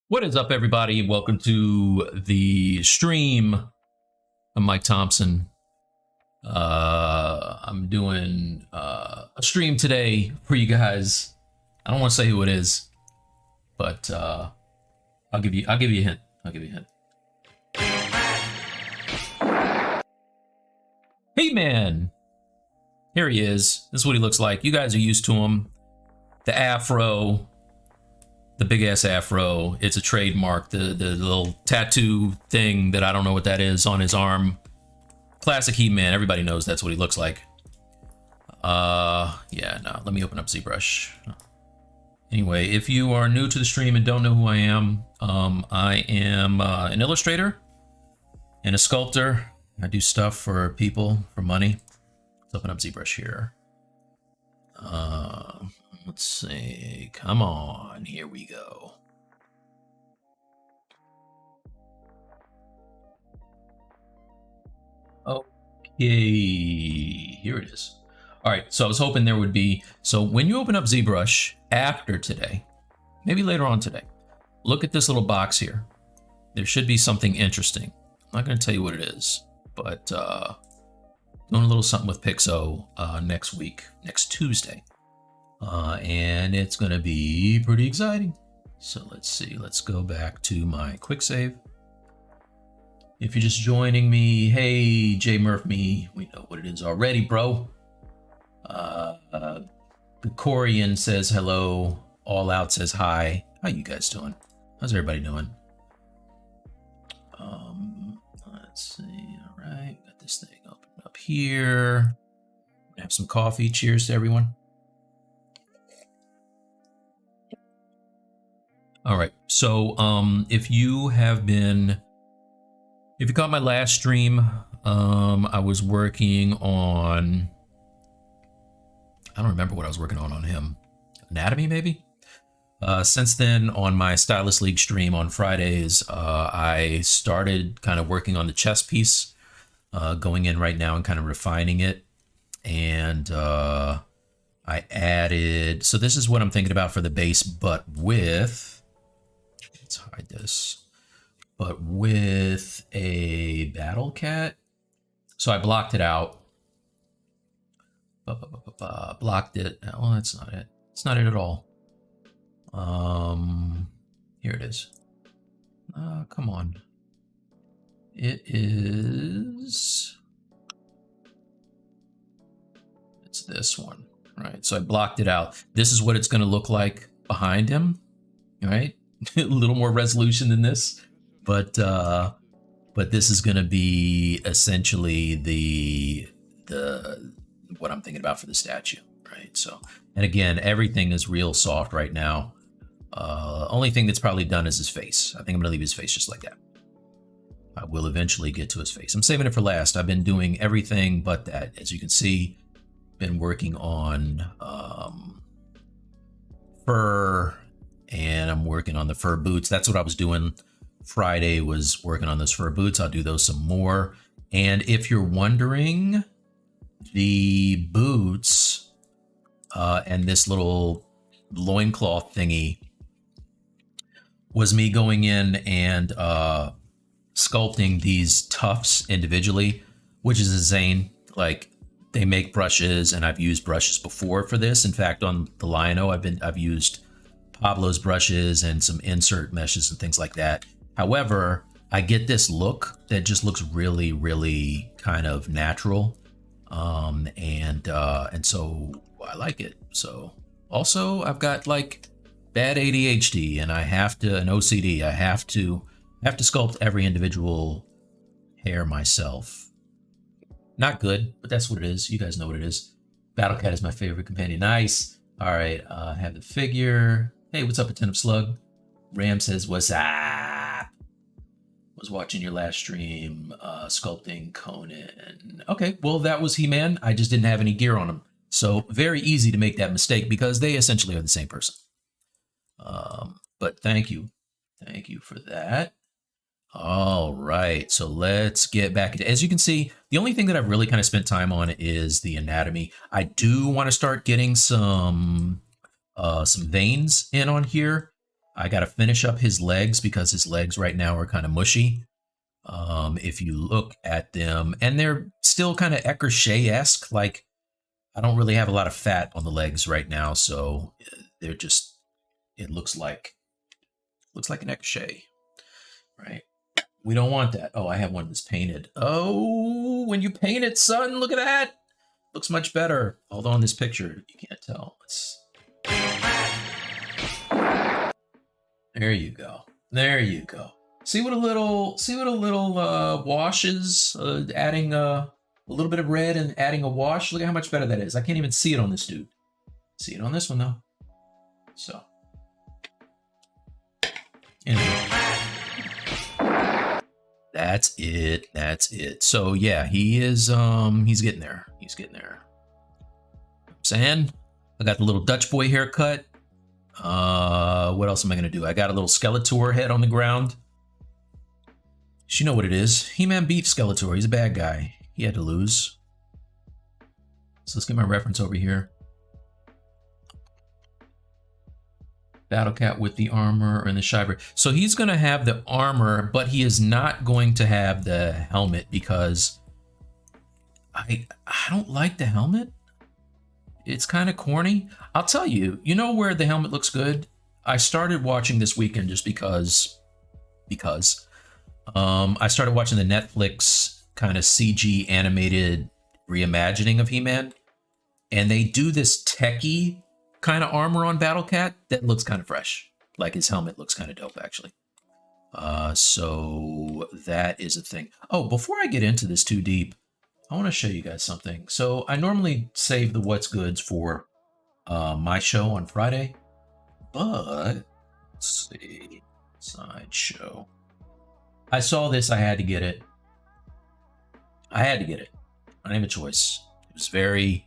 What is up, everybody? Welcome to the stream. I'm Mike Thompson. I'm doing a stream today for you guys. I don't want to say who it is, but I'll give you a hint. Hey, man. Here he is. This is what he looks like. You guys are used to him. The afro. The big ass afro. It's a trademark. The little tattoo thing that I don't know what that is on his arm. Classic He-Man. Everybody knows that's what he looks like. Yeah, no. Let me open up ZBrush. Anyway, if you are new to the stream and don't know who I am an illustrator and a sculptor. I do stuff for people for money. Let's open up ZBrush here. Let's see. Come on. Here we go. Okay. Here it is. All right. So I was hoping there would be. So when you open up ZBrush after today, maybe later on today, look at this little box here. There should be something interesting. I'm not going to tell you what it is, but doing a little something with Pixo next week, next Tuesday. And it's going to be pretty exciting. So let's see. Let's go back to my quick save. If you're just joining me, hey, J Murph me, we know what it is already, bro. The Corian says hello. All Out says hi. How you guys doing? How's everybody doing? Let's see. All right, got this thing open up here. Have some coffee. Cheers to everyone. All right, so if you caught my last stream, I was working on, I don't remember what I was working on him. Anatomy, maybe? Since then, on my Stylist League stream on Fridays, I started kind of working on the chest piece, going in right now and kind of refining it. And I added, so this is what I'm thinking about for the base, but with, let's hide this, but with a battle cat. So I blocked it out. Blocked it. Well, that's not it. It's not it at all. Here it is. Come on. It is. It's this one, right? So I blocked it out. This is what it's going to look like behind him, right? A little more resolution than this, but this is going to be essentially the what I'm thinking about for the statue, right? So, and again, everything is real soft right now. Only thing that's probably done is his face. I think I'm gonna leave his face just like that. I will eventually get to his face. I'm saving it for last. I've been doing everything but that. As you can see, been working on fur, and I'm working on the fur boots. That's what I was doing Friday, was working on those fur boots. I'll do those some more. And if you're wondering, the boots and this little loincloth thingy was me going in and sculpting these tufts individually, which is insane. Like, they make brushes, and I've used brushes before for this. In fact, on the Lion-O, I've used Pablo's brushes and some insert meshes and things like that. However, I get this look that just looks really, really kind of natural. And so I like it. So also, I've got like bad ADHD, and I have to, an OCD, I have to sculpt every individual hair myself. Not good, but that's what it is. You guys know what it is. Battle Cat is my favorite companion. Nice. All right, have the figure. Hey, what's up, Attentive Slug? Ram says, what's up? Was watching your last stream, sculpting Conan. Okay, well, that was He-Man. I just didn't have any gear on him. So very easy to make that mistake because they essentially are the same person. But thank you. Thank you for that. All right, so let's get back into, as you can see, the only thing that I've really kind of spent time on is the anatomy. I do want to start getting some veins in on here. I got to finish up his legs because his legs right now are kind of mushy. If you look at them, and they're still kind of Eckershey-esque, like I don't really have a lot of fat on the legs right now, so they're just, it looks like an Eckershey, right? We don't want that. Oh, I have one that's painted. Oh, when you paint it, son, look at that. Looks much better. Although on this picture, you can't tell. There you go. There you go. See what a little wash is, adding a little bit of red and adding a wash. Look at how much better that is. I can't even see it on this dude. See it on this one though. So anyway, that's it. That's it. So yeah, he is. He's getting there. He's getting there. I'm saying I got the little Dutch boy haircut. What else am I gonna do? I got a little Skeletor head on the ground. You know what it is. He-Man beat Skeletor. He's a bad guy. He had to lose. So let's get my reference over here. Battle Cat with the armor and the Shiver. So he's going to have the armor, but he is not going to have the helmet because I don't like the helmet. It's kind of corny. I'll tell you, you know where the helmet looks good? I started watching this weekend just because I started watching the Netflix kind of CG animated reimagining of He-Man, and they do this techie kind of armor on Battle Cat that looks kind of fresh. Like his helmet looks kind of dope, actually. So that is a thing. Oh, before I get into this too deep, I want to show you guys something. So I normally save the What's Goods for my show on Friday, but let's see, sideshow. I saw this, I had to get it. I had to get it. I didn't have a choice. It was very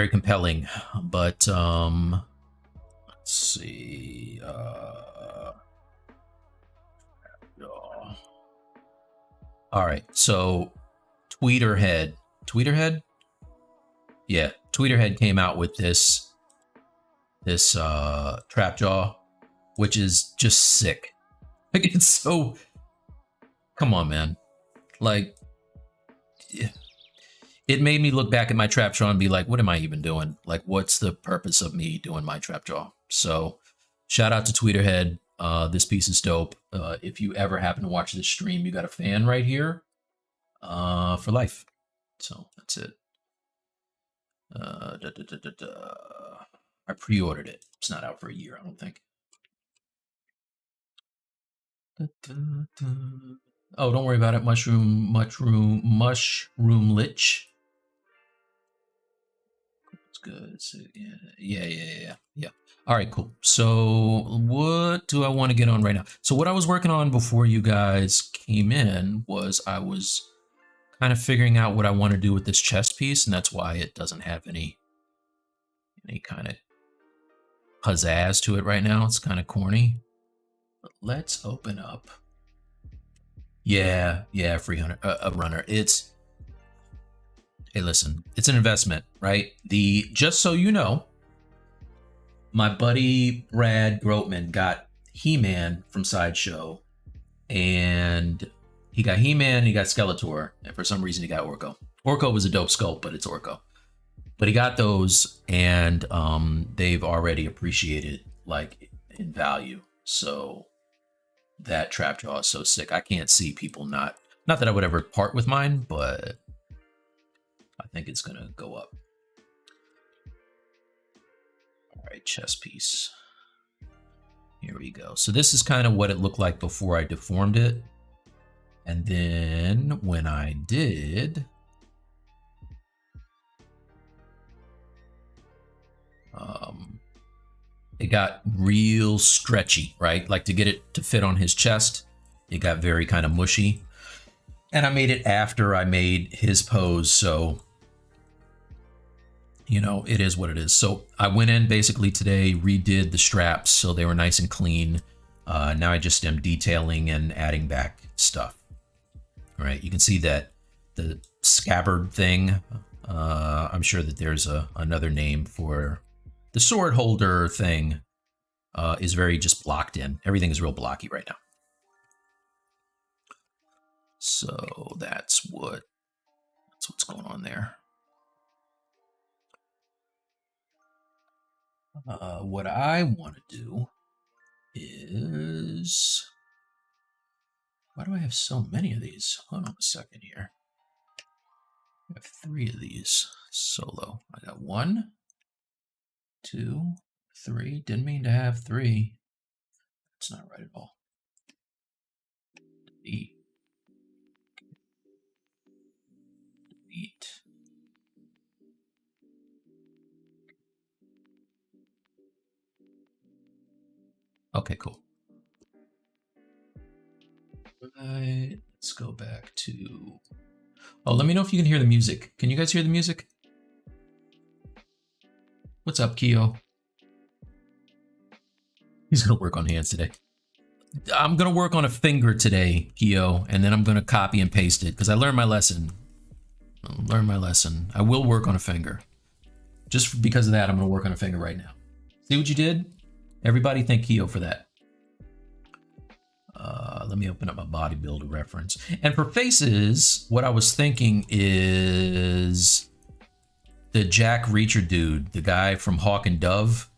compelling. But let's see. All right, so Tweeterhead. Tweeterhead? Yeah, Tweeterhead came out with this trap jaw, which is just sick. Like, it's so, come on, man. Like, it made me look back at my trap jaw and be like, what am I even doing? Like, what's the purpose of me doing my trap jaw? So shout out to Tweeterhead. This piece is dope. If you ever happen to watch this stream, you got a fan right here for life. So that's it. I pre-ordered it. It's not out for a year, I don't think. Oh, don't worry about it. Mushroom Lich. It's good. It's, yeah. All right, cool. So what do I want to get on right now? So what I was working on before you guys came in was I was kind of figuring out what I want to do with this chest piece, and that's why it doesn't have any kind of pizzazz to it right now. It's kind of corny. But let's open up. Yeah, free hunter, a runner. It's, hey, listen, it's an investment, right? Just so you know, my buddy Brad Grotman got He-Man from Sideshow, and he got He-Man, he got Skeletor, and for some reason he got Orko. Orko was a dope sculpt, but it's Orko. But he got those, and they've already appreciated, like, in value. So that trap jaw is so sick. I can't see people not that I would ever part with mine, but I think it's gonna go up. All right, chest piece. Here we go. So this is kind of what it looked like before I deformed it. And then when I did, it got real stretchy, right? Like to get it to fit on his chest, it got very kind of mushy. And I made it after I made his pose, so, you know, it is what it is. So I went in basically today, redid the straps so they were nice and clean. Now I just am detailing and adding back stuff. All right, you can see that the scabbard thing, I'm sure that there's another name for the sword holder thing. is very just blocked in. Everything is real blocky right now. So that's what's going on there. What I want to do is, why do I have so many of these? Hold on a second here. I have 3 of these solo. I got 1, 2, 3. Didn't mean to have 3. That's not right at all. Delete. Delete. Okay, cool. Right, let's go back to... Oh, let me know if you can hear the music. Can you guys hear the music? What's up, Keo? He's gonna work on hands today. I'm gonna work on a finger today, Keo, and then I'm gonna copy and paste it because I learned my lesson. I will work on a finger. Just because of that, I'm gonna work on a finger right now. See what you did? Everybody thank Keo for that. Let me open up my bodybuilder reference. And for faces, what I was thinking is the Jack Reacher dude, the guy from Hawk and Dove,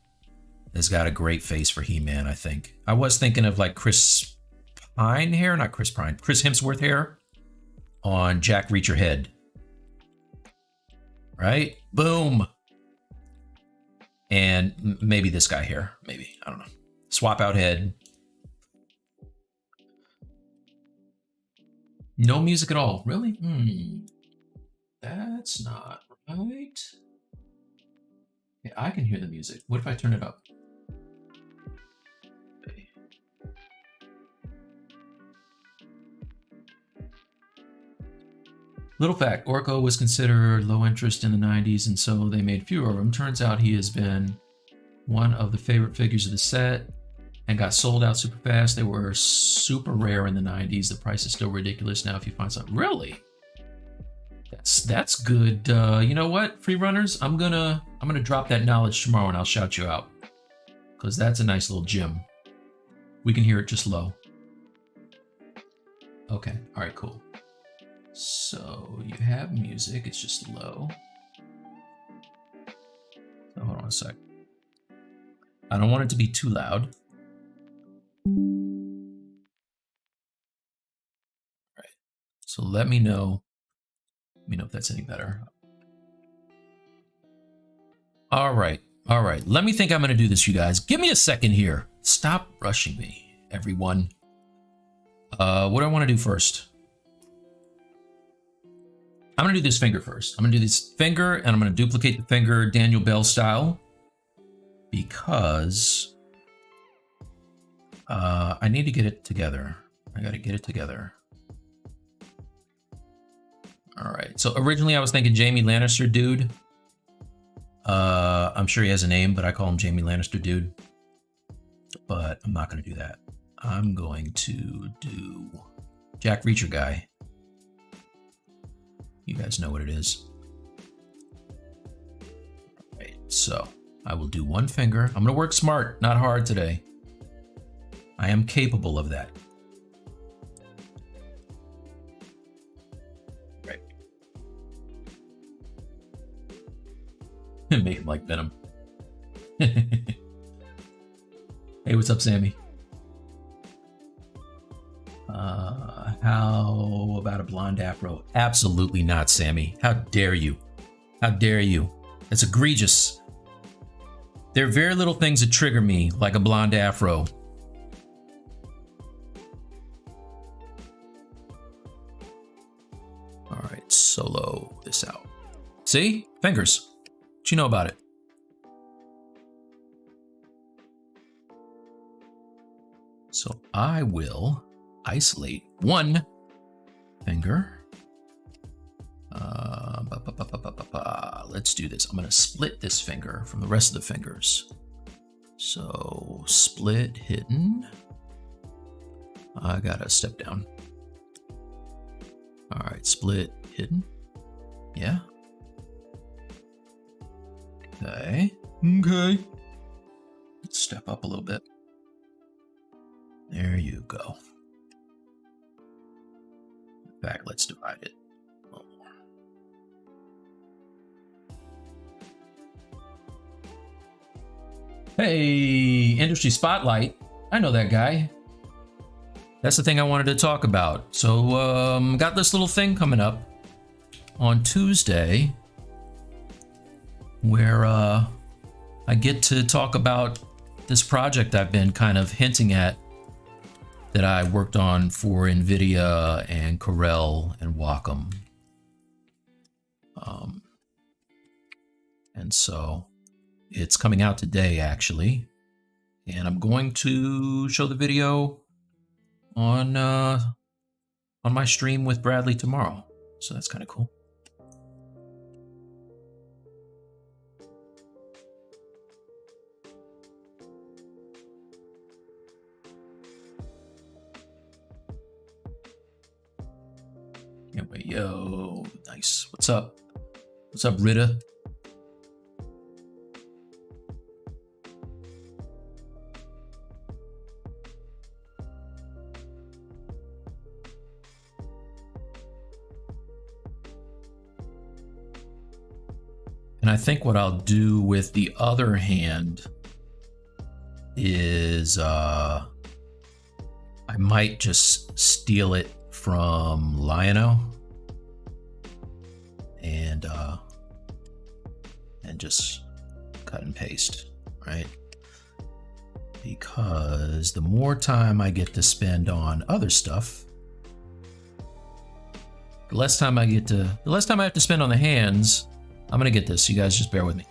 has got a great face for He-Man, I think. I was thinking of like Chris Pine hair, not Chris Pine, Chris Hemsworth hair on Jack Reacher head. Right? Boom. And maybe this guy here, maybe, I don't know. Swap out head. No music at all, really? That's not right. Yeah, I can hear the music. What if I turn it up? Okay. Little fact, Orko was considered low interest in the 90s, and so they made fewer of them. Turns out he has been one of the favorite figures of the set and got sold out super fast. They were super rare in the 90s. The price is still ridiculous now if you find something. Really? That's good. You know what, free runners? I'm gonna drop that knowledge tomorrow and I'll shout you out. Because that's a nice little gem. We can hear it just low. Okay, alright, cool. So you have music, it's just low. So hold on a sec. I don't want it to be too loud. Right. So let me know if that's any better. All right. Let me think I'm gonna do this, you guys. Give me a second here. Stop rushing me, everyone. What do I want to do first? I'm gonna do this finger first. I'm gonna do this finger, and I'm gonna duplicate the finger Daniel Bell style because I need to get it together. I gotta get it together. All right. So originally I was thinking Jamie Lannister dude. I'm sure he has a name, but I call him Jamie Lannister dude. But I'm not gonna do that. I'm going to do Jack Reacher guy. You guys know what it is. All right, so I will do one finger. I'm gonna work smart, not hard today. I am capable of that. Right. Make him like Venom. Hey, what's up, Sammy? How about a blonde afro? Absolutely not, Sammy. How dare you? How dare you? That's egregious. There are very little things that trigger me, like a blonde afro. All right, solo this out. See? Fingers. What you know about it? So I will isolate one finger. Let's do this. I'm going to split this finger from the rest of the fingers. So split hidden. I got to step down. All right, split hidden. Yeah. Okay. Step up a little bit. There you go. In fact, let's divide it a little more. Hey, Industry Spotlight. I know that guy. That's the thing I wanted to talk about. So, got this little thing coming up on Tuesday where I get to talk about this project I've been kind of hinting at that I worked on for NVIDIA and Corel and Wacom. And so it's coming out today, actually. And I'm going to show the video on my stream with Bradley tomorrow. So that's kind of cool. Anyway, yo, nice. What's up? What's up, Rita? And I think what I'll do with the other hand is I might just steal it from Lionel and just cut and paste, right? Because the more time I get to spend on other stuff, the less time I have to spend on the hands. I'm gonna get this, you guys just bear with me.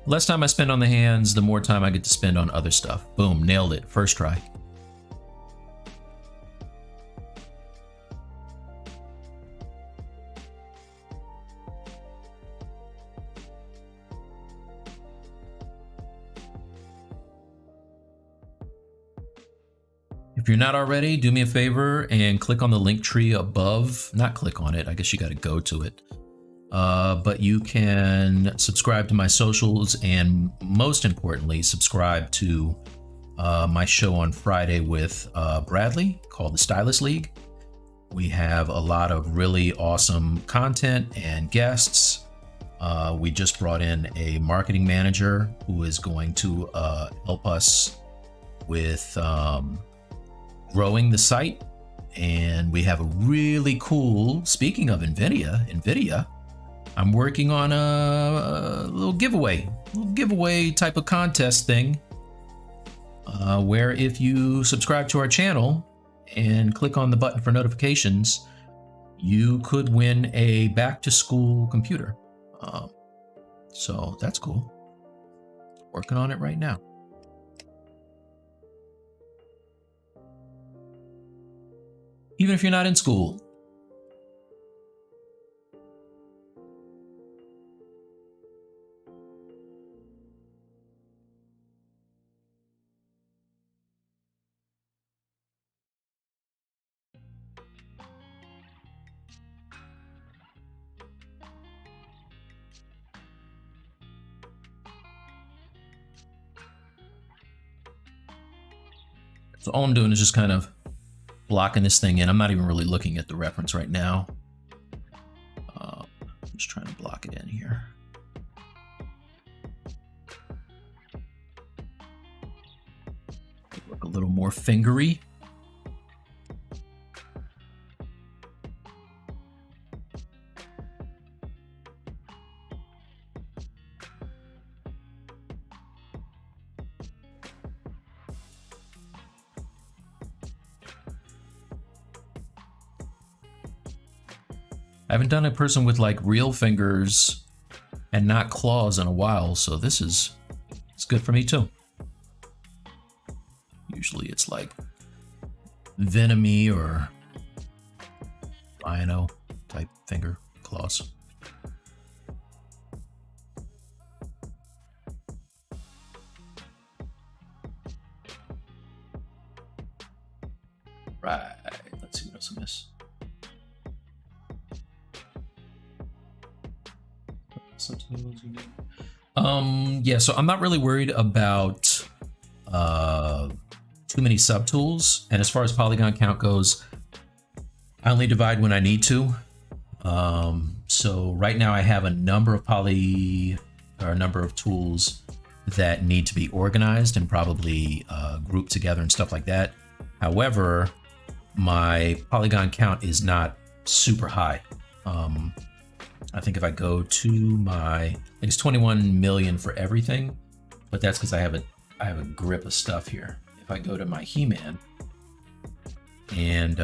The less time I spend on the hands, the more time I get to spend on other stuff. Boom, nailed it, first try. If you're not already, do me a favor and click on the link tree above. Not click on it, I guess you gotta go to it. But you can subscribe to my socials and most importantly, subscribe to my show on Friday with Bradley called the Stylist League. We have a lot of really awesome content and guests. We just brought in a marketing manager who is going to help us with growing the site. And we have a really cool, speaking of NVIDIA, I'm working on a little giveaway type of contest thing where if you subscribe to our channel and click on the button for notifications, you could win a back-to-school computer. So that's cool. Working on it right now. Even if you're not in school. So all I'm doing is just kind of blocking this thing in. I'm not even really looking at the reference right now. I'm just trying to block it in here. Look a little more fingery. I haven't done a person with like real fingers and not claws in a while, so it's good for me too. Usually it's like venomy or lino type finger claws. Right, let's see what else I miss. Yeah, so I'm not really worried about too many subtools. And as far as polygon count goes, I only divide when I need to. So right now I have a number of tools that need to be organized and probably grouped together and stuff like that. However, my polygon count is not super high. I think if I go to I think it's 21 million for everything, but that's because I have a grip of stuff here. If I go to my He-Man and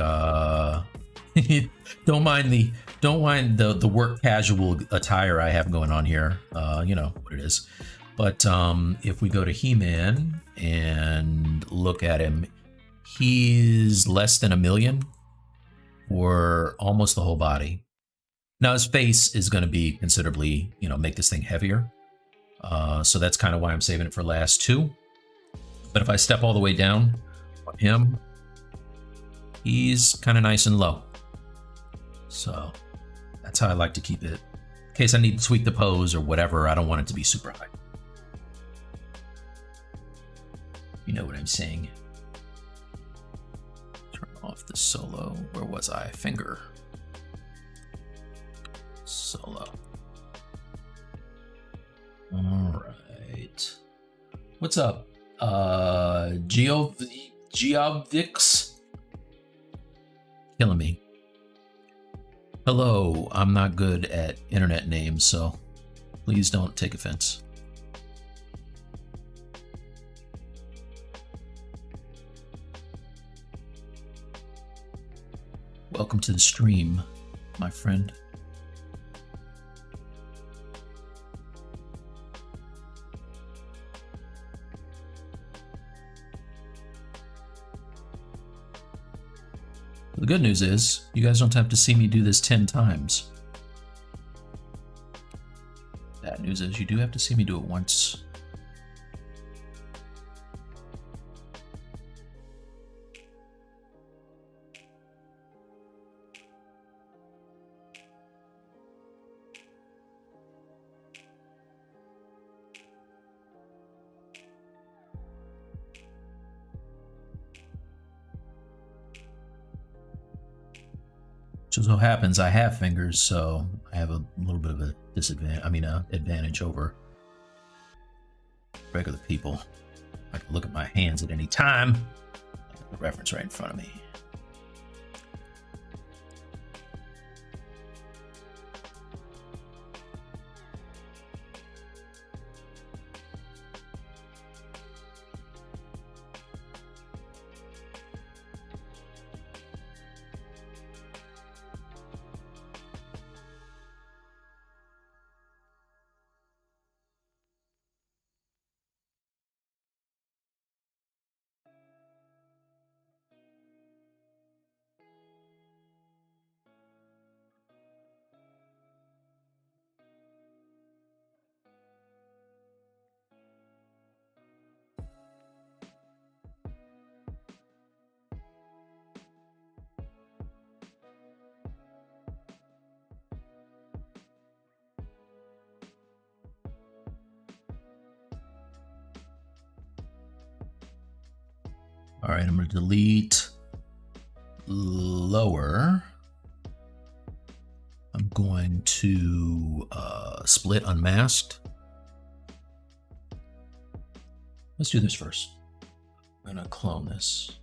don't mind the work casual attire I have going on here. You know what it is. But if we go to He-Man and look at him, he's less than 1 million for almost the whole body. Now his face is going to be considerably, you know, make this thing heavier. So that's kind of why I'm saving it for last too. But if I step all the way down on him, he's kind of nice and low. So that's how I like to keep it. In case I need to tweak the pose or whatever, I don't want it to be super high. You know what I'm saying. Turn off the solo. Where was I? Finger. Solo. All right. What's up? Geovix? Killing me. Hello, I'm not good at internet names, so please don't take offense. Welcome to the stream, my friend. The good news is, you guys don't have to see me do this 10 times. Bad news is, you do have to see me do it once. Just so happens I have fingers, so I have a little bit of a disadvantage. I mean, advantage over regular people. I can look at my hands at any time. I got the reference right in front of me. All right, I'm going to delete lower. I'm going to split unmasked. Let's do this first. I'm going to clone this.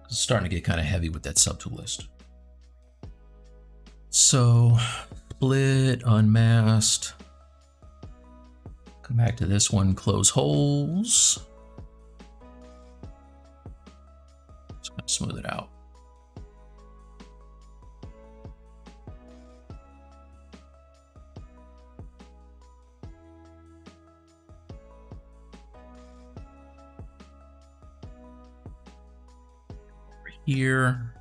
It's starting to get kind of heavy with that subtool list. So split, unmasked. Come back to this one, close holes. Smooth it out. Over here.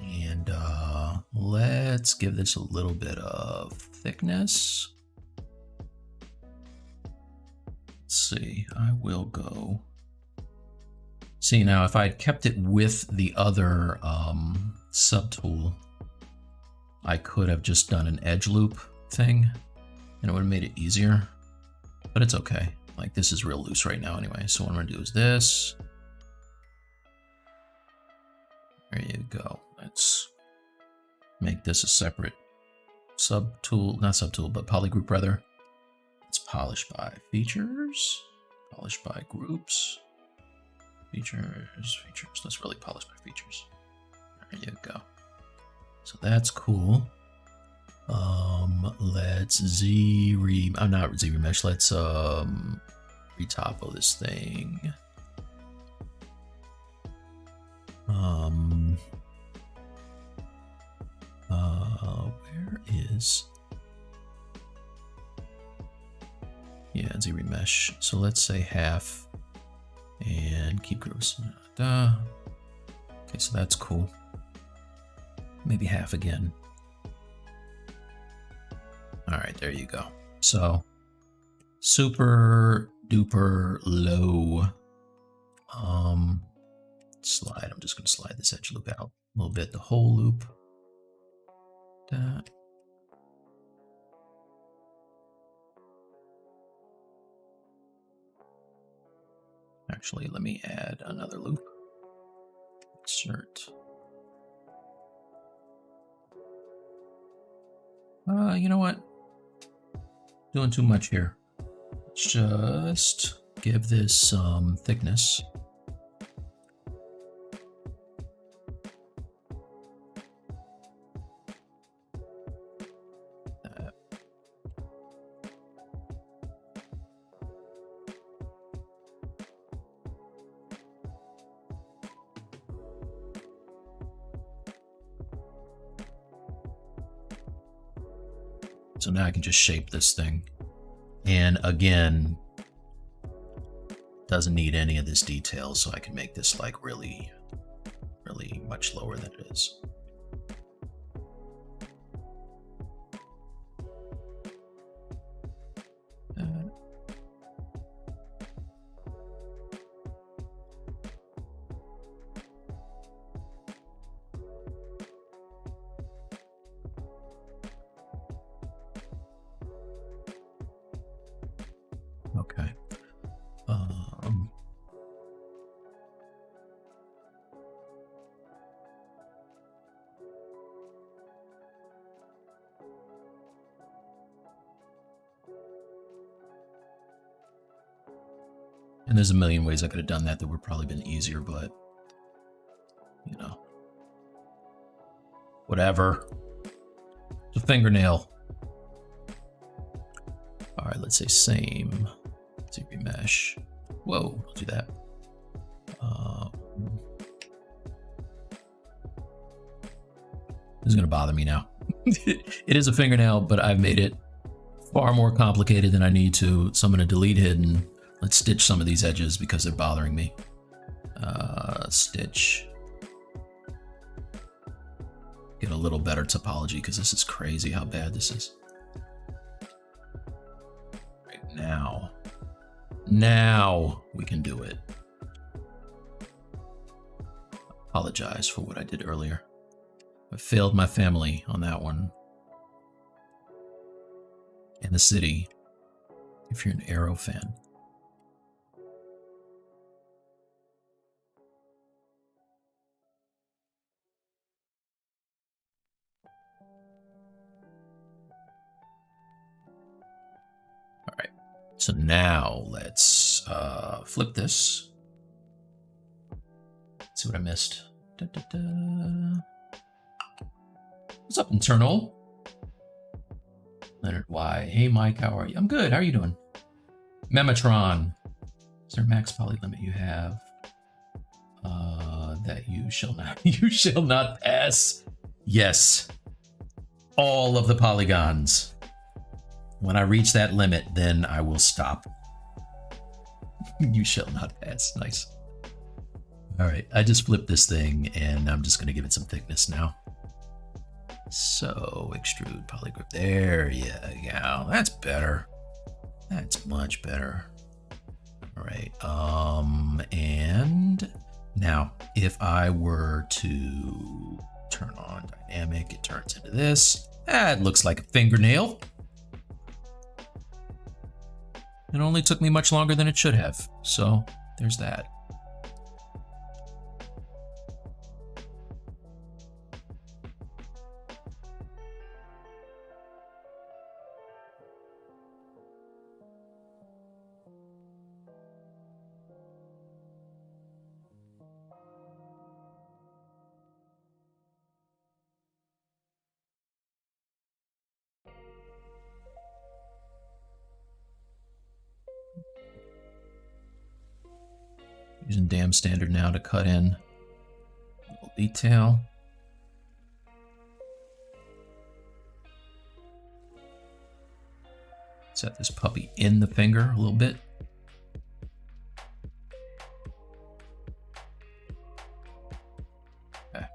And let's give this a little bit of thickness. Let's see, I will go. See, now if I had kept it with the other subtool, I could have just done an edge loop thing and it would have made it easier, but it's okay. Like this is real loose right now anyway. So what I'm gonna do is this. There you go. Let's make this a separate subtool, not subtool, but polygroup rather. Let's polish by features, polish by groups, features. Let's really polish by features. There you go. So that's cool. Let's not ZBrush, let's retopo this thing. Where is, yeah, ZBrush. So let's say half and keep groups. Okay, so that's cool. Maybe half again. All right, there you go. So super duper low slide. I'm just going to slide this edge loop out a little bit, the whole loop. That. Actually, let me add another loop. Insert. You know what? Doing too much here. Let's just give this some thickness. So now I can just shape this thing. And again, doesn't need any of this detail, so I can make this like really, really much lower than it is. Okay. And there's a million ways I could have done that would probably been easier, but you know, whatever. It's a fingernail. All right, let's say same. ZBrush. Whoa, I'll do that. This is gonna bother me now. It is a fingernail, but I've made it far more complicated than I need to. So I'm gonna delete hidden. Let's stitch some of these edges because they're bothering me. Stitch. Get a little better topology because this is crazy how bad this is. Right now. Now we can do it. Apologize for what I did earlier. I failed my family on that one. And the city, if you're an Arrow fan. All right, so now let's flip this. Let's see what I missed. Da, da, da. What's up, internal? Leonard Y. Hey, Mike, how are you? I'm good. How are you doing? Mematron. Is there a max poly limit you have? That you shall not pass. Yes. All of the polygons. When I reach that limit, then I will stop. You shall not pass. Nice. All right, I just flipped this thing and I'm just gonna give it some thickness now. So extrude polygroup. There you go. That's better. That's much better. All right. And now if I were to turn on dynamic, it turns into this. That looks like a fingernail. It only took me much longer than it should have. So there's that. Using dam standard now to cut in a little detail. Set this puppy in the finger a little bit. Okay.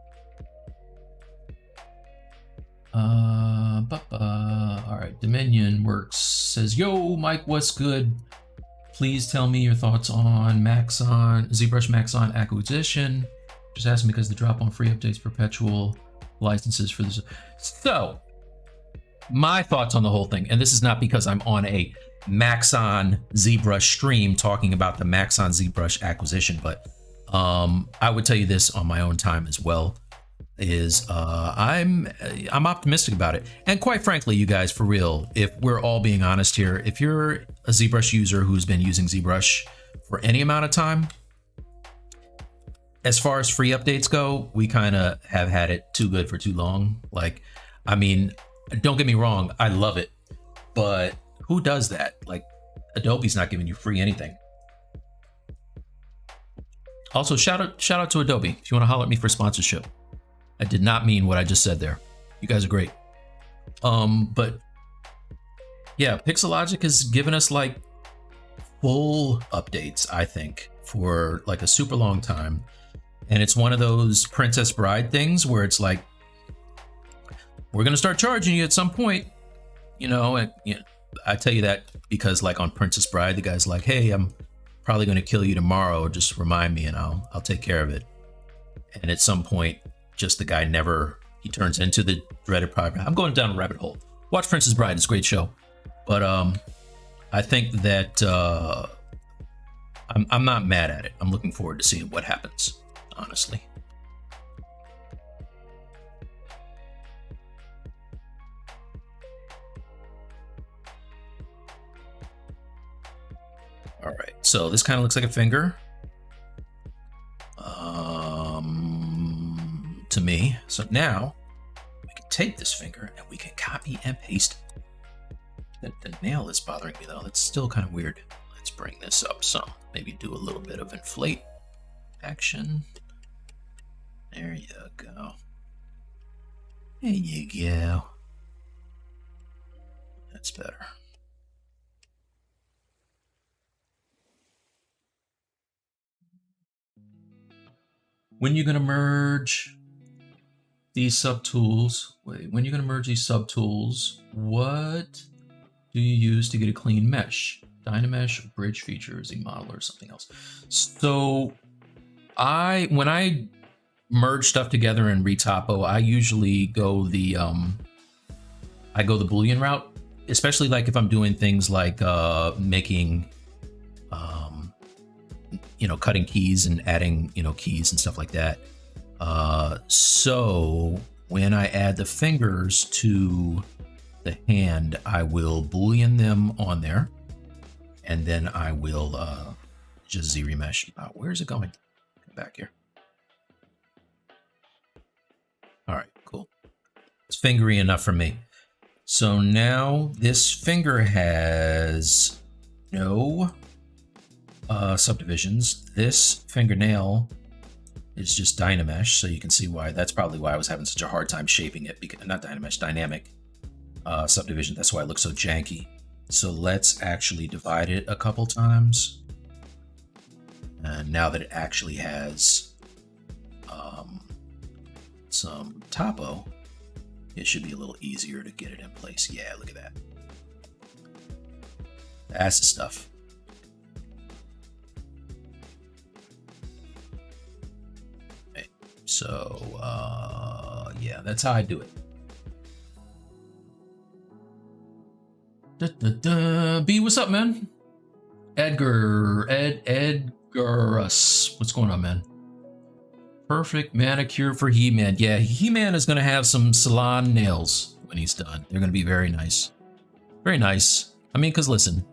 All right, Dominion Works says, yo, Mike, what's good? Please tell me your thoughts on Maxon, ZBrush Maxon acquisition. Just asking because the drop on free updates, perpetual licenses for this. So, my thoughts on the whole thing, and this is not because I'm on a Maxon ZBrush stream talking about the Maxon ZBrush acquisition, but I would tell you this on my own time as well. I'm optimistic about it. And quite frankly, you guys, for real, if we're all being honest here, if you're a ZBrush user who's been using ZBrush for any amount of time, as far as free updates go, we kind of have had it too good for too long. Like, I mean, don't get me wrong, I love it, but who does that? Like, Adobe's not giving you free anything. Also, shout out to Adobe if you want to holler at me for sponsorship. I did not mean what I just said there. You guys are great. But yeah, Pixelogic has given us like full updates, I think, for like a super long time. And it's one of those Princess Bride things where it's like, we're going to start charging you at some point, you know, and you know, I tell you that because like on Princess Bride, the guy's like, hey, I'm probably going to kill you tomorrow. Just remind me and I'll take care of it. And at some point, just the guy he turns into the dreaded private. I'm going down a rabbit hole. Watch Princess Bride, it's a great show. But I think that I'm not mad at it. I'm looking forward to seeing what happens, honestly. All right, so this kind of looks like a finger. To me. So now we can take this finger and we can copy and paste it. The nail is bothering me though. That's still kind of weird. Let's bring this up some. Maybe do a little bit of inflate action. There you go. There you go. That's better. When you're gonna merge these subtools, when you're gonna merge these subtools, what do you use to get a clean mesh? Dynamesh, bridge features, a model, or something else? So when I merge stuff together in Retopo, I usually go the Boolean route, especially like if I'm doing things like making you know, cutting keys and adding, you know, keys and stuff like that. So when I add the fingers to the hand, I will Boolean them on there, and then I will just Z-remesh. Where's it going? Come back here. All right, cool. It's fingery enough for me. So now this finger has no subdivisions. This fingernail is just Dynamesh, so you can see why. That's probably why I was having such a hard time shaping it, because not Dynamesh, dynamic subdivision. That's why it looks so janky. So let's actually divide it a couple times. And now that it actually has some topo, it should be a little easier to get it in place. Yeah, look at that. That's the stuff. Okay, so yeah, that's how I do it. B, what's up, man? Edgarus. What's going on, man? Perfect manicure for He-Man. Yeah, He-Man is going to have some salon nails when he's done. They're going to be very nice. Very nice. I mean, because listen,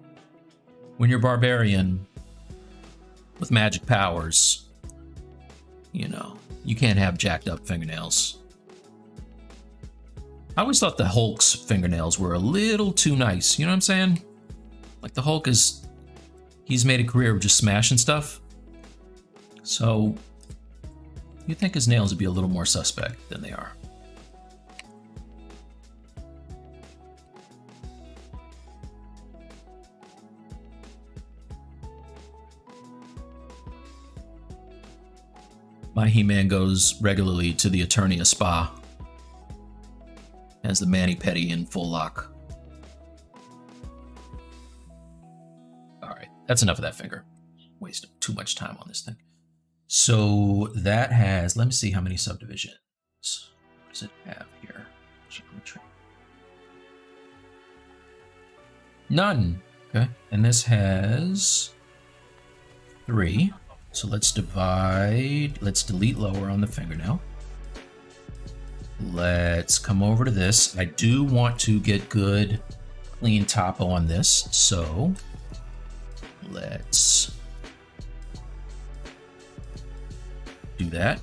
when you're barbarian with magic powers, you know, you can't have jacked up fingernails. I always thought the Hulk's fingernails were a little too nice. You know what I'm saying? Like the Hulk he's made a career of just smashing stuff. So you'd think his nails would be a little more suspect than they are. My He-Man goes regularly to the Eternia Spa. Has the mani-pedi in full lock. Alright, that's enough of that finger. Wasted too much time on this thing. So that has, let me see how many subdivisions. What does it have here? Geometry. None. Okay, and this has 3. So let's divide, let's delete lower on the fingernail. Let's come over to this. I do want to get good clean topo on this, so let's do that.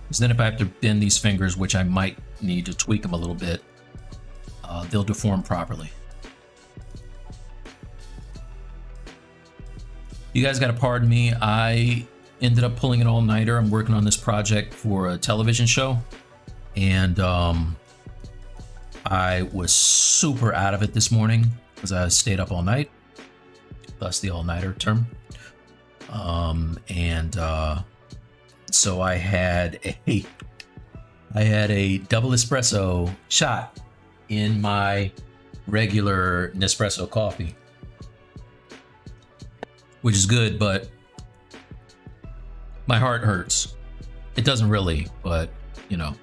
Because then if I have to bend these fingers, which I might need to tweak them a little bit, they'll deform properly. You guys gotta pardon me. I ended up pulling an all-nighter. I'm working on this project for a television show, and I was super out of it this morning because I stayed up all night, thus the all-nighter term. So I had a double espresso shot in my regular Nespresso coffee, which is good, but my heart hurts. It doesn't really, but you know,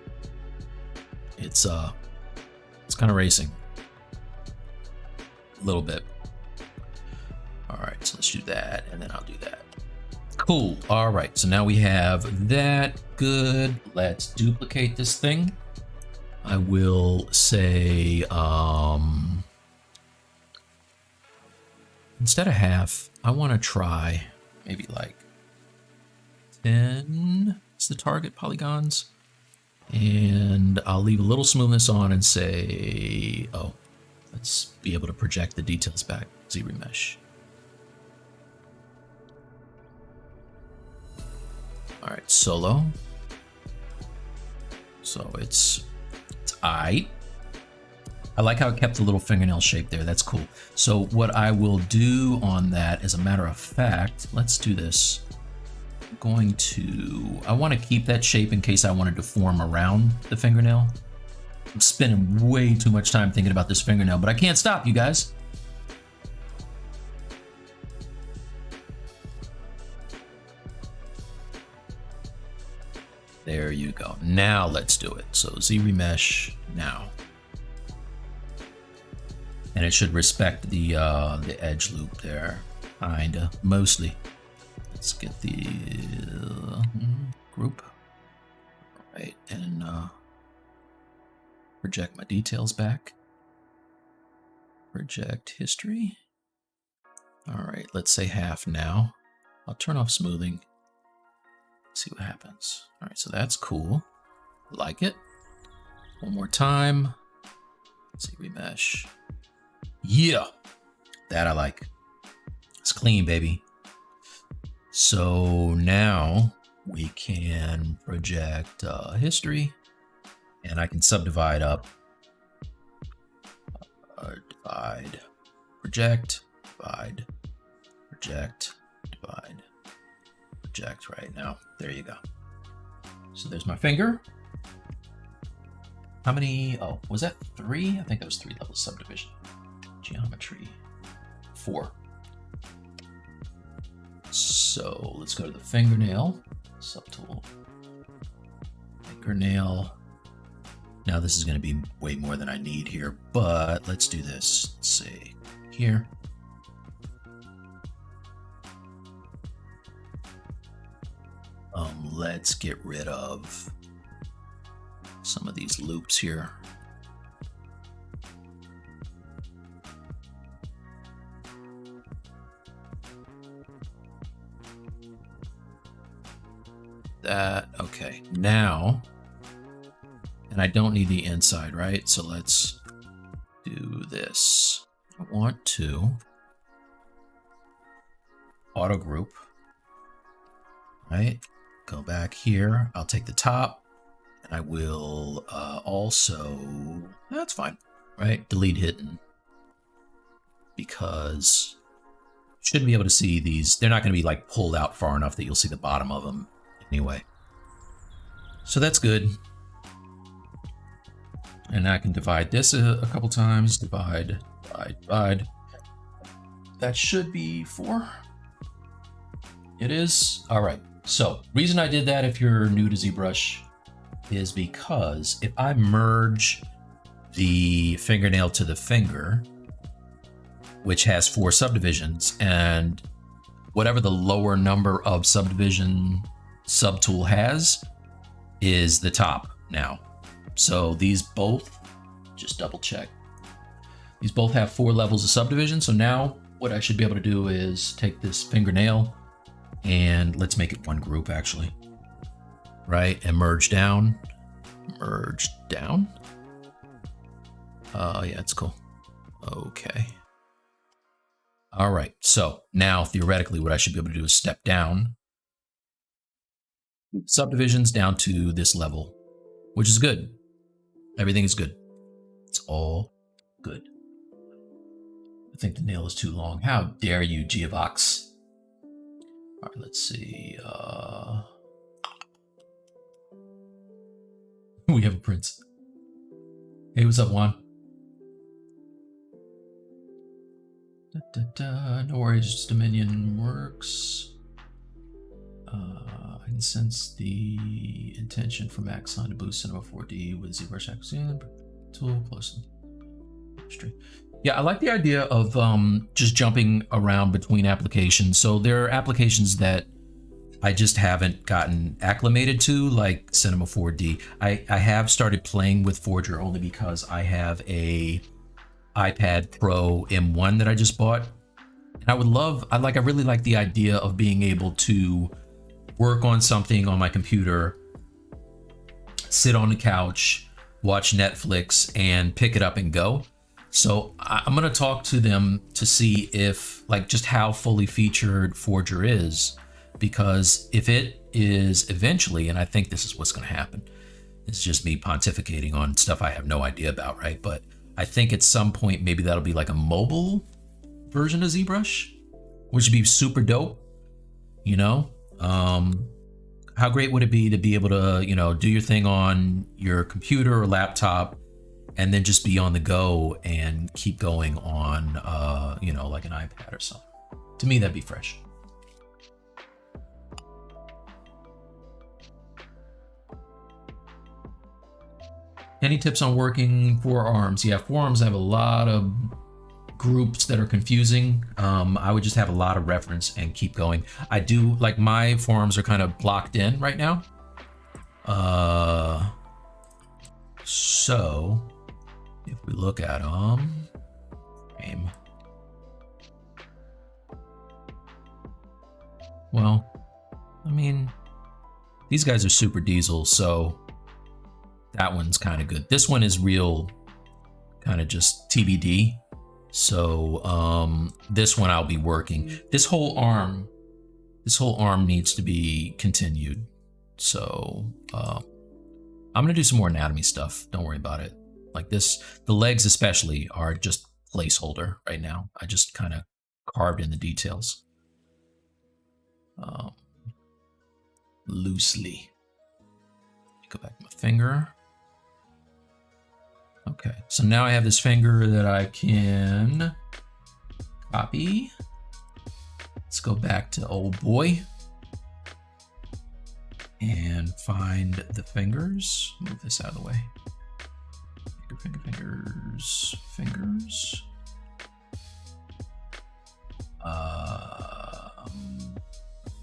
it's kind of racing a little bit. All right, so let's do that, and then I'll do that. Cool. All right, so now we have that. Good. Let's duplicate this thing. I will say, instead of half, I want to try maybe like 10 is the target polygons. And I'll leave a little smoothness on and say, oh, let's be able to project the details back. ZBrush. All right, solo. So it's I like how it kept the little fingernail shape there. That's cool. So what I will do on that, as a matter of fact, let's do this. I want to keep that shape in case I want to deform around the fingernail. I'm spending way too much time thinking about this fingernail, but I can't stop, you guys. There you go. Now let's do it. So ZRemesh now. And it should respect the edge loop there, kinda, mostly. Let's get the group. All right, and project my details back. Project history. All right, let's say half now. I'll turn off smoothing. See what happens. All right, so that's cool. Like it. One more time. Let's see, remesh. Yeah, that I like. It's clean, baby. So now we can project history, and I can subdivide up. Divide, project, divide, project, divide, project right now. There you go. So there's my finger. How many? Oh, was that 3? I think that was 3 level subdivision. Geometry 4. So let's go to the fingernail subtool. Fingernail Now this is going to be way more than I need here, but let's do this. Let's see here. Let's get rid of some of these loops here. That, okay, now, and I don't need the inside, right? So let's do this. I want to auto group, right? Go back here. I'll take the top, and I will also, that's fine, right? Delete hidden, because you shouldn't be able to see these. They're not going to be like pulled out far enough that you'll see the bottom of them anyway. So that's good. And I can divide this a couple times. Divide. That should be 4. It is. All right. So reason I did that, if you're new to ZBrush, is because if I merge the fingernail to the finger, which has 4 subdivisions, and whatever the lower number of subdivision subtool has is the top now. So these both, just double check, these both have 4 levels of subdivision. So now what I should be able to do is take this fingernail and let's make it one group actually, right? And merge down. Yeah, it's cool. Okay. All right, so now theoretically what I should be able to do is step down subdivisions down to this level, which is good. Everything is good. It's all good. I think the nail is too long. How dare you, Geovox? All right, let's see. We have a prince. Hey, what's up, Juan? No worries, just Dominion works. I can sense the intention for Maxon to boost Cinema 4D with ZBrush Maxon tool closely. Yeah, I like the idea of just jumping around between applications. So there are applications that I just haven't gotten acclimated to, like Cinema 4D. I have started playing with Forger only because I have a iPad Pro M1 that I just bought. And I really like the idea of being able to work on something on my computer, sit on the couch, watch Netflix, and pick it up and go. So I'm going to talk to them to see if, like, just how fully featured Forger is, because if it is eventually, and I think this is what's going to happen, it's just me pontificating on stuff I have no idea about, right? But I think at some point, maybe that'll be like a mobile version of ZBrush, which would be super dope, you know? How great would it be to be able to, you know, do your thing on your computer or laptop and then just be on the go and keep going on, you know, like an iPad or something. To me, that'd be fresh. Any tips on working forearms? Yeah, forearms have a lot of groups that are confusing. I would just have a lot of reference and keep going. I do, like, my forearms are kind of blocked in right now. So if we look at them, well, I mean, these guys are super diesel, so that one's kind of good. This one is real kind of just TBD. So this one I'll be working. This whole arm needs to be continued. So I'm gonna do some more anatomy stuff. Don't worry about it. Like this, the legs especially are just placeholder right now. I just kind of carved in the details loosely. Go back to my finger. Okay, so now I have this finger that I can copy. Let's go back to old boy and find the fingers. Move this out of the way. Fingers.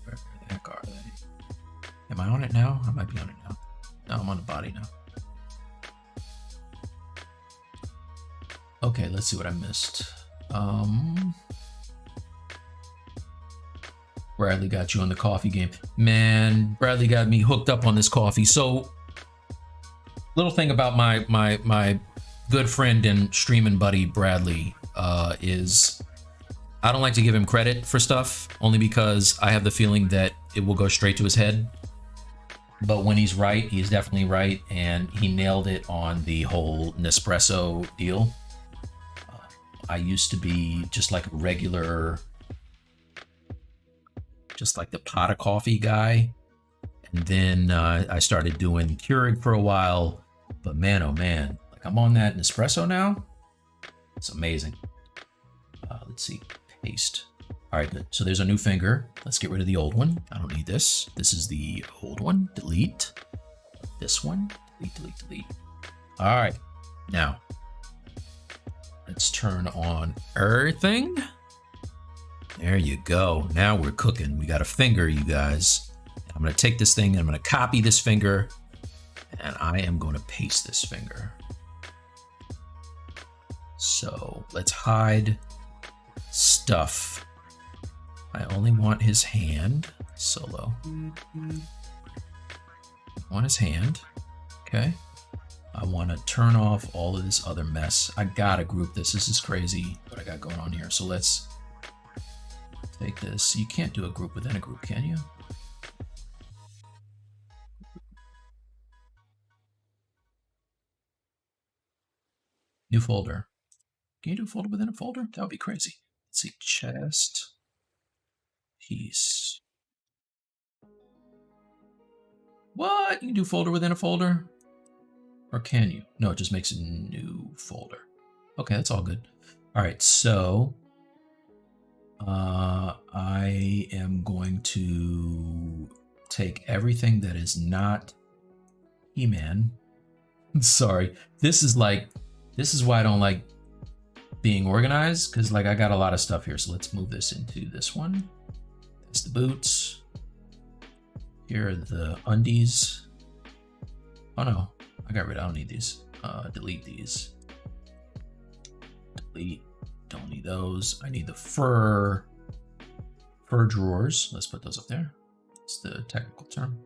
Where the heck are they? Am I on it now? I might be on it now. No, I'm on the body now. Okay, let's see what I missed. Bradley got you on the coffee game. Man, Bradley got me hooked up on this coffee. So, little thing about my good friend and streaming buddy Bradley is I don't like to give him credit for stuff, only because I have the feeling that it will go straight to his head. But when he's right, he's definitely right, and he nailed it on the whole Nespresso deal. I used to be just like a regular, just like the pot of coffee guy. And then I started doing Keurig for a while. But man, oh man, like I'm on that Nespresso now. It's amazing. Let's see, paste. All right, good. So there's a new finger. Let's get rid of the old one. I don't need this. This is the old one. Delete. This one. Delete. All right, now let's turn on everything. There you go. Now we're cooking. We got a finger, you guys. I'm going to take this thing and I'm going to copy this finger and I am going to paste this finger. So let's hide stuff. I only want his hand. Solo. I want his hand. Okay. I want to turn off all of this other mess. I gotta group this. This is crazy what I got going on here. So let's take this. You can't do a group within a group, can you? New folder. Can you do a folder within a folder? That would be crazy. Let's see. Chest. Piece. What? You can do folder within a folder? Or can you? No, it just makes a new folder. Okay, that's all good. All right, so I am going to take everything that is not He-Man. Sorry, this is why I don't like being organized, because like I got a lot of stuff here. So let's move this into this one. That's the boots. Here are the undies. Oh no. I don't need these. Delete these. Delete. Don't need those. I need the fur drawers. Let's put those up there. It's the technical term.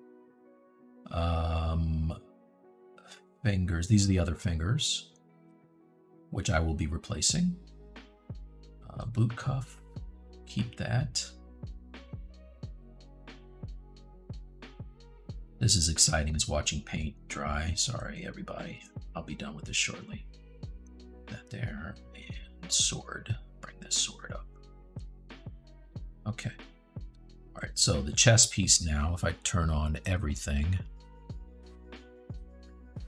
Fingers. These are the other fingers, which I will be replacing. Boot cuff. Keep that. This is exciting as watching paint dry. Sorry, everybody. I'll be done with this shortly. That there. And sword. Bring this sword up. Okay. All right, so the chest piece now, if I turn on everything,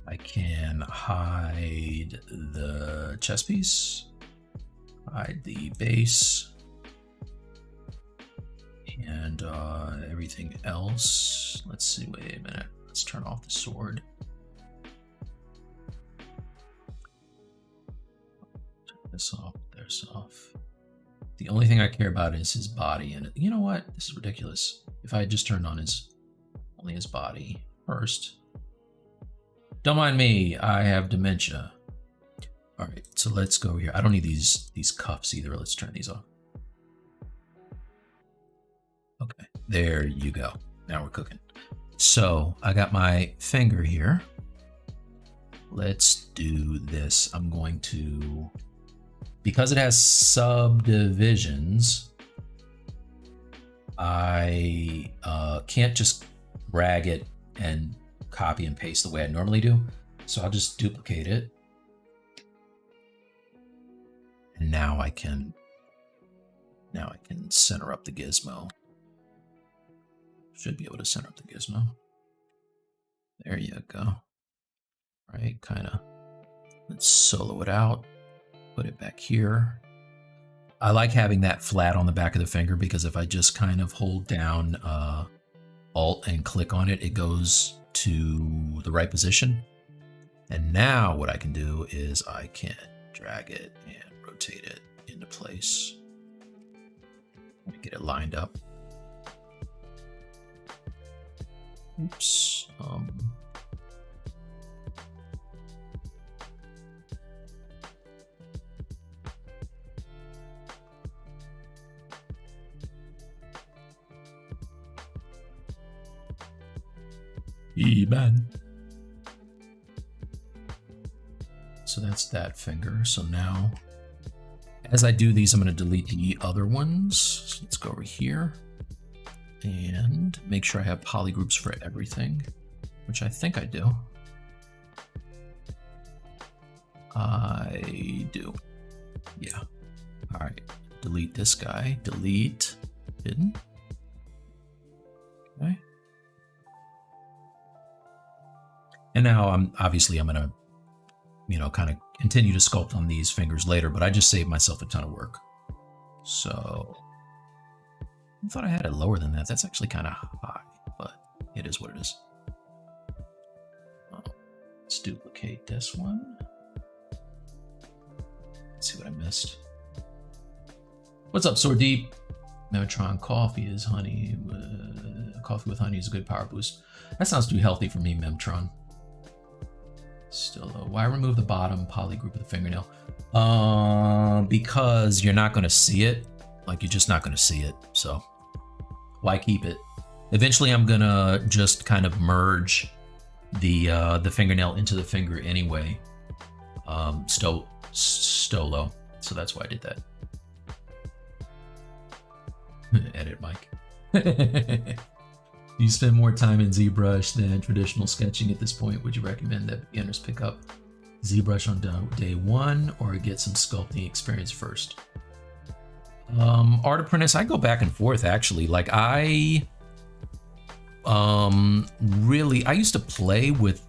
I can hide the chest piece, hide the base, and everything else. Let's see, wait a minute. Let's turn off the sword. Turn this off, this off. The only thing I care about is his body. And you know what? This is ridiculous. If I had just turned on only his body first. Don't mind me, I have dementia. All right, so let's go here. I don't need these cuffs either. Let's turn these off. Okay, there you go. Now we're cooking. So I got my finger here. Let's do this. I'm going to, because it has subdivisions, I can't just drag it and copy and paste the way I normally do. So I'll just duplicate it. And now I can center up the gizmo. Should be able to center up the gizmo. There you go. Right, kind of. Let's solo it out. Put it back here. I like having that flat on the back of the finger because if I just kind of hold down Alt and click on it, it goes to the right position. And now what I can do is I can drag it and rotate it into place. Let me get it lined up. Oops. Man. So that's that finger. So now, as I do these, I'm going to delete the other ones. So let's go over here and make sure I have polygroups for everything, which I think I do. I do. Yeah. All right. Delete this guy. Delete. Hidden. Okay. And now I'm gonna, kind of continue to sculpt on these fingers later, but I just saved myself a ton of work. So I thought I had it lower than that. That's actually kind of high, but it is what it is. Let's duplicate this one. Let's see what I missed. What's up, Sword Deep? Neutron coffee is honey. Coffee with honey is a good power boost. That sounds too healthy for me, Memtron. Still low. Why remove the bottom poly group of the fingernail? Because you're not going to see it. Like, you're just not going to see it. So why keep it? Eventually, I'm going to just kind of merge the fingernail into the finger anyway. Stolo. So that's why I did that. Edit, Mike. You spend more time in ZBrush than traditional sketching at this point. Would you recommend that beginners pick up ZBrush on day one or get some sculpting experience first? Art Apprentice, I go back and forth actually. Like I used to play with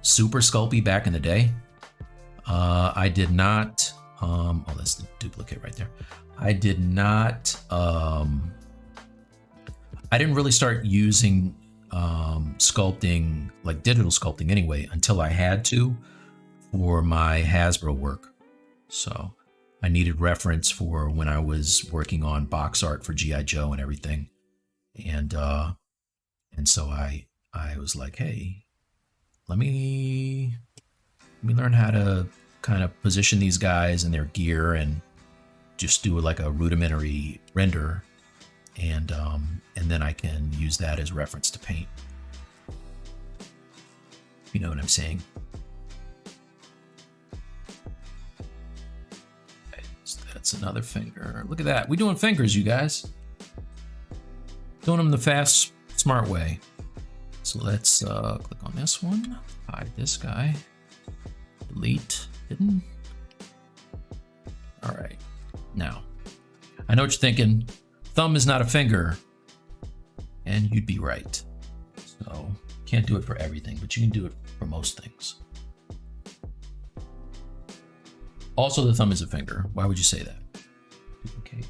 Super Sculpey back in the day. I did not, oh, that's the duplicate right there. I did not, I didn't really start using sculpting, like digital sculpting anyway, until I had to for my Hasbro work. So I needed reference for when I was working on box art for G.I. Joe and everything. And so I was like, hey, let me learn how to kind of position these guys and their gear and just do like a rudimentary render. And then I can use that as reference to paint. You know what I'm saying? Okay, so that's another finger. Look at that. We're doing fingers, you guys. Doing them the fast, smart way. So let's click on this one. Hide this guy. Delete. Hidden. All right. Now, I know what you're thinking. Thumb is not a finger, and you'd be right. So can't do it for everything, but you can do it for most things. Also, the thumb is a finger. Why would you say that? Duplicate.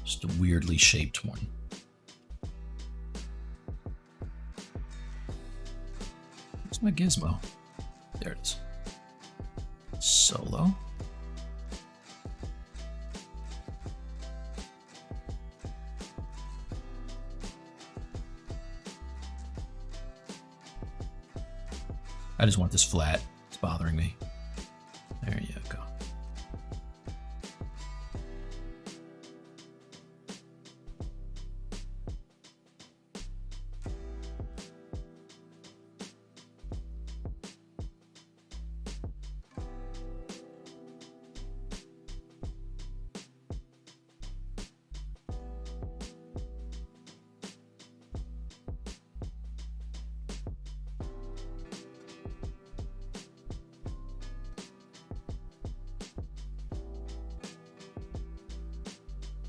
Just a weirdly shaped one. Where's my gizmo? There it is. Solo. I just want this flat. It's bothering me. There you go.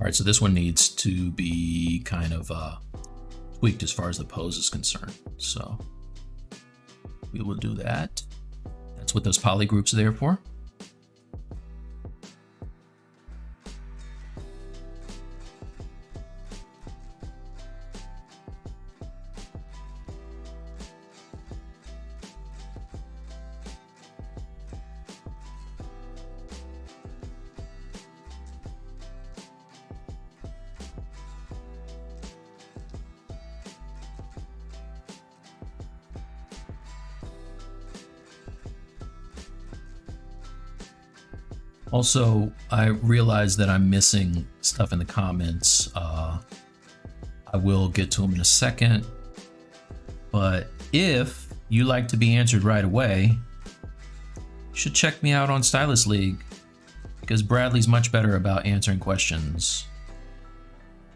All right, so this one needs to be kind of tweaked as far as the pose is concerned. So we will do that. That's what those poly groups are there for. Also, I realize that I'm missing stuff in the comments. I will get to them in a second. But if you like to be answered right away, you should check me out on Stylus League, because Bradley's much better about answering questions,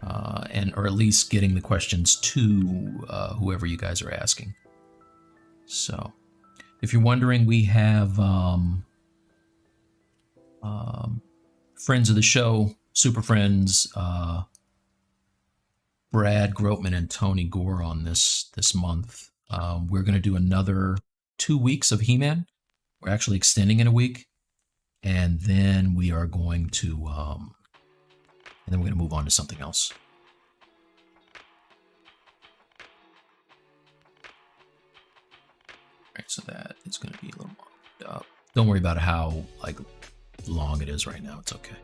or at least getting the questions to whoever you guys are asking. So, if you're wondering, we have friends of the show, super friends, Brad Groteman and Tony Gore on this month. We're going to do another 2 weeks of He-Man. We're actually extending it a week, and then we are going to move on to something else. All right, so that is going to be a little more up. Don't worry about how long it is right now. It's okay.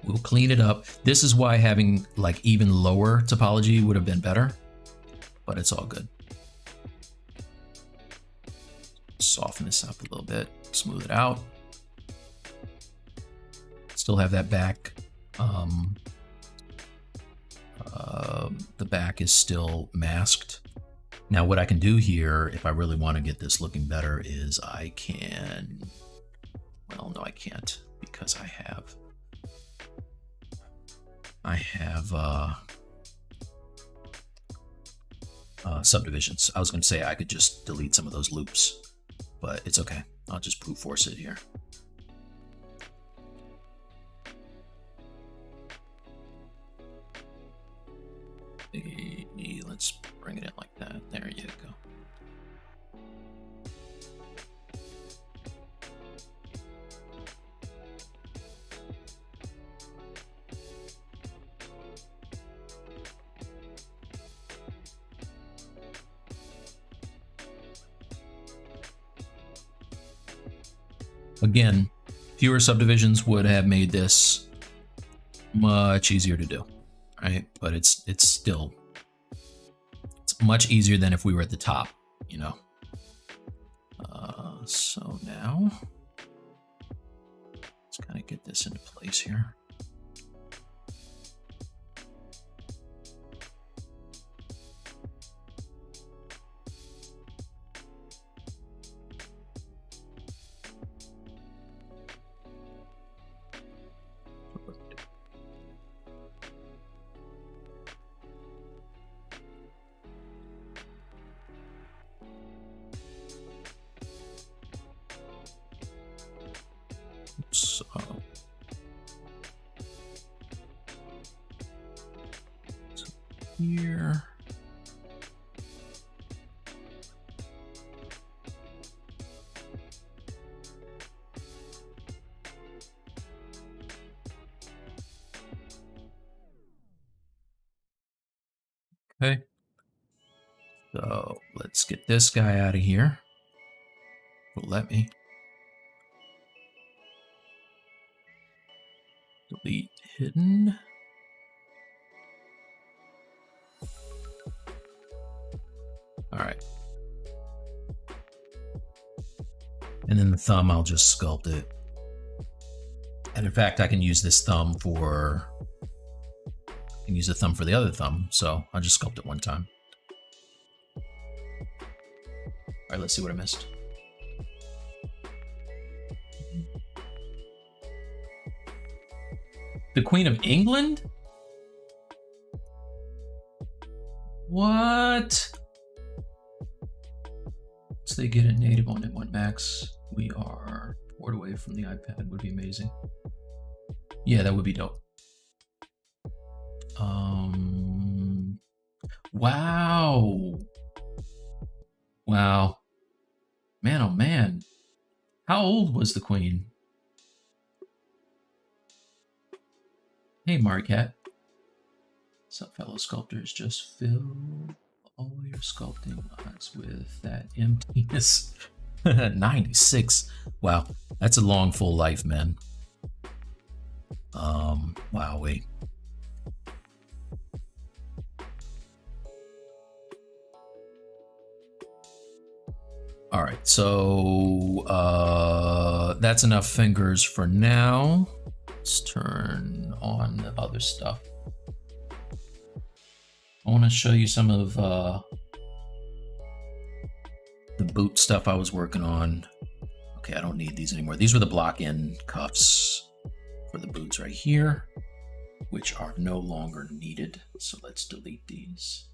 We'll clean it up. This is why having even lower topology would have been better, but it's all good. Soften this up a little bit, smooth it out. Still have that back. The back is still masked. Now what I can do here, if I really want to get this looking better, is I can, well, no, I can't, because I have subdivisions. I was going to say I could just delete some of those loops, but it's okay. I'll just brute force it here. Let's bring it in like that. There you go. Again, fewer subdivisions would have made this much easier to do, right? But it's still, it's much easier than if we were at the top, you know. So now let's kind of get this into place here. So here. Okay. So let's get this guy out of here. Well, let me. Delete hidden. All right. And then the thumb, I'll just sculpt it. And in fact, I can use this thumb for, I can use the thumb for the other thumb. So I'll just sculpt it one time. All right, let's see what I missed. The Queen of England? What? So they get it native on M1 Max. We are port away from the iPad. Would be amazing. Yeah, that would be dope. Wow. Wow. Man, oh man. How old was the Queen? Hey, Marcat. What's up, fellow sculptors? Just fill all your sculpting lots with that emptiness. 96. Wow, that's a long, full life, man. Wow, wait. All right, so that's enough fingers for now. Let's turn on the other stuff. I want to show you some of the boot stuff I was working on. Okay, I don't need these anymore. These were the block-in cuffs for the boots right here, which are no longer needed. So let's delete these.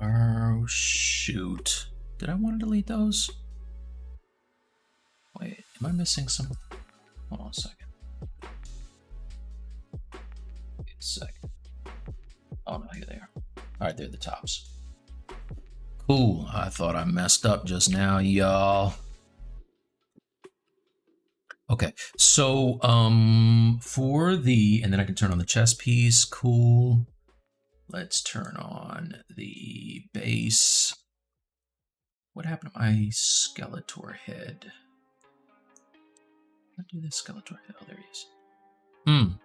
Oh, shoot. Did I want to delete those? Wait, am I missing some? Hold on a second. Wait a second. Oh, no, here they are. All right, they're the tops. Cool. I thought I messed up just now, y'all. Okay, so for the, and then I can turn on the chest piece. Cool. Let's turn on the base. What happened to my Skeletor head? Let's do this Skeletor head. Oh, there he is.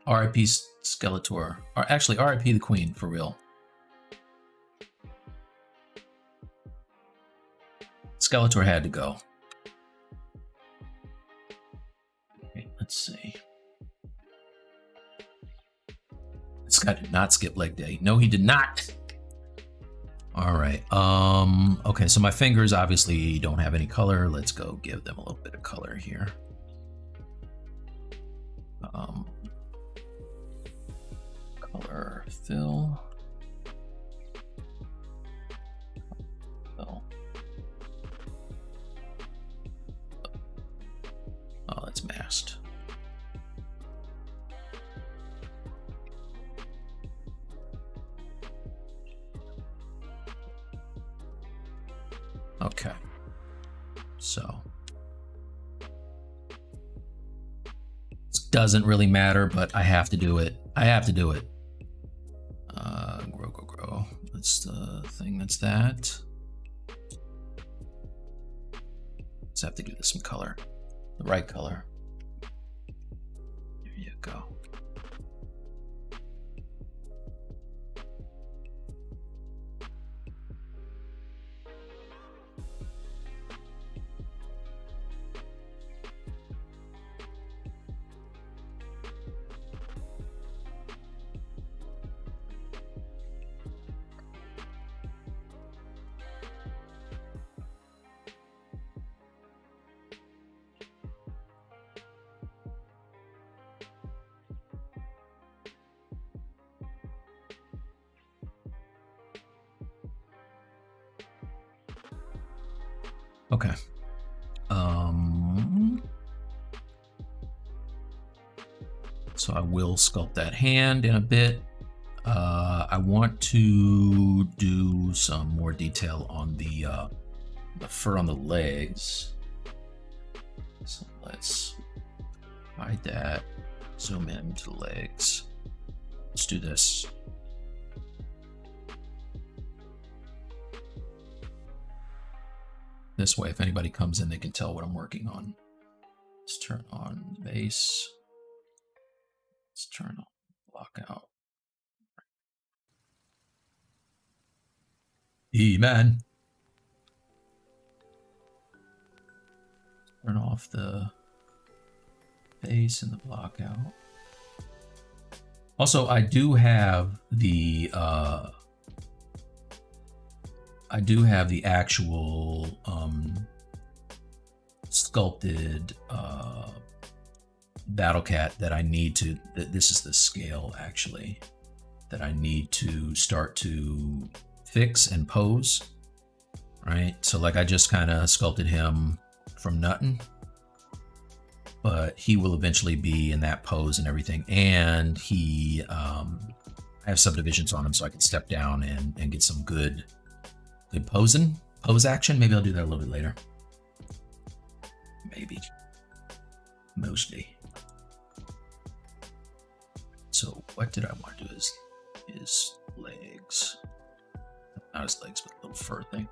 R.I.P. Skeletor. Or actually, R.I.P. the Queen, for real. Skeletor had to go. Okay, let's see. This guy did not skip leg day. No, he did not. All right. Okay, so my fingers obviously don't have any color. Let's go give them a little bit of color here. Color fill. Fill. Oh, that's masked. Okay. So this doesn't really matter, but I have to do it. I have to do it. Grow. That's the thing. That's that. Let's have to give this some color. The right color. There you go. Okay. So I will sculpt that hand in a bit. I want to do some more detail on the fur on the legs. So let's hide that. Zoom in to the legs. Let's do this. This way, if anybody comes in, they can tell what I'm working on. Let's turn on the base. Let's turn on block out. E-man. Turn off the base and the block out. Also, I do have the actual sculpted Battle Cat that I need to, this is the scale actually, that I need to start to fix and pose, right? So like I just kind of sculpted him from nothing, but he will eventually be in that pose and everything. And he, I have subdivisions on him so I can step down and get some good pose action. Maybe I'll do that a little bit later. Maybe. Mostly. So what did I want to do his legs. Not his legs, but the little fur thing.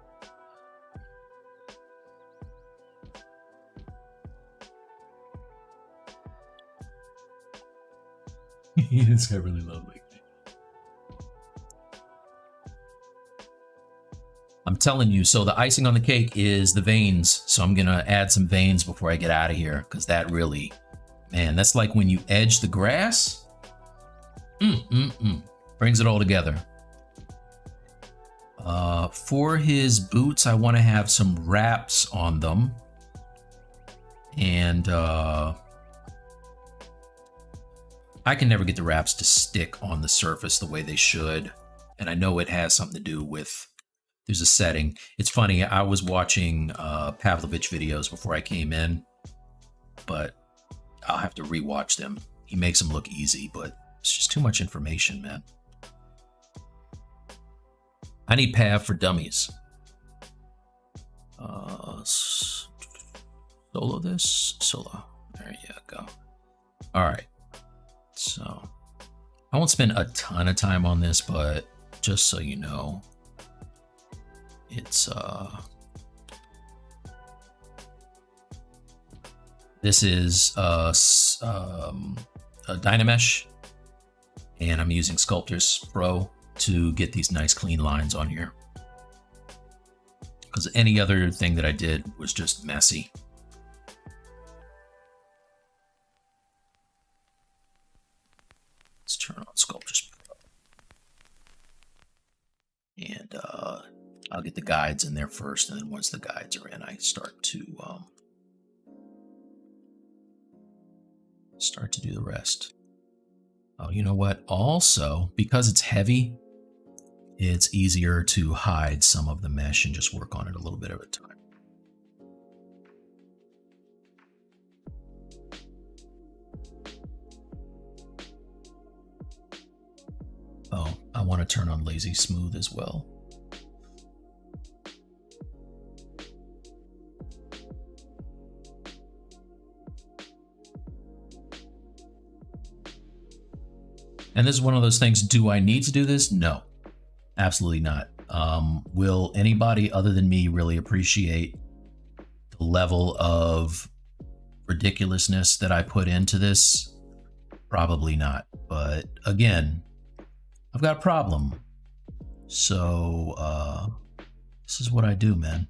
This guy really lovely. telling you, so the icing on the cake is the veins. So I'm gonna add some veins before I get out of here, because that really, man, that's like when you edge the grass. Brings it all together. For his boots, I want to have some wraps on them. And I can never get the wraps to stick on the surface the way they should. And I know it has something to do with, there's a setting. It's funny, I was watching Pavlovich videos before I came in, but I'll have to rewatch them. He makes them look easy, but it's just too much information, man. I need Pav for dummies. Solo this? Solo. There you go. All right. So I won't spend a ton of time on this, but just so you know, it's this is a Dynamesh, and I'm using Sculptors Pro to get these nice clean lines on here, because any other thing that I did was just messy. Let's turn on Sculptors Pro, and I'll get the guides in there first, and then once the guides are in, I start to do the rest. Oh, you know what? Also, because it's heavy, it's easier to hide some of the mesh and just work on it a little bit at a time. Oh, I want to turn on Lazy Smooth as well. And this is one of those things, do I need to do this? No, absolutely not. Will anybody other than me really appreciate the level of ridiculousness that I put into this? Probably not. But again, I've got a problem. So this is what I do, man.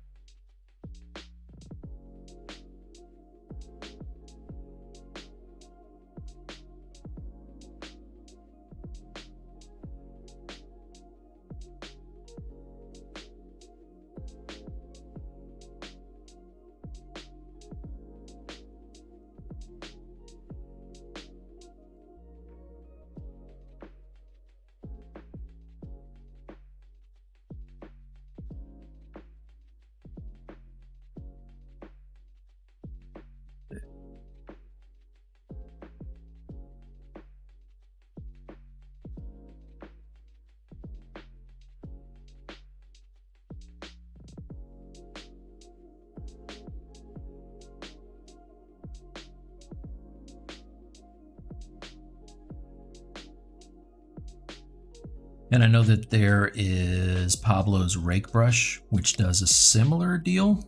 And I know that there is Pablo's rake brush, which does a similar deal.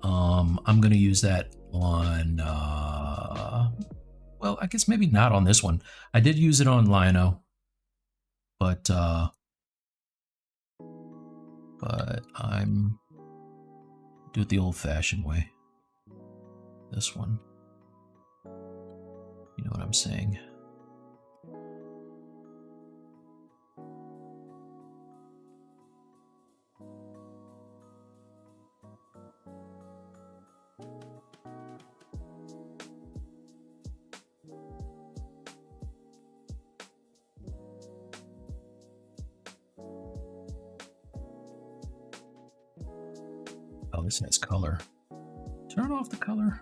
I'm going to use that on, well, I guess maybe not on this one. I did use it on Lino, but I'm do it the old-fashioned way. This one, you know what I'm saying? Oh, this has color. Turn off the color.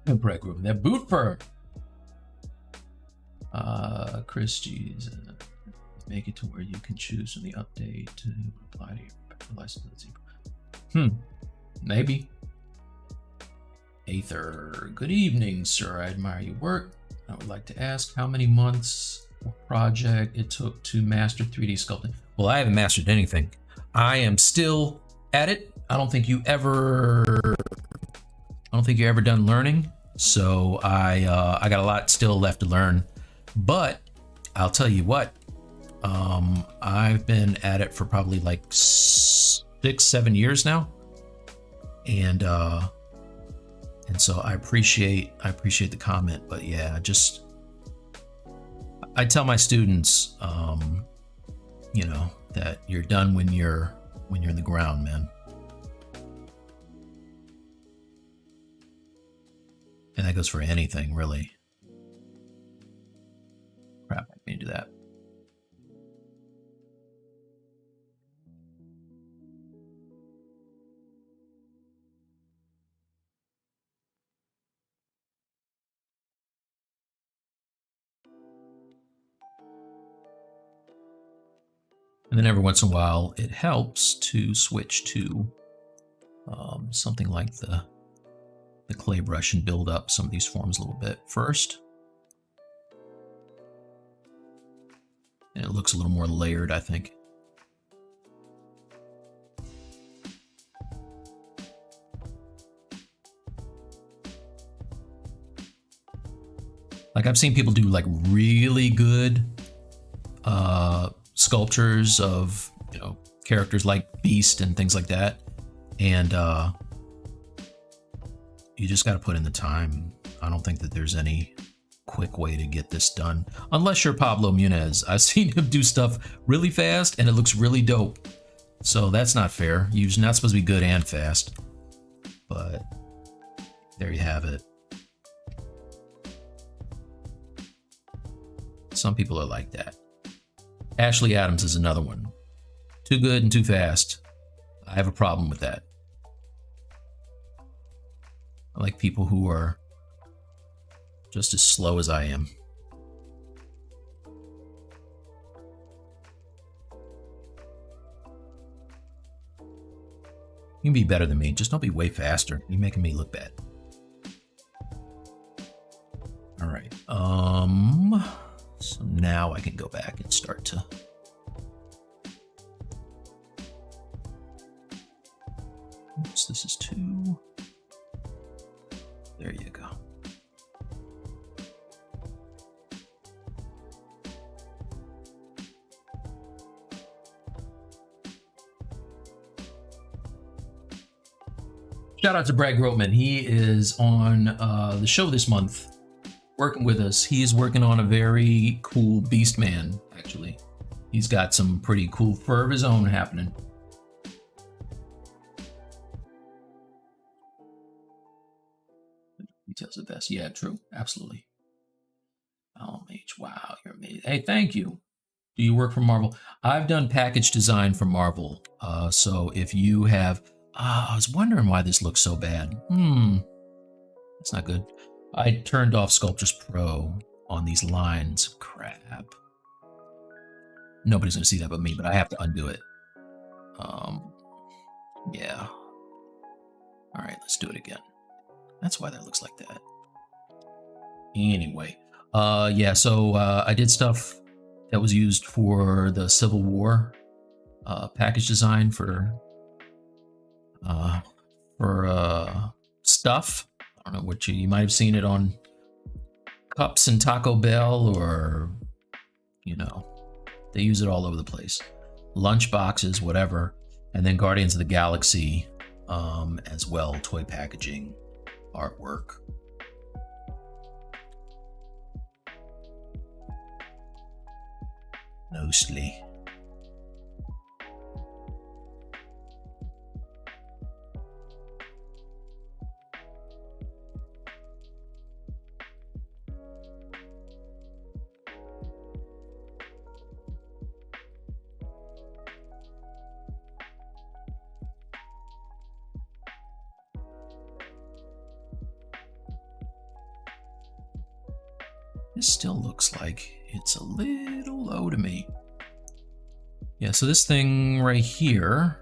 Break room. That boot fur. Christie's. Make it to where you can choose from the update to apply to your license. Maybe. Aether. Good evening, sir. I admire your work. I would like to ask how many months or project it took to master 3D sculpting. Well, I haven't mastered anything. I am still at it. I don't think you're ever done learning. So I got a lot still left to learn. But I'll tell you what, I've been at it for probably like 6-7 years now. And so I appreciate the comment, but yeah, I tell my students, you know, that you're done when you're in the ground, man. And that goes for anything, really. Crap, I can't do that. And then every once in a while, it helps to switch to something like the clay brush and build up some of these forms a little bit first. And it looks a little more layered, I think. Like I've seen people do like really good sculptures of, you know, characters like Beast and things like that. And you just got to put in the time. I don't think that there's any quick way to get this done. Unless you're Pablo Munez. I've seen him do stuff really fast and it looks really dope. So that's not fair. You're not supposed to be good and fast. But there you have it. Some people are like that. Ashley Adams is another one. Too good and too fast. I have a problem with that. I like people who are just as slow as I am. You can be better than me, just don't be way faster. You're making me look bad. All right. So now I can go back and start to. Oops, this is 2. There you go. Shout out to Brad Grotman. He is on the show this month, working with us. He is working on a very cool Beast Man, actually. He's got some pretty cool fur of his own happening. Details are best. Yeah, true. Absolutely. H. Wow, you're amazing. Hey, thank you. Do you work for Marvel? I've done package design for Marvel. So if you have... I was wondering why this looks so bad. That's not good. I turned off Sculptris Pro on these lines. Crap. Nobody's gonna see that but me, but I have to undo it. Yeah. All right, let's do it again. That's why that looks like that. Anyway, yeah, so I did stuff that was used for the Civil War package design for stuff. I don't know what you might have seen it on cups and Taco Bell, or, you know, they use it all over the place. Lunch boxes, whatever. And then Guardians of the Galaxy as well, toy packaging, artwork. Mostly. This still looks like it's a little low to me. Yeah, so this thing right here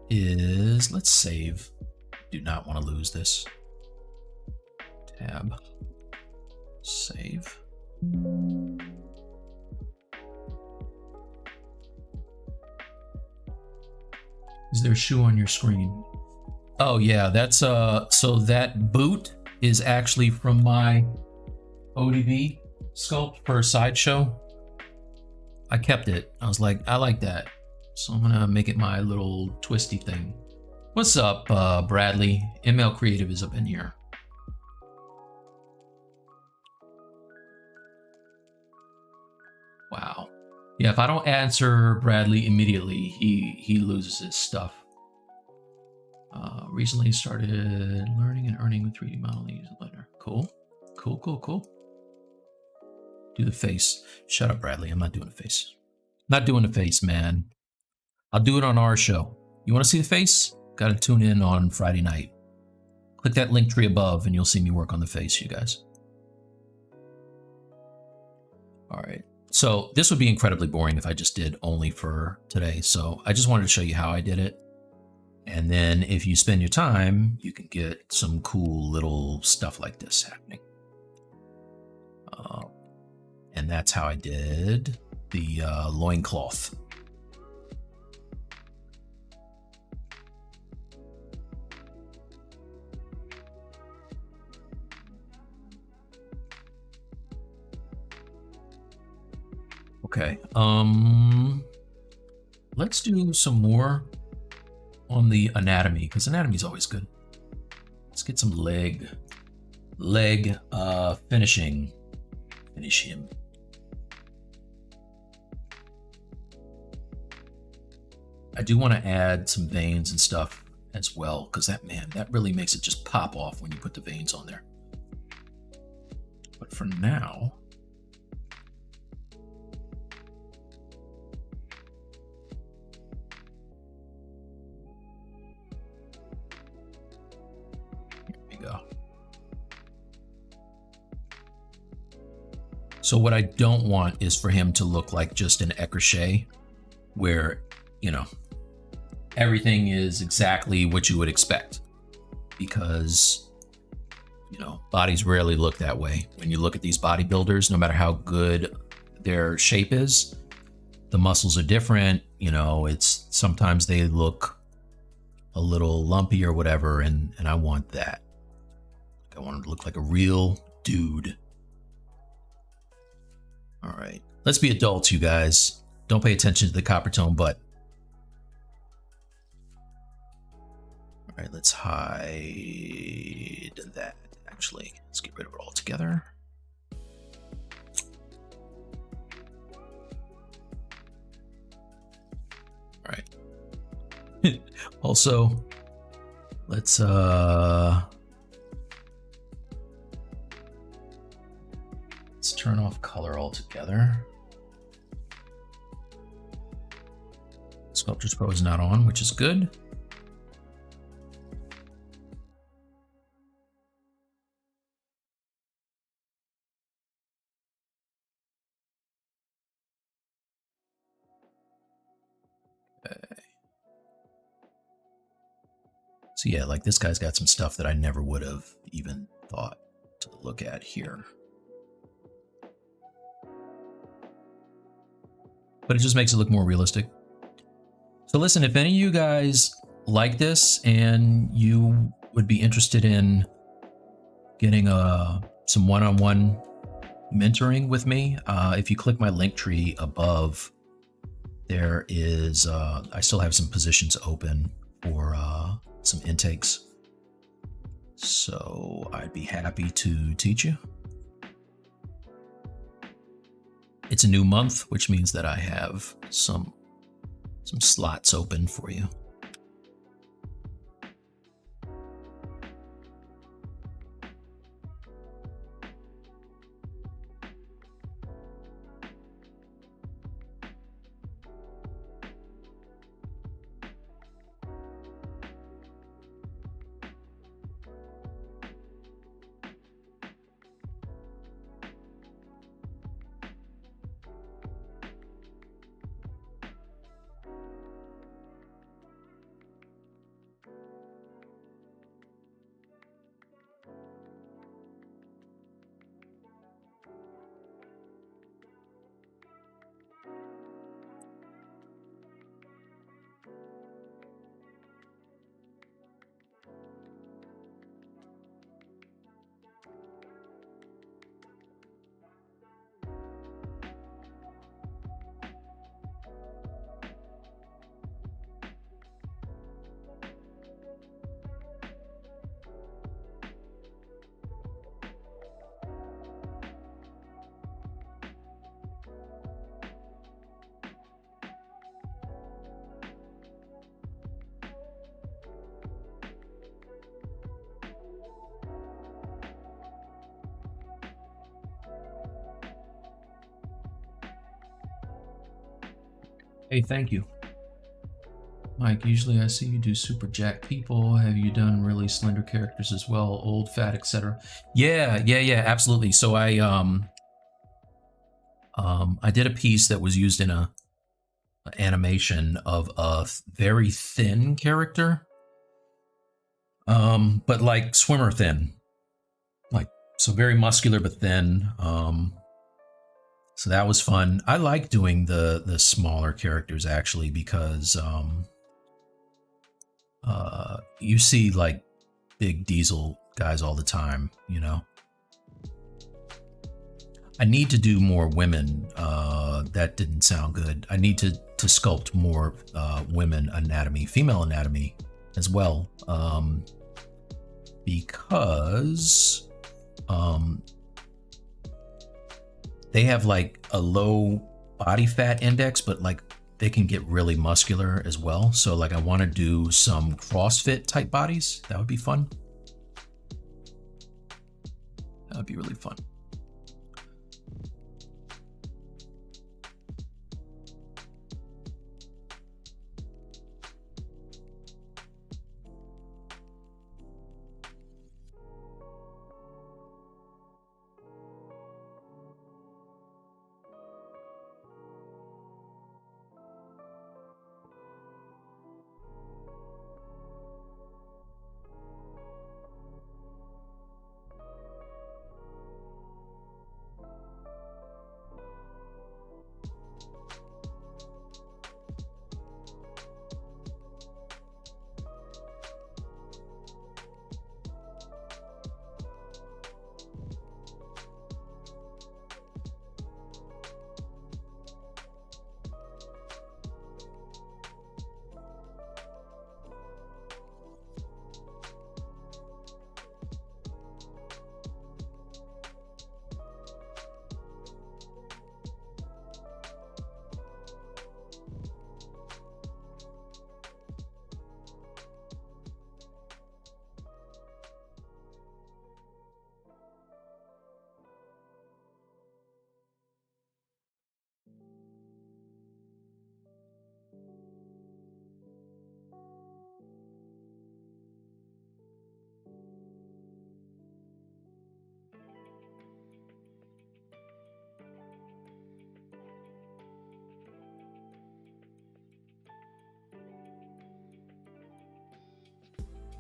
is, let's save. Do not want to lose this. Tab. Save. Is there a shoe on your screen? Oh yeah, that's so that boot is actually from my ODB sculpt for Sideshow. I kept it. I was like, I like that. So I'm gonna make it my little twisty thing. What's up, Bradley? ML Creative is up in here. Wow. Yeah, if I don't answer Bradley immediately, he loses his stuff. Recently started learning and earning with 3D modeling using Blender. Cool. Cool, cool, cool. Do the face. Shut up, Bradley. I'm not doing the face. Not doing the face, man. I'll do it on our show. You want to see the face? Got to tune in on Friday night. Click that link tree above and you'll see me work on the face, you guys. All right. So this would be incredibly boring if I just did only for today. So I just wanted to show you how I did it. And then if you spend your time, you can get some cool little stuff like this happening. And that's how I did the loincloth. Okay, let's do some more on the anatomy, because anatomy is always good. Let's get some leg finishing. Finish him. I do want to add some veins and stuff as well, because that really makes it just pop off when you put the veins on there. But for now, so what I don't want is for him to look like just an écrochet where, you know, everything is exactly what you would expect, because, you know, bodies rarely look that way. When you look at these bodybuilders, no matter how good their shape is, the muscles are different. You know, it's sometimes they look a little lumpy or whatever, and I want that. I want him to look like a real dude. All right, let's be adults, you guys. Don't pay attention to the copper tone butt. All right, let's hide that. Actually, let's get rid of it all together. All right. Also, let's turn off color altogether. Sculptors Pro is not on, which is good. Okay. So yeah, like this guy's got some stuff that I never would have even thought to look at here. But it just makes it look more realistic. So listen, if any of you guys like this and you would be interested in getting some one-on-one mentoring with me, if you click my link tree above, there is, I still have some positions open for some intakes. So I'd be happy to teach you. It's a new month, which means that I have some slots open for you. Hey, thank you. Mike, usually I see you do super jack people. Have you done really slender characters as well? Old, fat, etc. Yeah, absolutely. So I did a piece that was used in a animation of a very thin character, but like swimmer thin, like so very muscular but thin. So that was fun. I like doing the smaller characters actually because you see like big diesel guys all the time, you know. I need to do more women. That didn't sound good. I need to sculpt more women anatomy, female anatomy as well, because they have like a low body fat index, but like they can get really muscular as well. So like I want to do some CrossFit type bodies. That would be fun. That would be really fun.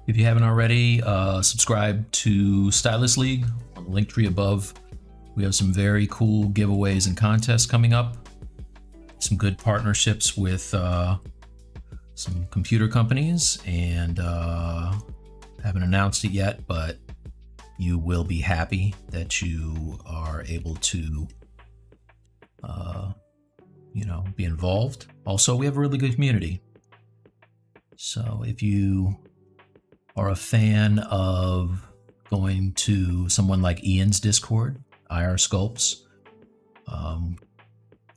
If you haven't already, subscribe to Stylist League on the link tree above. We have some very cool giveaways and contests coming up. Some good partnerships with some computer companies, and haven't announced it yet, but you will be happy that you are able to you know, be involved. Also, we have a really good community. So if you are a fan of going to someone like Ian's Discord, IR Sculpts,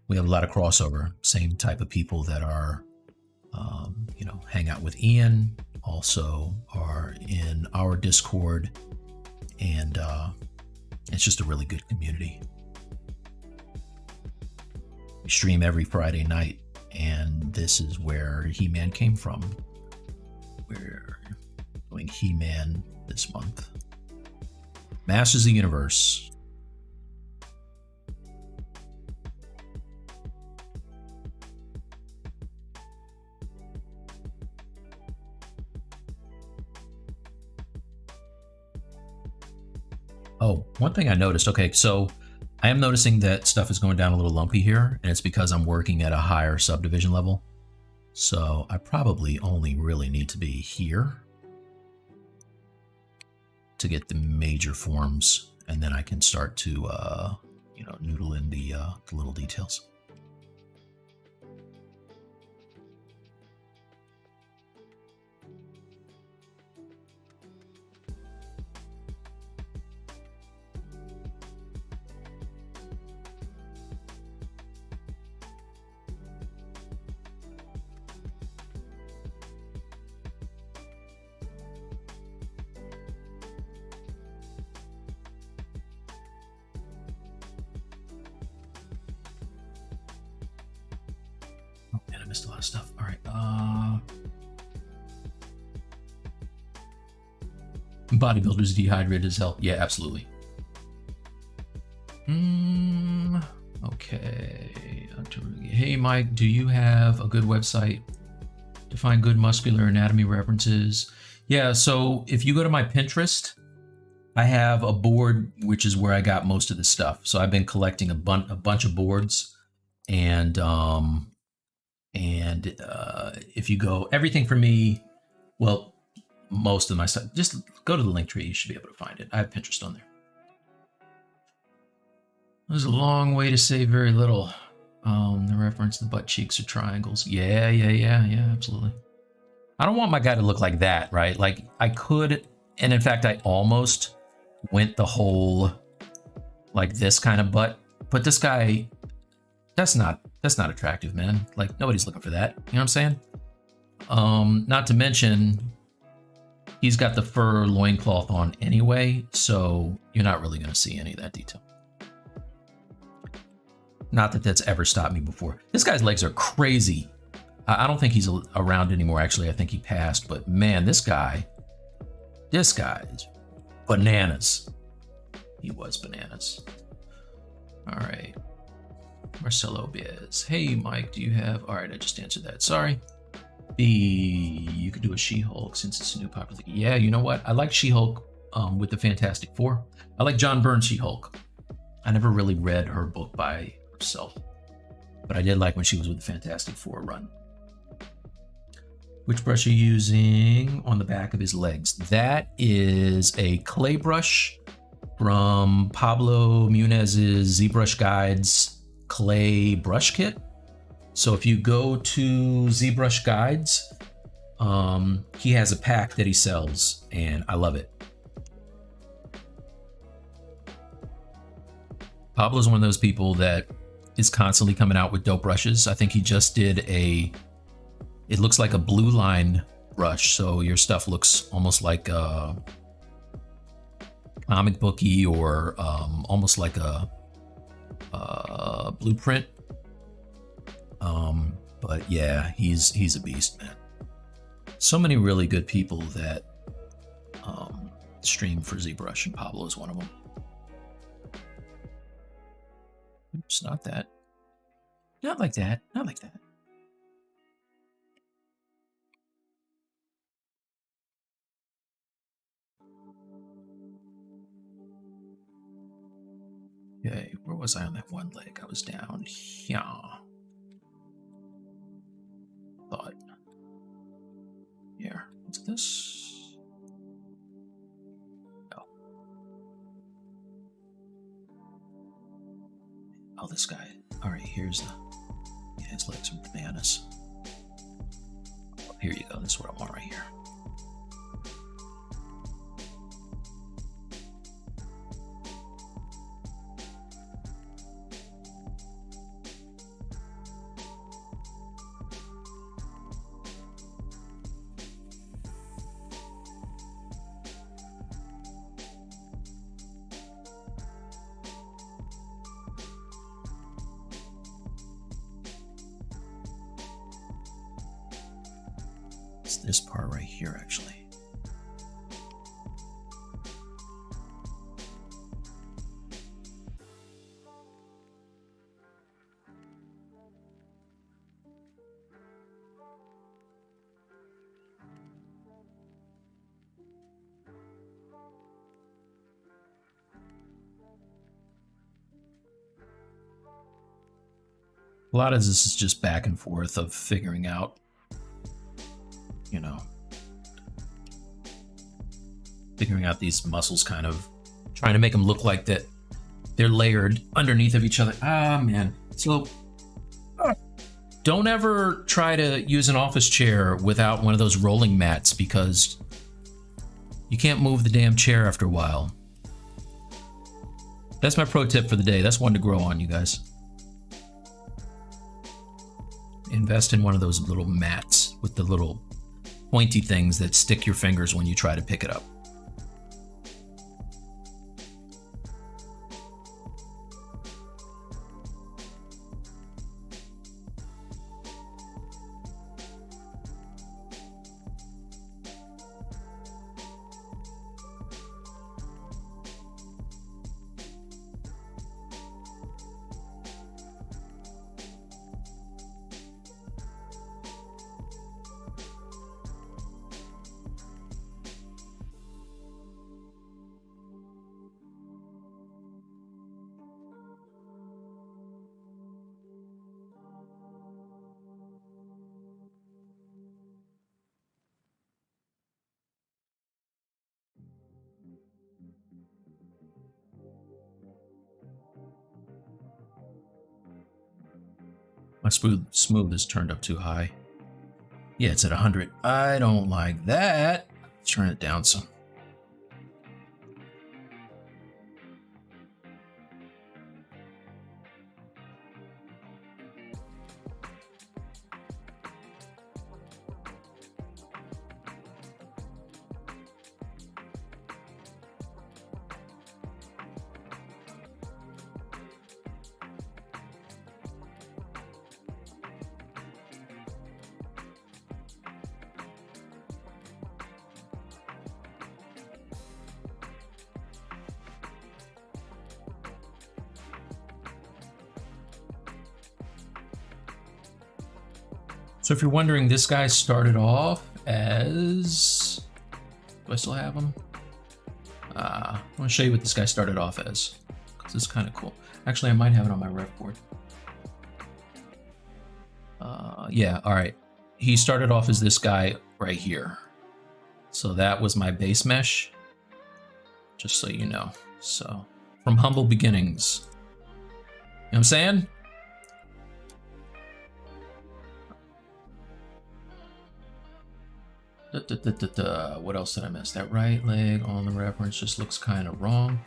we have a lot of crossover. Same type of people that are, you know, hang out with Ian, also are in our Discord, and it's just a really good community. We stream every Friday night, and this is where He-Man came from. We're doing He-Man this month. Masters of the Universe. Oh, one thing I noticed. Okay, so I am noticing that stuff is going down a little lumpy here, and it's because I'm working at a higher subdivision level. So I probably only really need to be here to get the major forms, and then I can start to, you know, noodle in the little details. missed a lot of stuff. All right. Bodybuilders dehydrated as hell. Yeah, absolutely. Okay. Hey, Mike, do you have a good website to find good muscular anatomy references? Yeah, so if you go to my Pinterest, I have a board, which is where I got most of the stuff. So I've been collecting a bunch of boards, and if you go, everything for me, well, most of my stuff, just go to the link tree. You should be able to find it. I have Pinterest on there. There's a long way to say very little. The reference, the butt cheeks are triangles. Yeah, absolutely. I don't want my guy to look like that, right? Like I could, and in fact, I almost went the whole like this kind of butt, but this guy, that's not attractive, man. Like nobody's looking for that. You know what I'm saying? Not to mention, he's got the fur loincloth on anyway, so you're not really gonna see any of that detail. Not that that's ever stopped me before. This guy's legs are crazy. I don't think he's around anymore, actually. I think he passed, but man, this guy is bananas. He was bananas. All right. Marcelo Biaz. Hey, Mike, do you have... All right, I just answered that. Sorry. You could do a She-Hulk since it's a new popular... Yeah, you know what? I like She-Hulk with the Fantastic Four. I like John Byrne's She-Hulk. I never really read her book by herself, but I did like when she was with the Fantastic Four run. Which brush are you using on the back of his legs? That is a clay brush from Pablo Munez's ZBrush Guides clay brush kit. So if you go to ZBrush Guides, he has a pack that he sells, and I love it. Pablo's one of those people that is constantly coming out with dope brushes. I think he just did it looks like a blue line brush, so your stuff looks almost like a comic booky or almost like a blueprint. But yeah, he's a beast, man. So many really good people that stream for ZBrush, and Pablo is one of them. Oops, not that. Not like that. Not like that. Okay, where was I on that one leg? I was down here. Thought. Here. What's this? Oh. Oh, this guy. All right, here's the... Yeah, his legs are bananas. Oh, here you go. This is what I want right here. This part right here, actually. A lot of this is just back and forth of figuring out, you know, figuring out these muscles, kind of trying to make them look like that they're layered underneath of each other. Ah, man. So don't ever try to use an office chair without one of those rolling mats, because you can't move the damn chair after a while. That's my pro tip for the day. That's one to grow on, you guys. Invest in one of those little mats with the little pointy things that stick your fingers when you try to pick it up. My smooth is turned up too high. Yeah, it's at 100. I don't like that. Let's turn it down some. So if you're wondering, this guy started off as... Do I still have him? I want to show you what this guy started off as, because it's kind of cool. Actually, I might have it on my ref board. Yeah, all right. He started off as this guy right here. So that was my base mesh, just so you know. So from humble beginnings. You know what I'm saying? What else did I miss? That right leg on the reference just looks kind of wrong.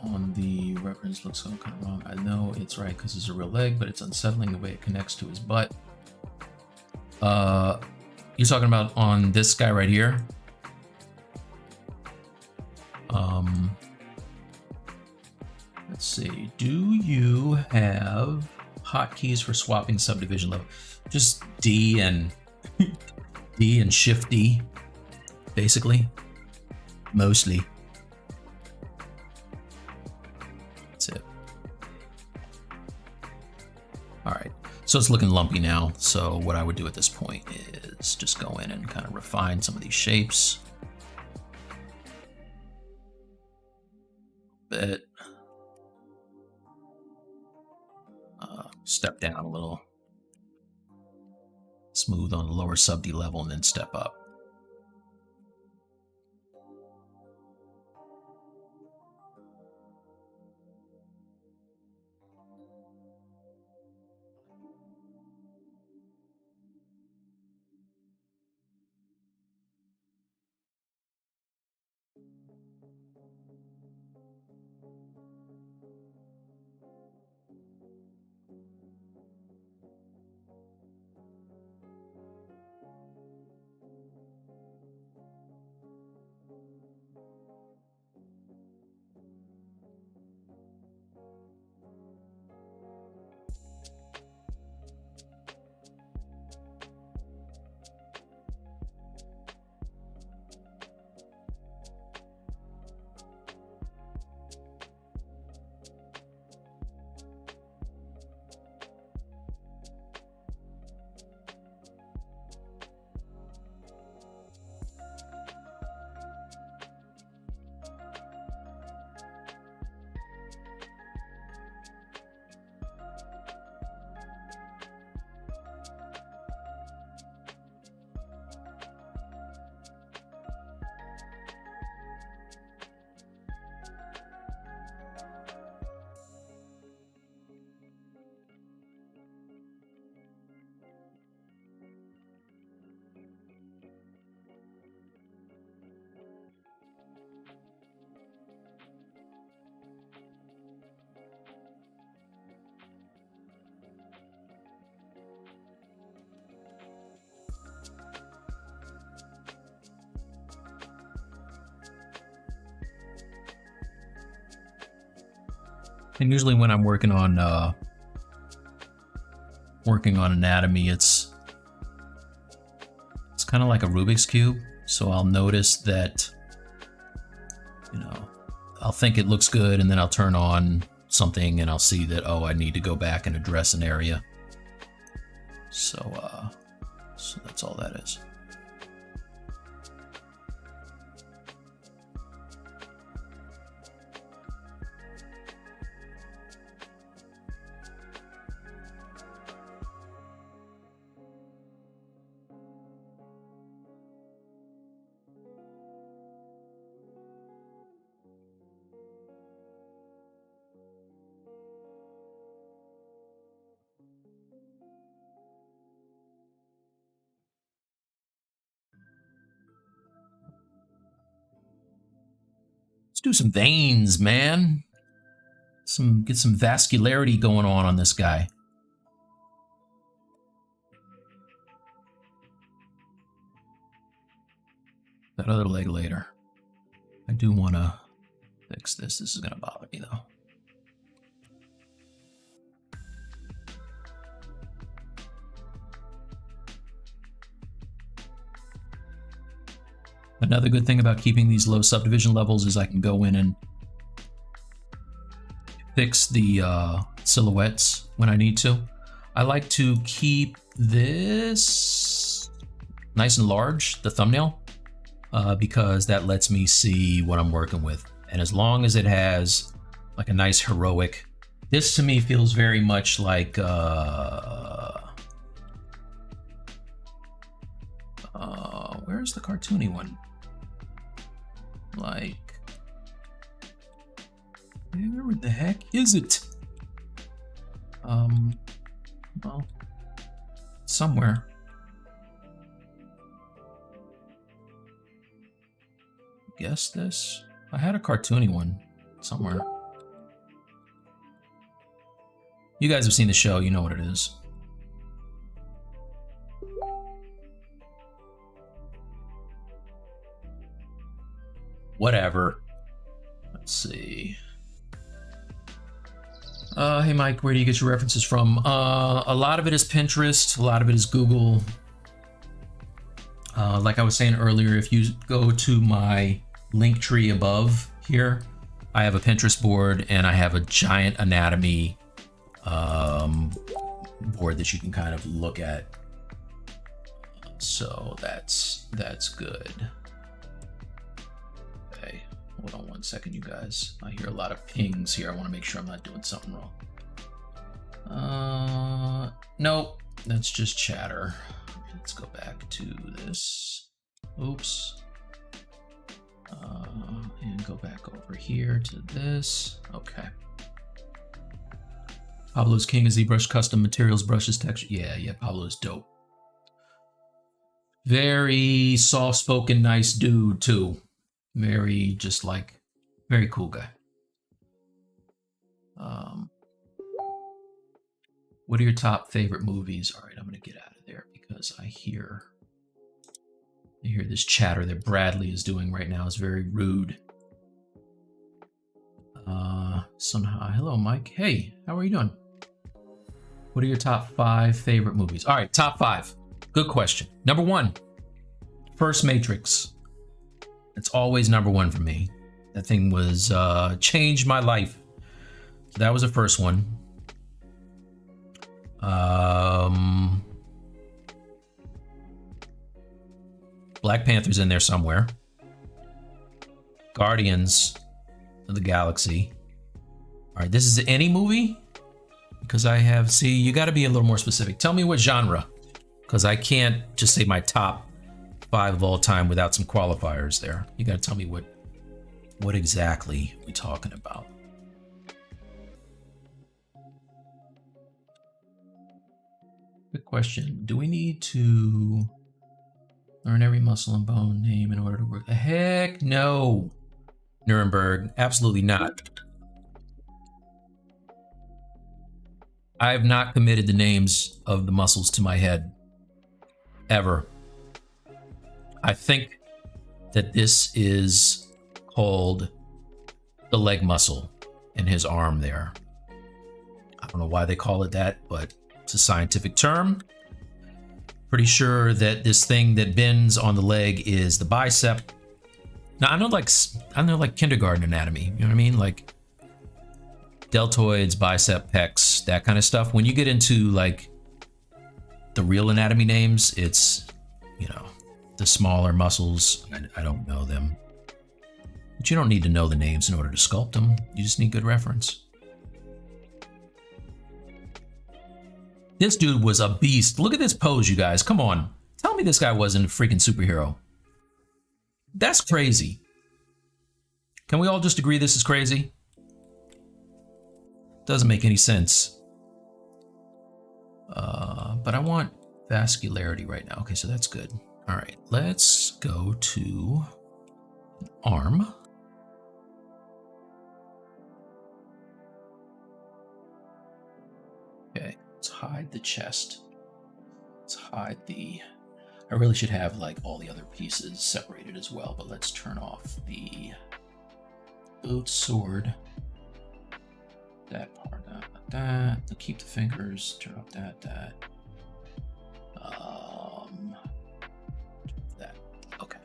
On the reference looks kind of wrong. I know it's right because it's a real leg, but it's unsettling the way it connects to his butt. You're talking about on this guy right here? Let's see. Do you have hotkeys for swapping subdivision level? Just D and D and Shift D, basically. Mostly. That's it. All right. So it's looking lumpy now. So what I would do at this point is just go in and kind of refine some of these shapes. Bit. Step down a little. Smooth on the lower sub D level and then step up. And usually when I'm working on anatomy, it's kind of like a Rubik's Cube. So I'll notice that, you know, I'll think it looks good and then I'll turn on something and I'll see that, oh, I need to go back and address an area. So that's all that is. Let's do some veins, man. Get some vascularity going on this guy. That other leg later. I do want to fix this. This is going to bother me, though. Another good thing about keeping these low subdivision levels is I can go in and fix the silhouettes when I need to. I like to keep this nice and large, the thumbnail, because that lets me see what I'm working with. And as long as it has like a nice heroic, this to me feels very much like where's the cartoony one? Like, where the heck is it? Well, somewhere. Guess this? I had a cartoony one somewhere. You guys have seen the show, you know what it is. Whatever. Let's see. Hey Mike, where do you get your references from? A lot of it is Pinterest, a lot of it is Google. Like I was saying earlier, if you go to my link tree above here, I have a Pinterest board and I have a giant anatomy board that you can kind of look at. So that's good. Okay, hold on one second, you guys. I hear a lot of pings here. I want to make sure I'm not doing something wrong. Nope, that's just chatter. Let's go back to this. Oops. And go back over here to this. Okay. Pablo's king of ZBrush custom materials, brushes, texture. Yeah, Pablo's dope. Very soft-spoken, nice dude too. Very just like, very cool guy. What are your top favorite movies? All right, I'm gonna get out of there because I hear this chatter that Bradley is doing right now is very rude. Hello, Mike. Hey, how are you doing? What are your top 5 favorite movies? All right, top 5. Good question. Number 1, first Matrix. It's always number 1 for me. That thing was changed my life. So that was the first one. Black Panther's in there somewhere. Guardians of the Galaxy. All right, this is any movie? Because see, you got to be a little more specific. Tell me what genre, because I can't just say my top 5 of all time without some qualifiers there. You got to tell me what exactly we're talking about. Good question. Do we need to learn every muscle and bone name in order to work? Heck no, Nuremberg. Absolutely not. I have not committed the names of the muscles to my head, ever. I think that this is called the leg muscle in his arm there. I don't know why they call it that, but it's a scientific term. Pretty sure that this thing that bends on the leg is the bicep. Now I know like kindergarten anatomy, you know what I mean? Like deltoids, bicep, pecs, that kind of stuff. When you get into like the real anatomy names, it's, the smaller muscles. I don't know them. But you don't need to know the names in order to sculpt them. You just need good reference. This dude was a beast. Look at this pose, you guys. Come on. Tell me this guy wasn't a freaking superhero. That's crazy. Can we all just agree this is crazy? Doesn't make any sense. But I want vascularity right now. Okay, so that's good. All right, let's go to an arm. Okay, let's hide the chest. Let's hide the... I really should have like all the other pieces separated as well, but let's turn off the boot, sword, that part, that. We'll keep the fingers, turn off that. That. Okay.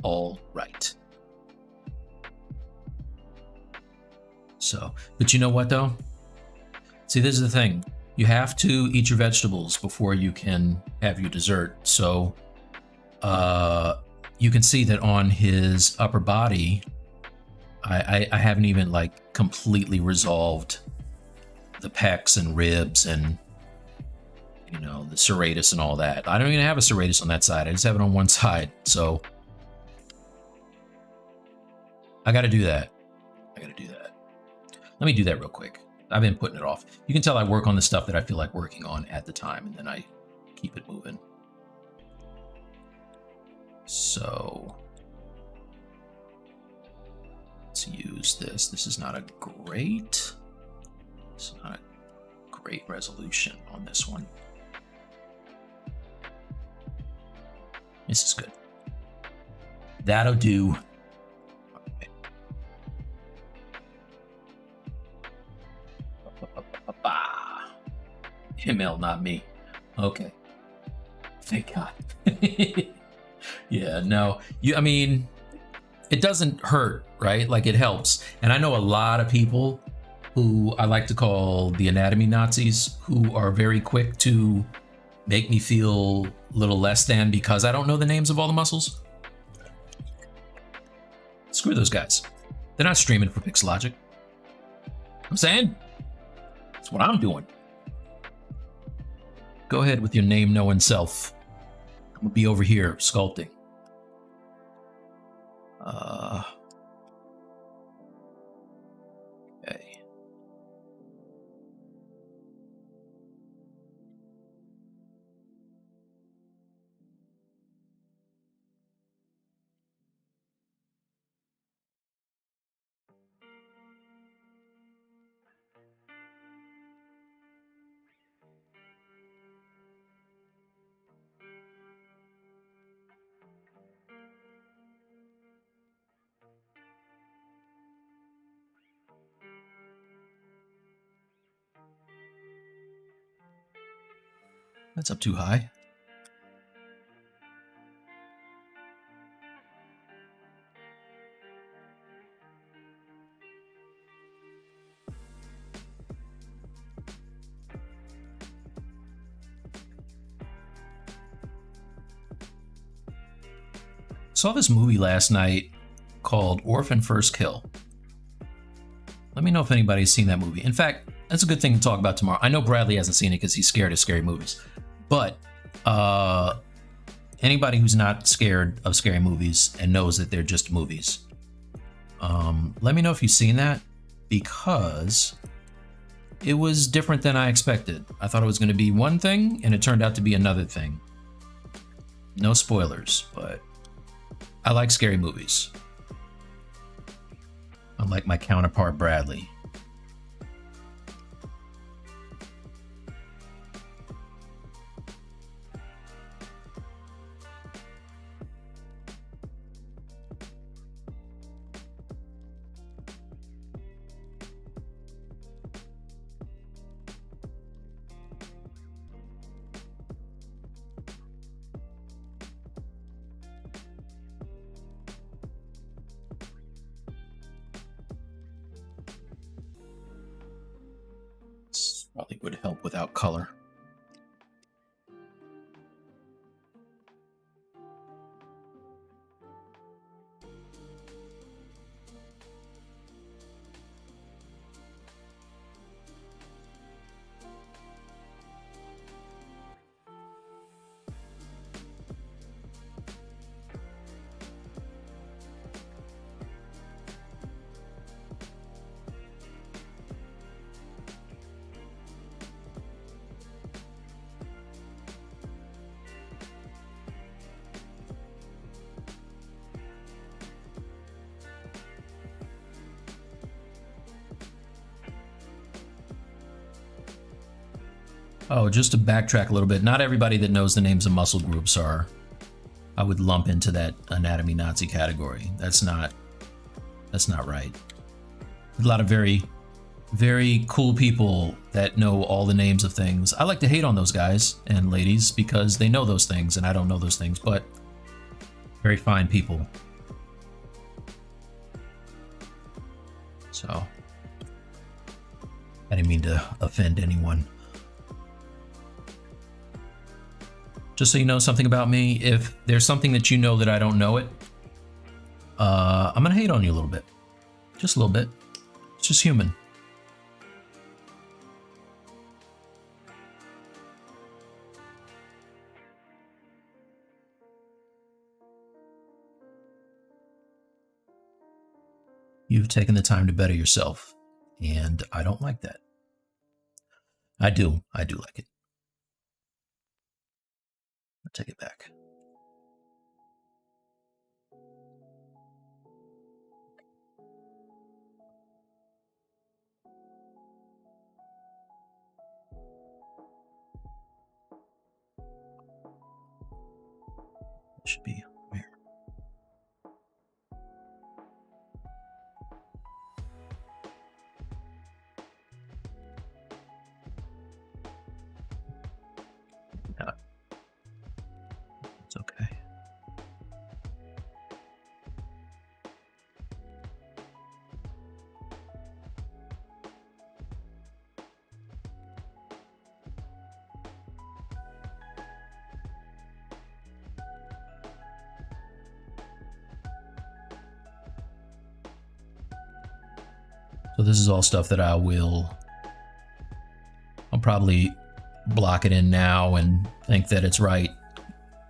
All right. So, but you know what though? See, this is the thing. You have to eat your vegetables before you can have your dessert. So you can see that on his upper body, I haven't even like completely resolved the pecs and ribs and, you know, the serratus and all that. I don't even have a serratus on that side. I just have it on one side. So I got to do that. Let me do that real quick. I've been putting it off. You can tell I work on the stuff that I feel like working on at the time, and then I keep it moving. So let's use this. This is not a great resolution on this one. This is good. That'll do. ML, not me. Okay. Thank God. Yeah, no. I mean, it doesn't hurt, right? Like, it helps. And I know a lot of people who I like to call the anatomy Nazis, who are very quick to make me feel a little less than because I don't know the names of all the muscles. Screw those guys. They're not streaming for Pixelogic. I'm saying, that's what I'm doing. Go ahead with your name-knowing self. I'm gonna be over here sculpting. Okay. That's up too high. Saw this movie last night called Orphan First Kill. Let me know if anybody's seen that movie. In fact, that's a good thing to talk about tomorrow. I know Bradley hasn't seen it because he's scared of scary movies. But anybody who's not scared of scary movies and knows that they're just movies, let me know if you've seen that, because it was different than I expected. I thought it was going to be one thing, and it turned out to be another thing. No spoilers, but I like scary movies. Unlike my counterpart, Bradley. Probably would help without color. Oh, just to backtrack a little bit, not everybody that knows the names of muscle groups are, I would lump into that anatomy Nazi category. That's not right. A lot of very, very cool people that know all the names of things. I like to hate on those guys and ladies because they know those things and I don't know those things, but very fine people. So, I didn't mean to offend anyone. Just so you know something about me, if there's something that you know that I don't know it, I'm gonna hate on you a little bit. Just a little bit. It's just human. You've taken the time to better yourself, and I don't like that. I do like it. I'll take it back. It should be here. No. It's okay. So this is all stuff that I'll probably block it in now and think that it's right.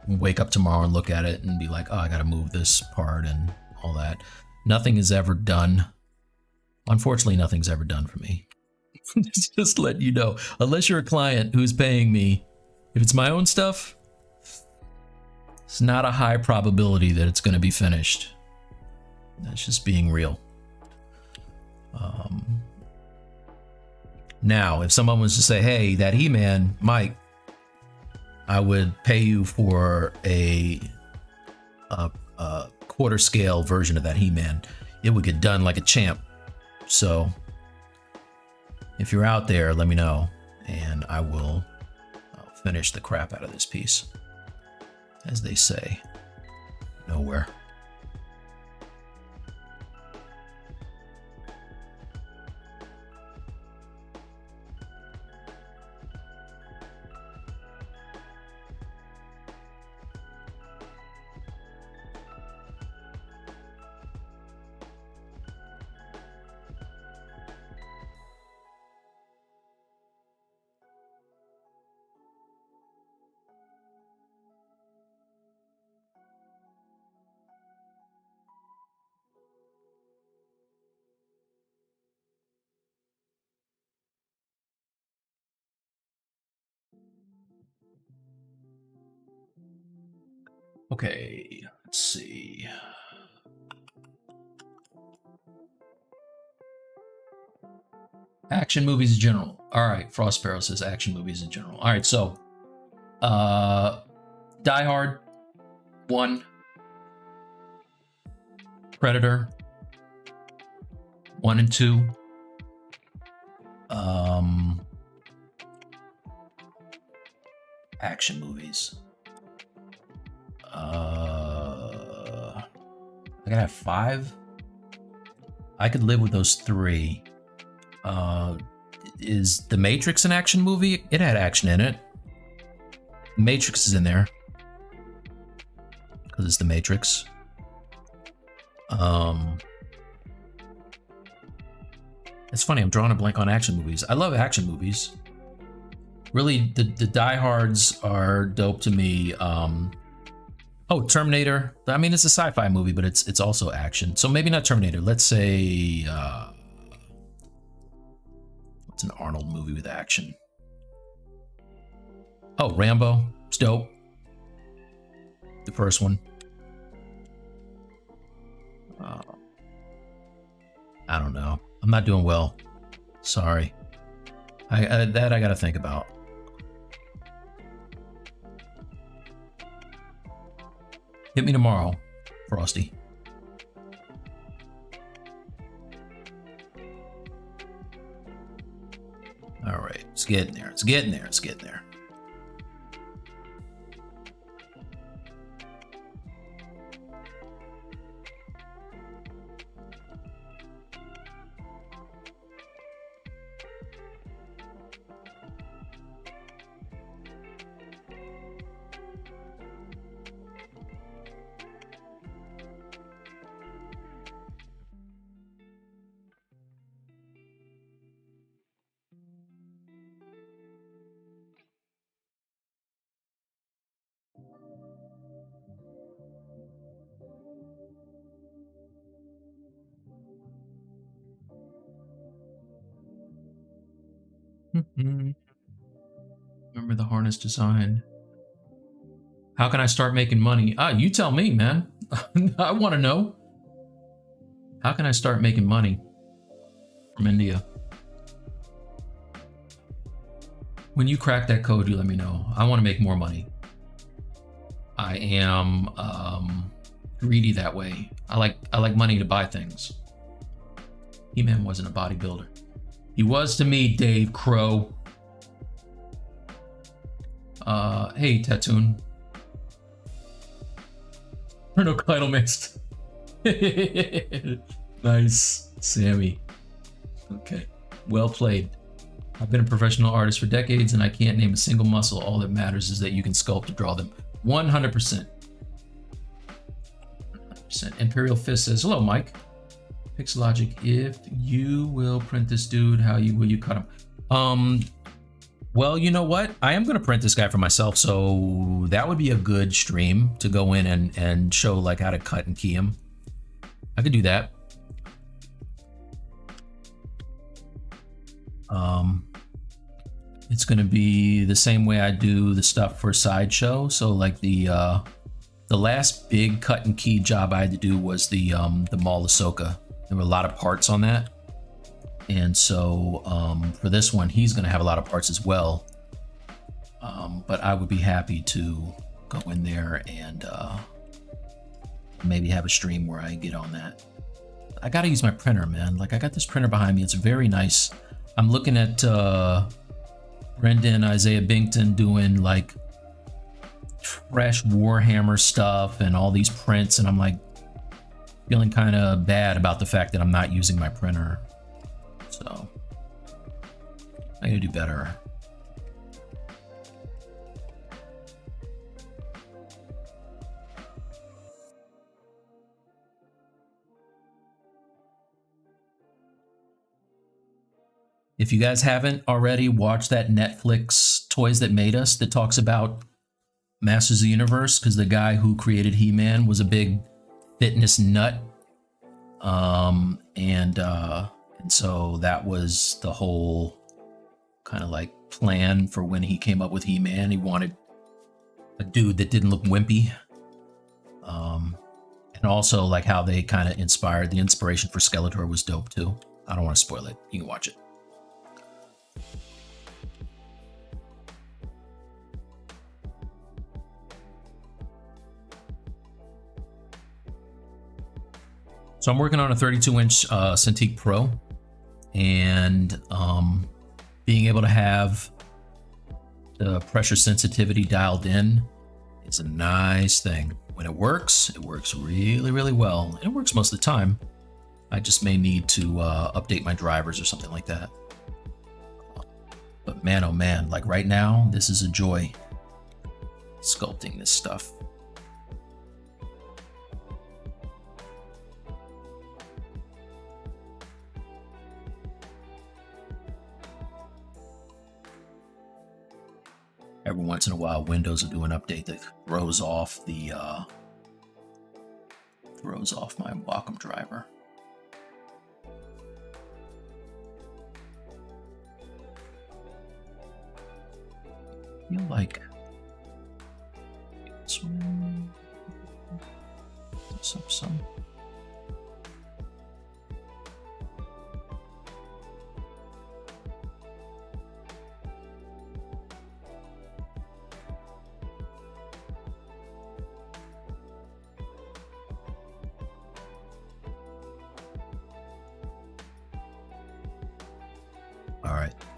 Wake up tomorrow and look at it and be like, oh, I gotta move this part and all that. Nothing is ever done. Unfortunately, nothing's ever done for me. Just let you know. Unless you're a client who's paying me, if it's my own stuff, it's not a high probability that it's gonna be finished. That's just being real. Now, if someone was to say, hey, that He-Man, Mike, I would pay you for a quarter scale version of that He-Man. It would get done like a champ. So if you're out there, let me know and I'll finish the crap out of this piece. As they say, nowhere. Okay, let's see. Action movies in general. All right, Frost Sparrow says action movies in general. All right, so Die Hard 1, Predator 1 and 2, action movies. I gotta have 5. I could live with those 3. Is The Matrix an action movie? It had action in it. Matrix is in there because it's The Matrix. It's funny, I'm drawing a blank on action movies. I love action movies. Really, the Die Hards are dope to me. Oh, Terminator. I mean, it's a sci-fi movie, but it's also action. So maybe not Terminator. Let's say what's an Arnold movie with action? Oh, Rambo. It's dope. The first one. I don't know. I'm not doing well. Sorry. I gotta think about. Hit me tomorrow, Frosty. All right, it's getting there. It's getting there. It's getting there. Remember the harness design. How can I start making money? You tell me, man. I want to know. How can I start making money from India? When you crack that code, you let me know. I want to make more money. I am greedy that way. I like money to buy things. He-Man wasn't a bodybuilder. He was to me, Dave Crow. Hey, Tatoon. No Clyde mixed. Nice, Sammy. Okay, well played. I've been a professional artist for decades and I can't name a single muscle. All that matters is that you can sculpt to draw them. 100%. 100%. Imperial Fist says, hello, Mike. Pixelogic, if you will print this dude, how will you cut him? Well, you know what? I am going to print this guy for myself, so that would be a good stream to go in and show like how to cut and key him. I could do that. It's going to be the same way I do the stuff for Sideshow. So like the last big cut and key job I had to do was the Mall Ahsoka. There were a lot of parts on that. And so for this one, he's going to have a lot of parts as well. But I would be happy to go in there and maybe have a stream where I get on that. I got to use my printer, man. Like I got this printer behind me. It's very nice. I'm looking at Brendan Isaiah Binkton doing like fresh Warhammer stuff and all these prints. And I'm like feeling kind of bad about the fact that I'm not using my printer. So I gotta do better. If you guys haven't already watched that Netflix Toys That Made Us that talks about Masters of the Universe, because the guy who created He-Man was a big fitness nut. And so that was the whole kind of like plan for when he came up with He-Man. He wanted a dude that didn't look wimpy. And also like how they kind of inspired, the inspiration for Skeletor was dope too. I don't want to spoil it. You can watch it. So I'm working on a 32-inch Cintiq Pro, and being able to have the pressure sensitivity dialed in is a nice thing. When it works really, really well. And it works most of the time. I just may need to update my drivers or something like that. But man, oh man, like right now, this is a joy sculpting this stuff. Every once in a while, Windows will do an update that throws off my Wacom driver. I feel like some.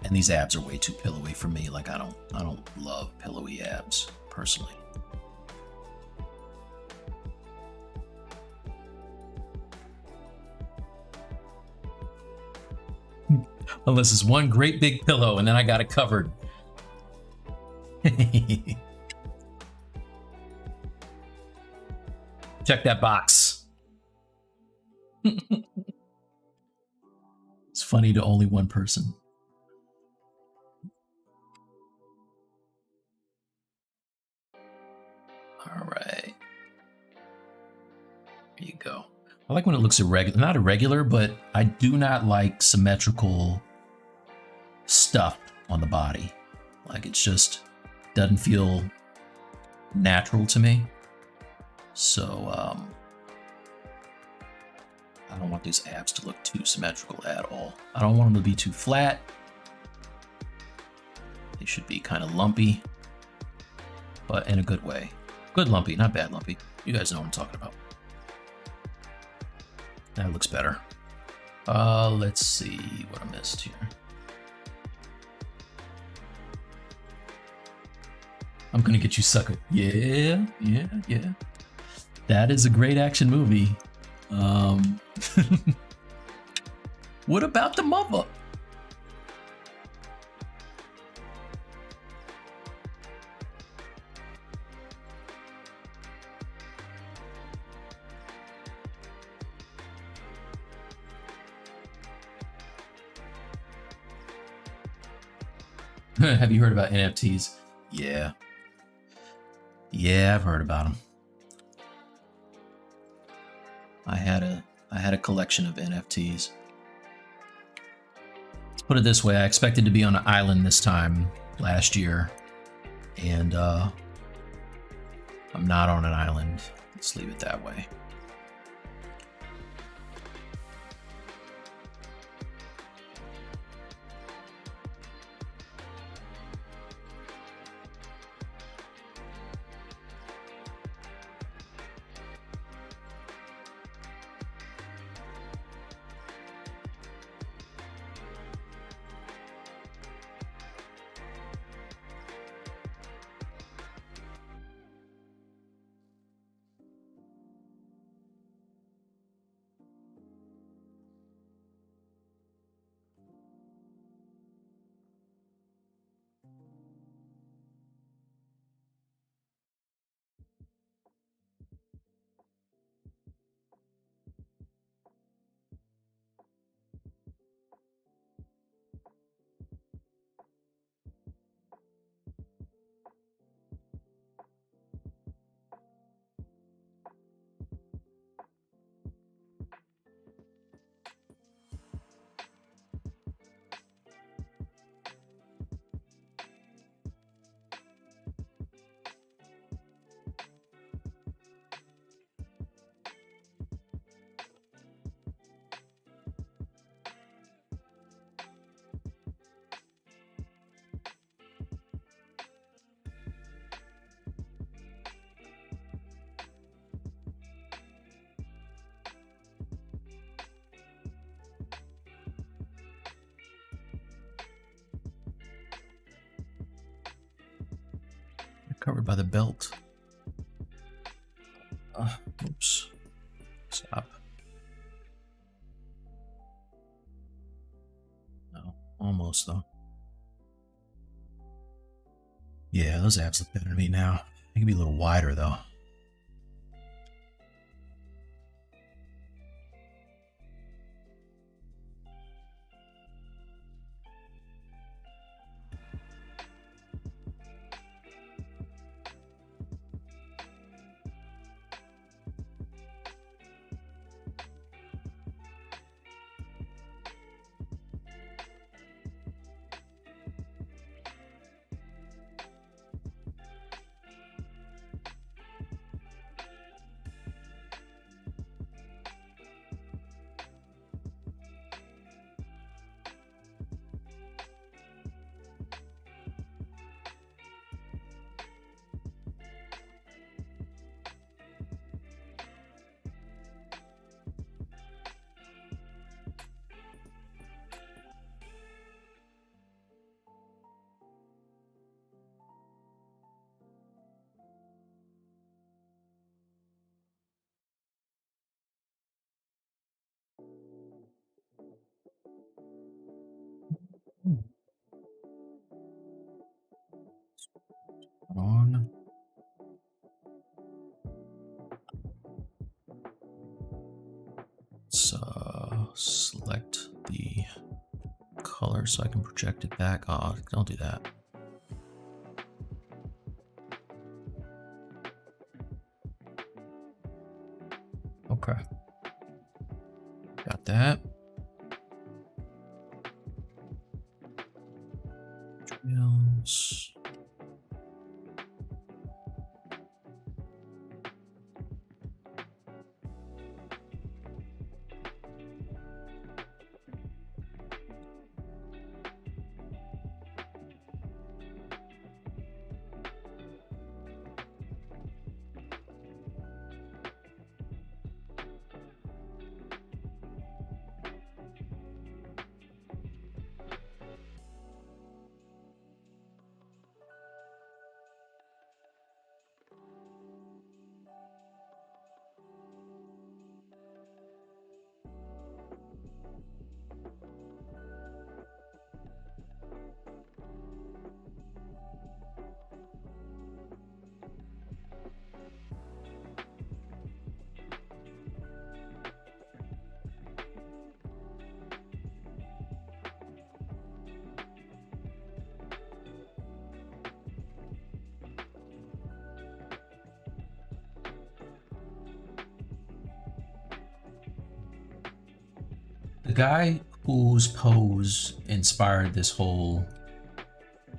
And these abs are way too pillowy for me. Like I don't love pillowy abs personally. Unless it's one great big pillow and then I got it covered. Check that box. It's funny to only one person. All right. There you go. I like when it looks irregular. Not irregular, but I do not like symmetrical stuff on the body. Like it just doesn't feel natural to me. So I don't want these abs to look too symmetrical at all. I don't want them to be too flat. They should be kind of lumpy, but in a good way. Good lumpy, not bad lumpy. You guys know what I'm talking about. That looks better. Let's see what I missed here. I'm gonna get you, sucker. Yeah. That is a great action movie. What about the mother? Have you heard about NFTs? Yeah. Yeah, I've heard about them. I had a collection of NFTs. Let's put it this way, I expected to be on an island this time last year, and I'm not on an island. Let's leave it that way. Covered by the belt. Oops. Stop. No, almost though. Yeah, those abs look better to me now. They can be a little wider though. On. Let's select the color so I can project it back. Oh, don't do that. Okay. Got that. Trails. The guy whose pose inspired this whole,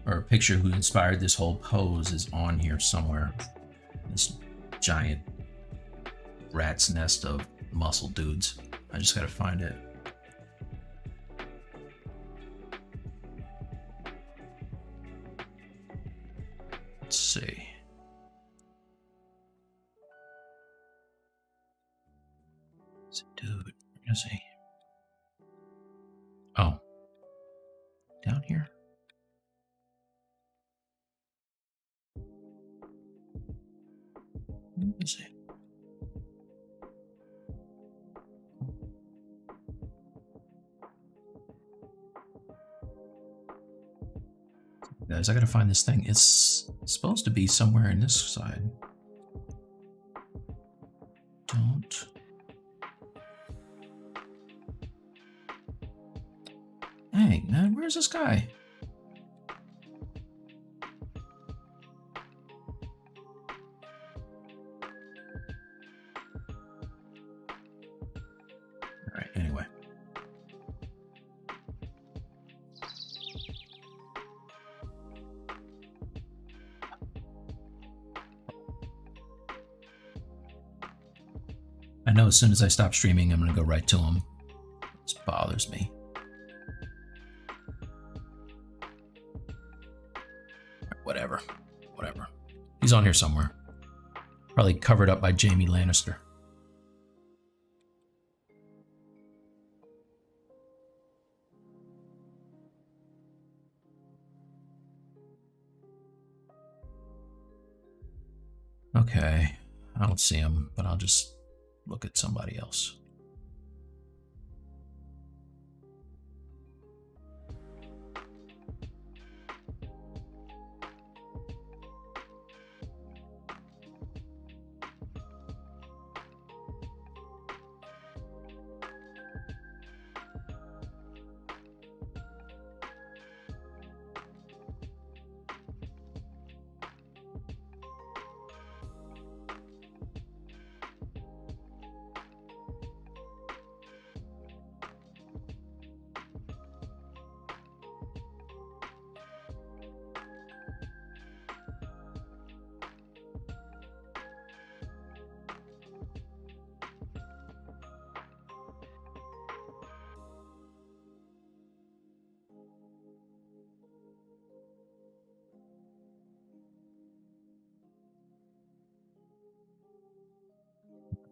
or picture who inspired this whole pose is on here somewhere. This giant rat's nest of muscle dudes. I just gotta find it. Let's see. Dude, where is he? Oh, down here. Where is he? Guys, I gotta find this thing. It's supposed to be somewhere in this side. Don't. Hey, man, where's this guy? All right, anyway. I know as soon as I stop streaming, I'm going to go right to him. This bothers me. Whatever. He's on here somewhere. Probably covered up by Jaime Lannister. Okay, I don't see him, but I'll just look at somebody else.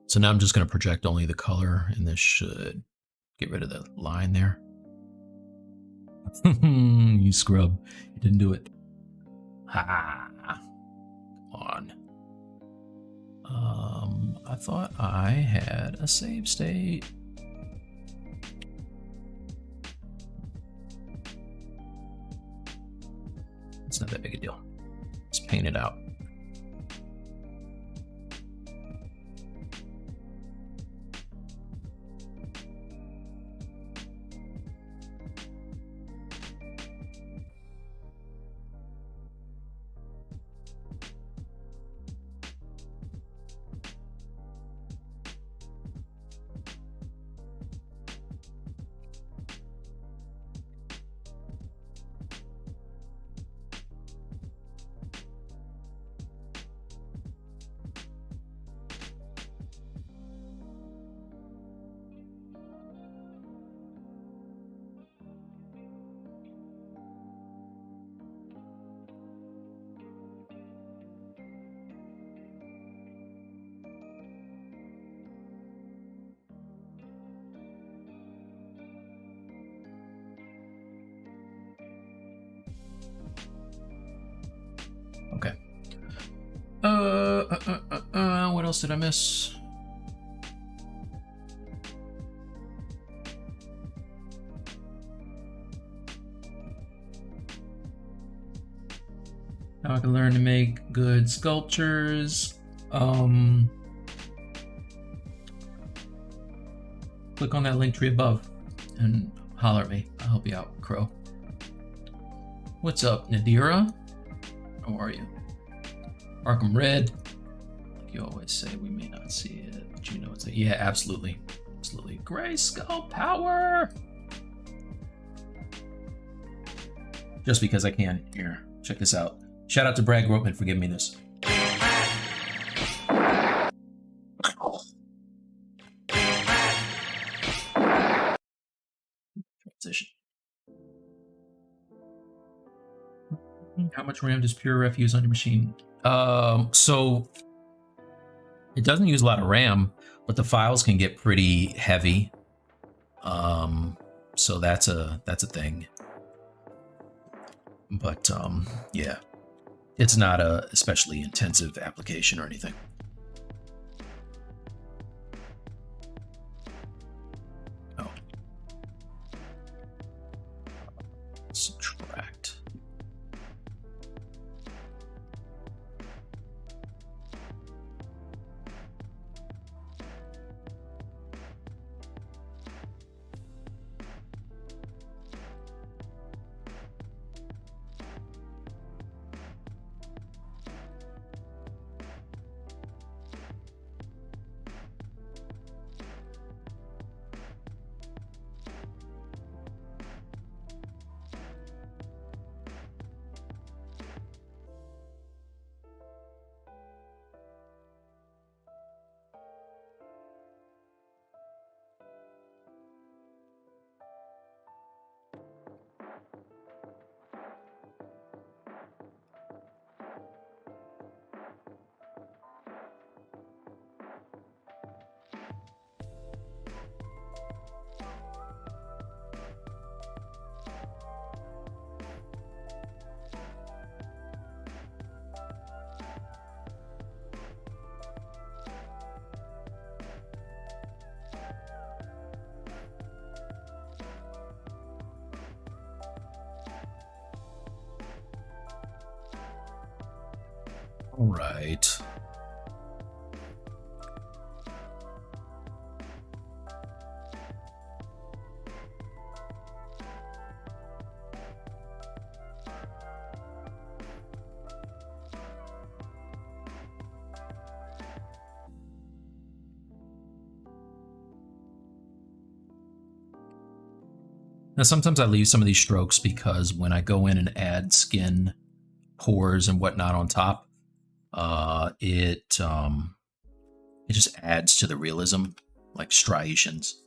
So now I'm just going to project only the color, and this should get rid of the line there. You scrub. You didn't do it. Ha! Come on. I thought I had a save state. It's not that big a deal. It's paint it out. Okay. What else did I miss? How I can learn to make good sculptures. Click on that link tree above and holler at me. I'll help you out, Crow. What's up, Nadira? How are you? Arkham Red. Like you always say, we may not see it, but you know it's a... Yeah, absolutely. Absolutely. Grayscale power! Just because I can. Here, check this out. Shout out to Brad Grootman for giving me this. Transition. How much RAM does Pure Ref use on your machine? So it doesn't use a lot of RAM, but the files can get pretty heavy. So that's a thing. But yeah, it's not a especially intensive application or anything. Oh. Subtract. All right. Now, sometimes I leave some of these strokes because when I go in and add skin, pores, and whatnot on top, it just adds to the realism, like striations.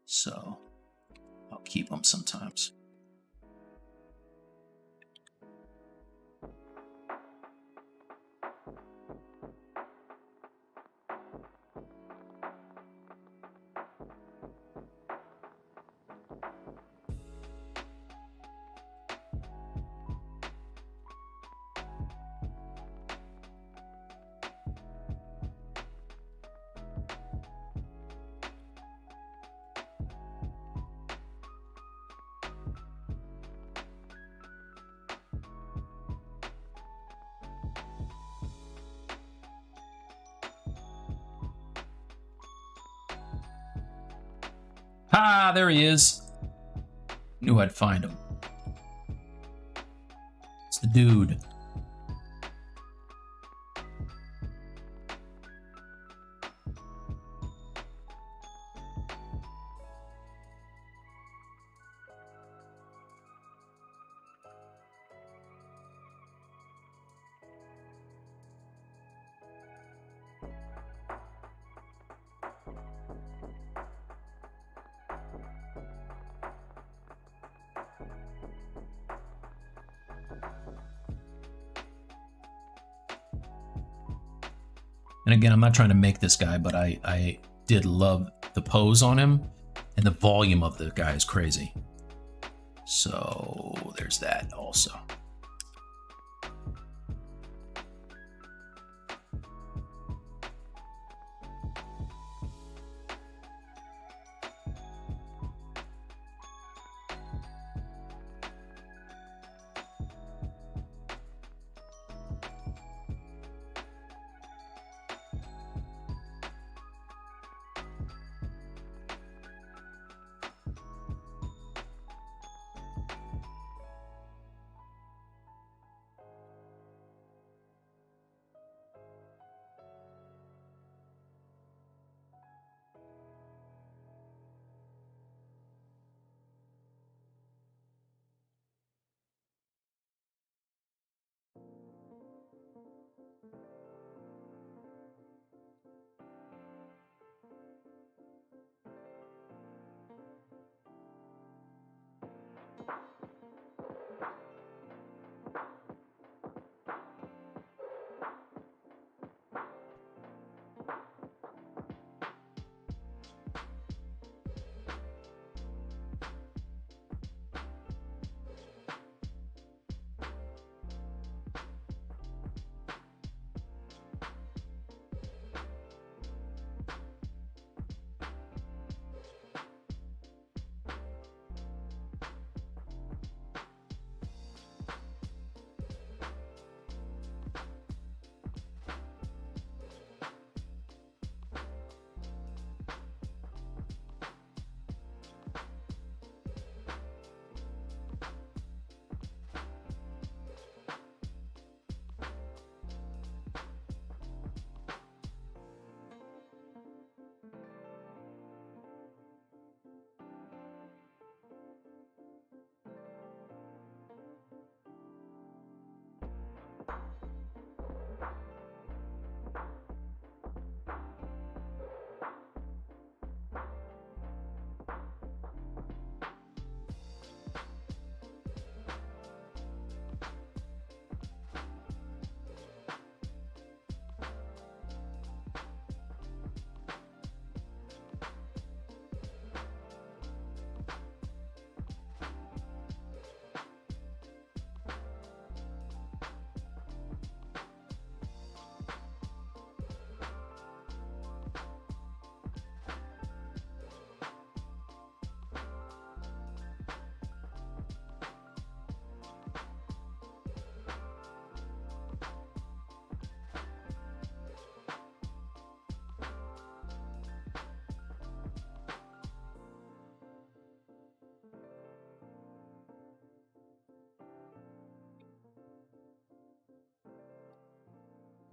So I'll keep them sometimes. Ha! There he is. Knew I'd find him. It's the dude. And again, I'm not trying to make this guy, but I did love the pose on him, and the volume of the guy is crazy. So there's that also.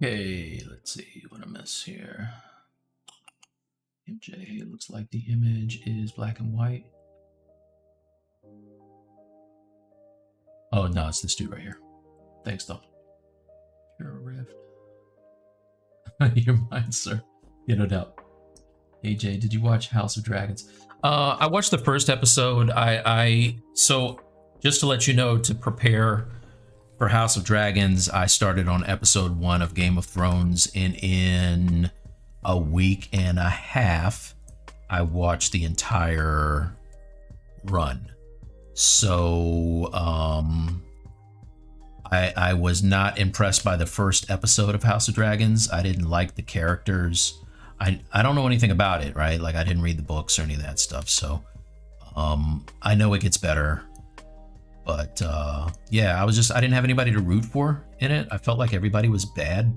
Okay, let's see what I miss here. MJ, looks like the image is black and white. Oh no, it's this dude right here. Thanks, though. Pure Rift. Your mind, sir. Yeah, no doubt. AJ, did you watch House of Dragons? I watched the first episode. So just to let you know, to prepare for House of Dragons, I started on episode 1 of Game of Thrones, and in a week and a half, I watched the entire run. So I was not impressed by the first episode of House of Dragons. I didn't like the characters. I don't know anything about it, right? Like, I didn't read the books or any of that stuff. So I know it gets better. But yeah, I didn't have anybody to root for in it. I felt like everybody was bad.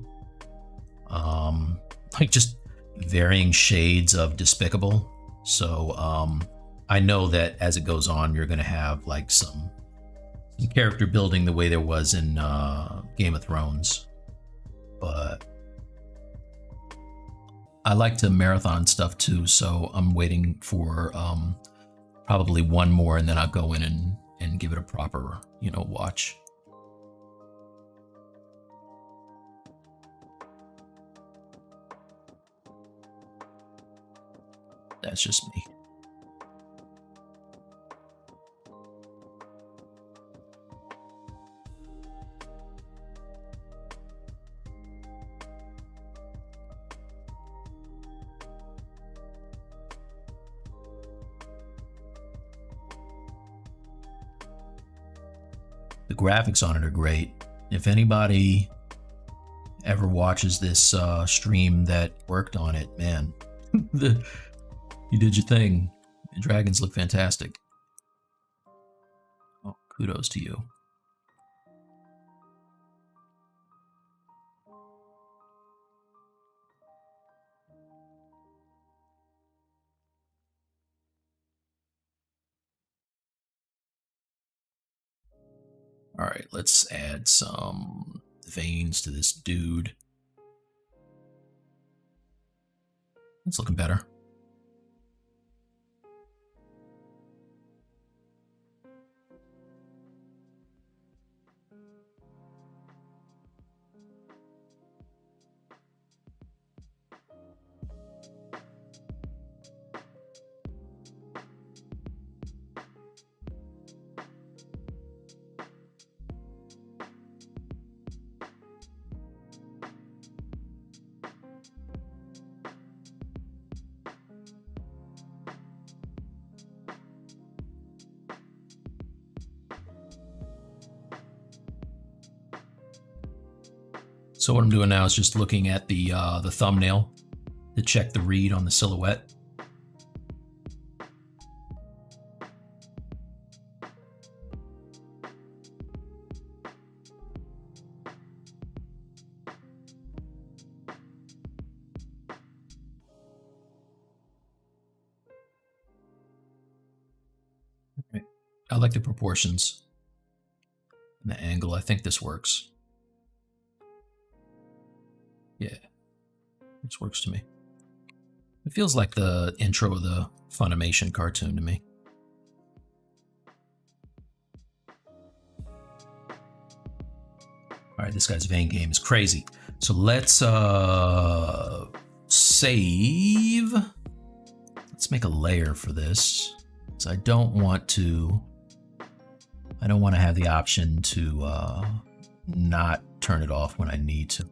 Like, just varying shades of despicable. So I know that as it goes on, you're going to have like some character building the way there was in Game of Thrones. But I like to marathon stuff too, so I'm waiting for probably one more, and then I'll go in and give it a proper, watch. That's just me. The graphics on it are great. If anybody ever watches this stream that worked on it, man, you did your thing. The dragons look fantastic. Oh, kudos to you. All right, let's add some veins to this dude. It's looking better. So what I'm doing now is just looking at the thumbnail to check the read on the silhouette. Okay. I like the proportions and the angle. I think this works. Yeah, this works to me. It feels like the intro of the Funimation cartoon to me. All right, this guy's vein game is crazy. So let's save. Let's make a layer for this, because I don't want to have the option to not turn it off when I need to.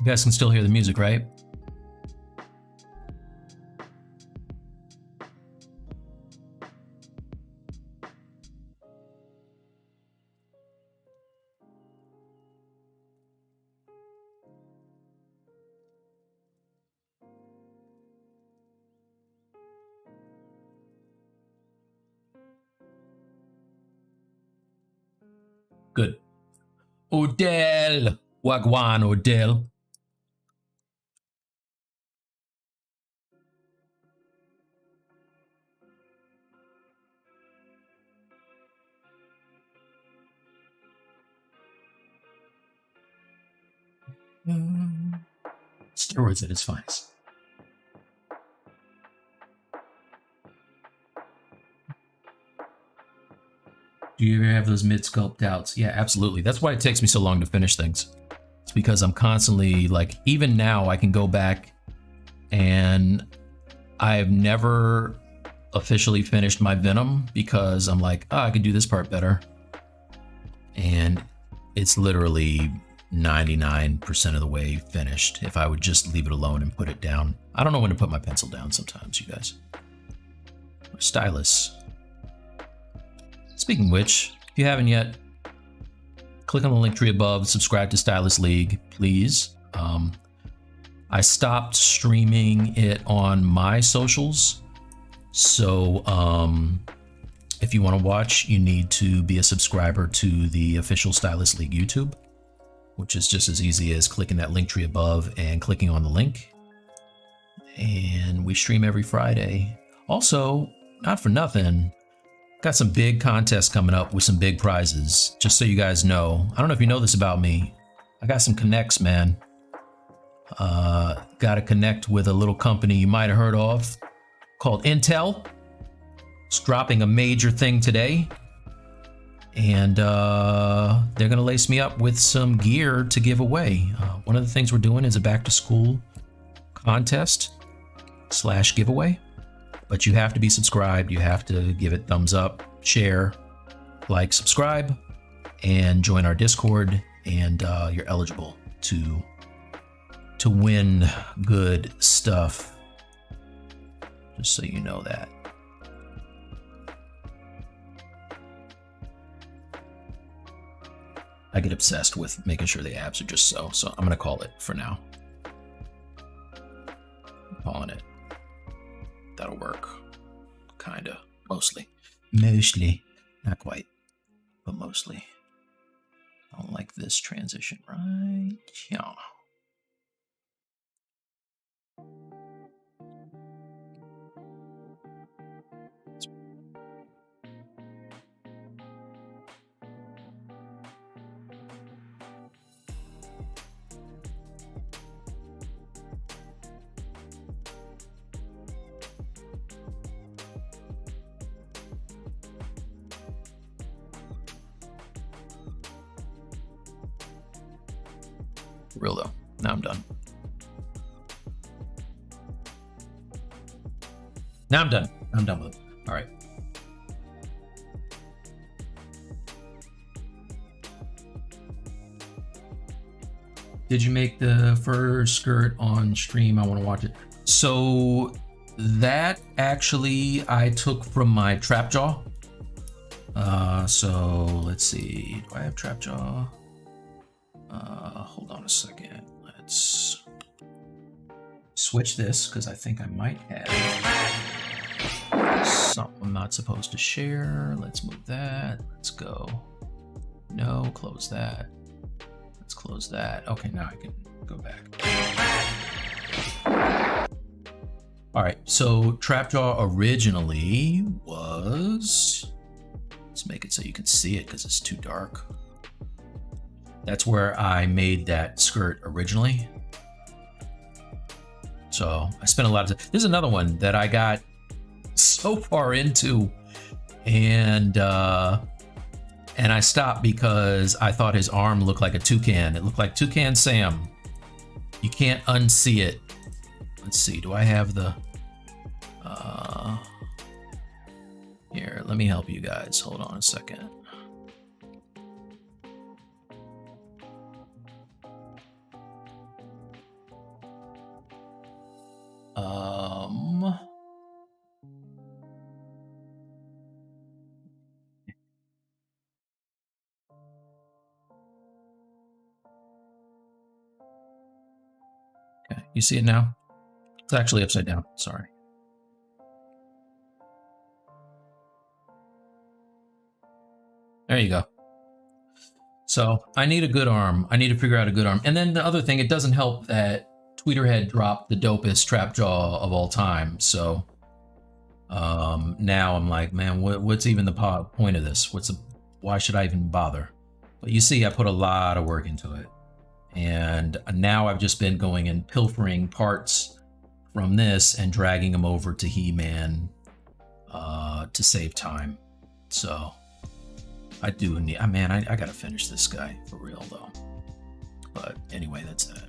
You guys can still hear the music, right? Good. Odell. Wagwan, Odell. Steroids at its finest. Do you ever have those mid-sculpt doubts? Yeah, absolutely. That's why it takes me so long to finish things. It's because I'm constantly, like, even now I can go back and I've never officially finished my Venom because I'm like, oh, I could do this part better. And it's literally 99% of the way finished if I would just leave it alone and put it down. I don't know when to put my pencil down sometimes, you guys. Stylus. Speaking of which, if you haven't yet, click on the link tree above, subscribe to Stylus League, please. I stopped streaming it on my socials So if you want to watch, you need to be a subscriber to the official Stylist League YouTube, which is just as easy as clicking that link tree above and clicking on the link. And we stream every Friday. Also, not for nothing, got some big contests coming up with some big prizes. Just so you guys know, I don't know if you know this about me, I got some connects, man. Got to connect with a little company you might have heard of called Intel. It's dropping a major thing today, and they're gonna lace me up with some gear to give away. One of the things we're doing is a back to school contest / giveaway, but you have to be subscribed. You have to give it thumbs up, share, like, subscribe, and join our Discord, and you're eligible to win good stuff. Just so you know that. I get obsessed with making sure the abs are just so I'm gonna call it for now. I'm calling it. That'll work. Kinda. Mostly. Mostly. Not quite. But mostly. I don't like this transition right here. Real though. Now I'm done. Now I'm done. I'm done with it. All right. Did you make the fur skirt on stream? I want to watch it. So that actually I took from my trap jaw. So let's see. Do I have trap jaw? Hold on a second. Let's switch this because I think I might have something I'm not supposed to share. Let's move that. Let's go. No, close that. Let's close that. Okay, now I can go back. All right, so Trapjaw originally was, let's make it so you can see it because it's too dark. That's where I made that skirt originally. So I spent a lot of time. There's another one that I got so far into, and I stopped because I thought his arm looked like a toucan. It looked like Toucan Sam. You can't unsee it. Let's see, do I have the, here, let me help you guys. Hold on a second. Okay, you see it now? It's actually upside down, sorry. There you go. So I need a good arm. I need to figure out a good arm. And then the other thing, it doesn't help that Tweeterhead dropped the dopest Trapjaw of all time. So now I'm like, man, what's even the point of this? Why should I even bother? But you see, I put a lot of work into it. And now I've just been going and pilfering parts from this and dragging them over to He-Man to save time. So I do need, man, I gotta finish this guy for real though. But anyway, that's that.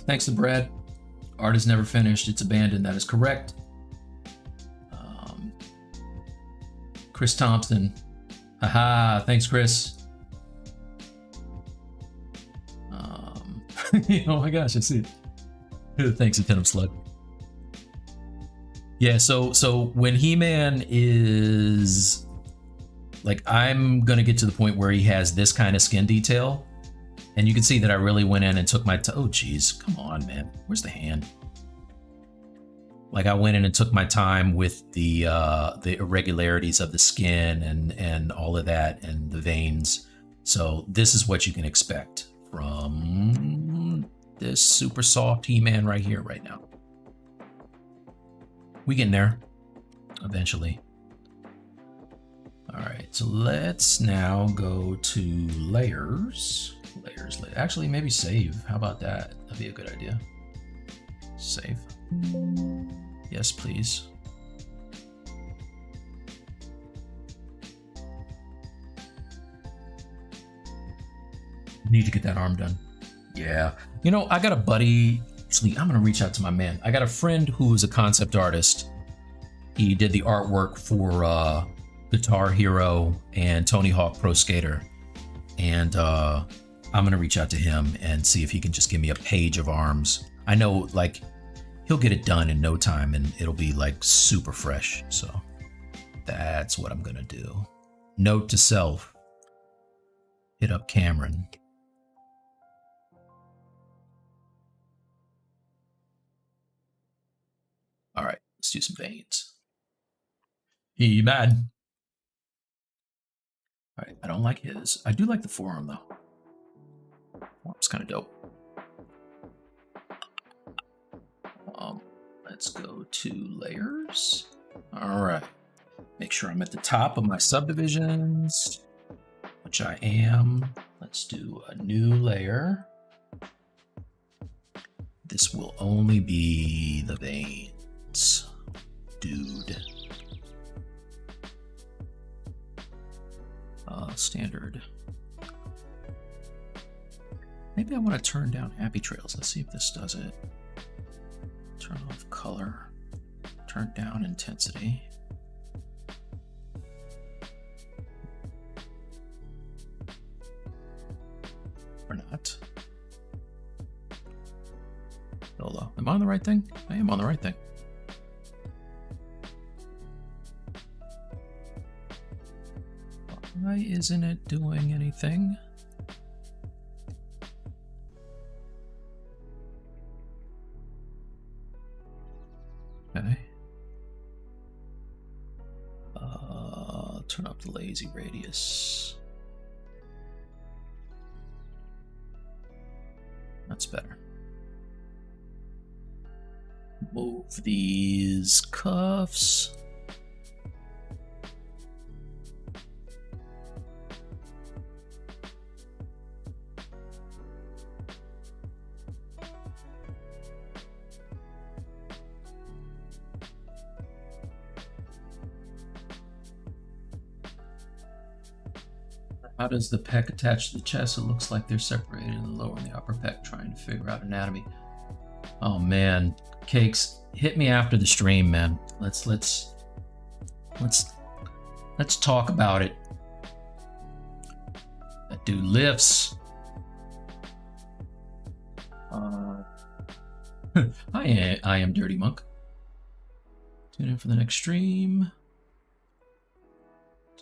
Thanks to Brad. Art is never finished, it's abandoned. That is correct. Chris Thompson. Haha, thanks, Chris. Oh my gosh, I see it. Thanks, Attentive Slug. Yeah, so when He-Man is like, I'm gonna get to the point where he has this kind of skin detail, And you can see that I really went in and took my time. Oh, geez, come on, man. Where's the hand? Like I went in and took my time with the irregularities of the skin and all of that and the veins. So this is what you can expect from this super soft He-Man right here, right now. We getting there eventually. All right, so let's now go to layers. Actually, maybe save. How about that? That'd be a good idea. Save. Yes, please. Need to get that arm done. Yeah. You know, I got a buddy. Actually, I'm going to reach out to my man. I got a friend who's a concept artist. He did the artwork for Guitar Hero and Tony Hawk Pro Skater. And I'm going to reach out to him and see if he can just give me a page of arms. I know, like, he'll get it done in no time and it'll be, like, super fresh. So that's what I'm going to do. Note to self. Hit up Cameron. All right, let's do some veins. He-Man. All right, I don't like his. I do like the forearm, though. Forearm's kind of dope. Let's go to layers. All right. Make sure I'm at the top of my subdivisions, which I am. Let's do a new layer. This will only be the veins, dude. Standard. Maybe I want to turn down Happy Trails. Let's see if this does it. Turn off color. Turn down intensity. Or not. Hello. Am I on the right thing? I am on the right thing. Why isn't it doing anything? Okay. Turn up the lazy radius. That's better. Move these cuffs. How does the pec attach to the chest? It looks like they're separated in the lower and the upper pec, trying to figure out anatomy. Oh man, Cakes, hit me after the stream, man. Let's talk about it. That dude lifts. I am Dirty Monk. Tune in for the next stream.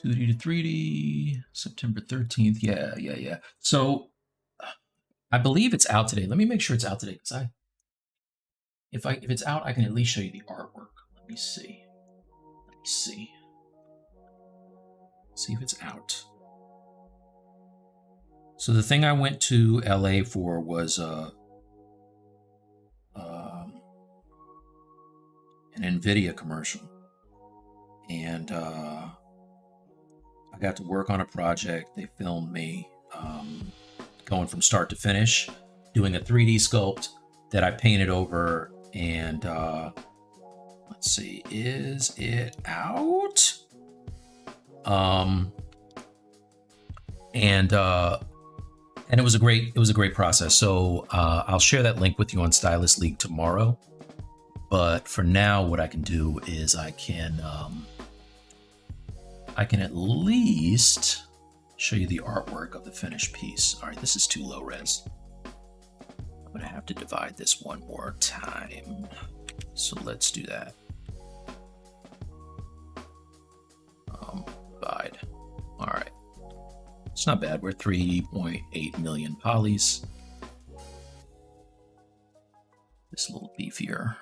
2D to 3D, September 13th. Yeah. So I believe it's out today. Let me make sure it's out today, because if it's out, I can at least show you the artwork. Let me see. See if it's out. So the thing I went to LA for was an NVIDIA commercial, and I got to work on a project. They filmed me going from start to finish, doing a 3D sculpt that I painted over. And let's see, is it out? And it was a great process. So I'll share that link with you on Stylist League tomorrow. But for now, what I can do is I can at least show you the artwork of the finished piece. All right, this is too low res. I'm gonna have to divide this one more time. So let's do that. Divide. All right. It's not bad. We're 3.8 million polys. This a little beefier.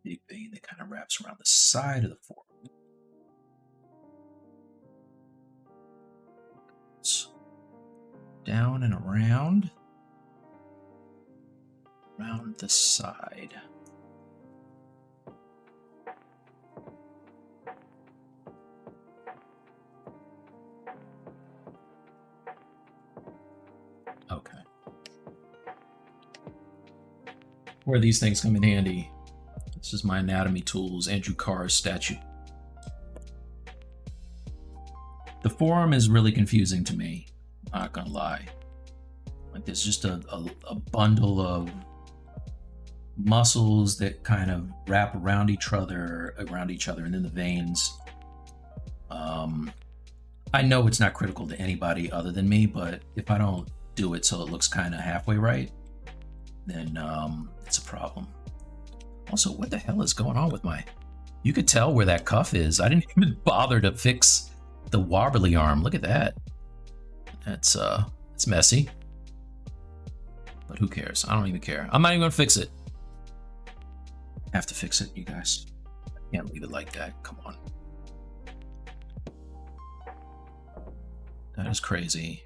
Big vein that kind of wraps around the side of the forearm. It's down and around the side. Okay. Where these things come in handy. This is my anatomy tools, Andrew Carr's statue. The forearm is really confusing to me, not gonna lie. Like there's just a bundle of muscles that kind of wrap around each other, and then the veins. I know it's not critical to anybody other than me, but if I don't do it so it looks kind of halfway right, then it's a problem. Also, what the hell is going on with my... You could tell where that cuff is. I didn't even bother to fix the wobbly arm. Look at that. That's it's messy. But who cares? I don't even care. I'm not even gonna fix it. I have to fix it, you guys. I can't leave it like that. Come on. That is crazy.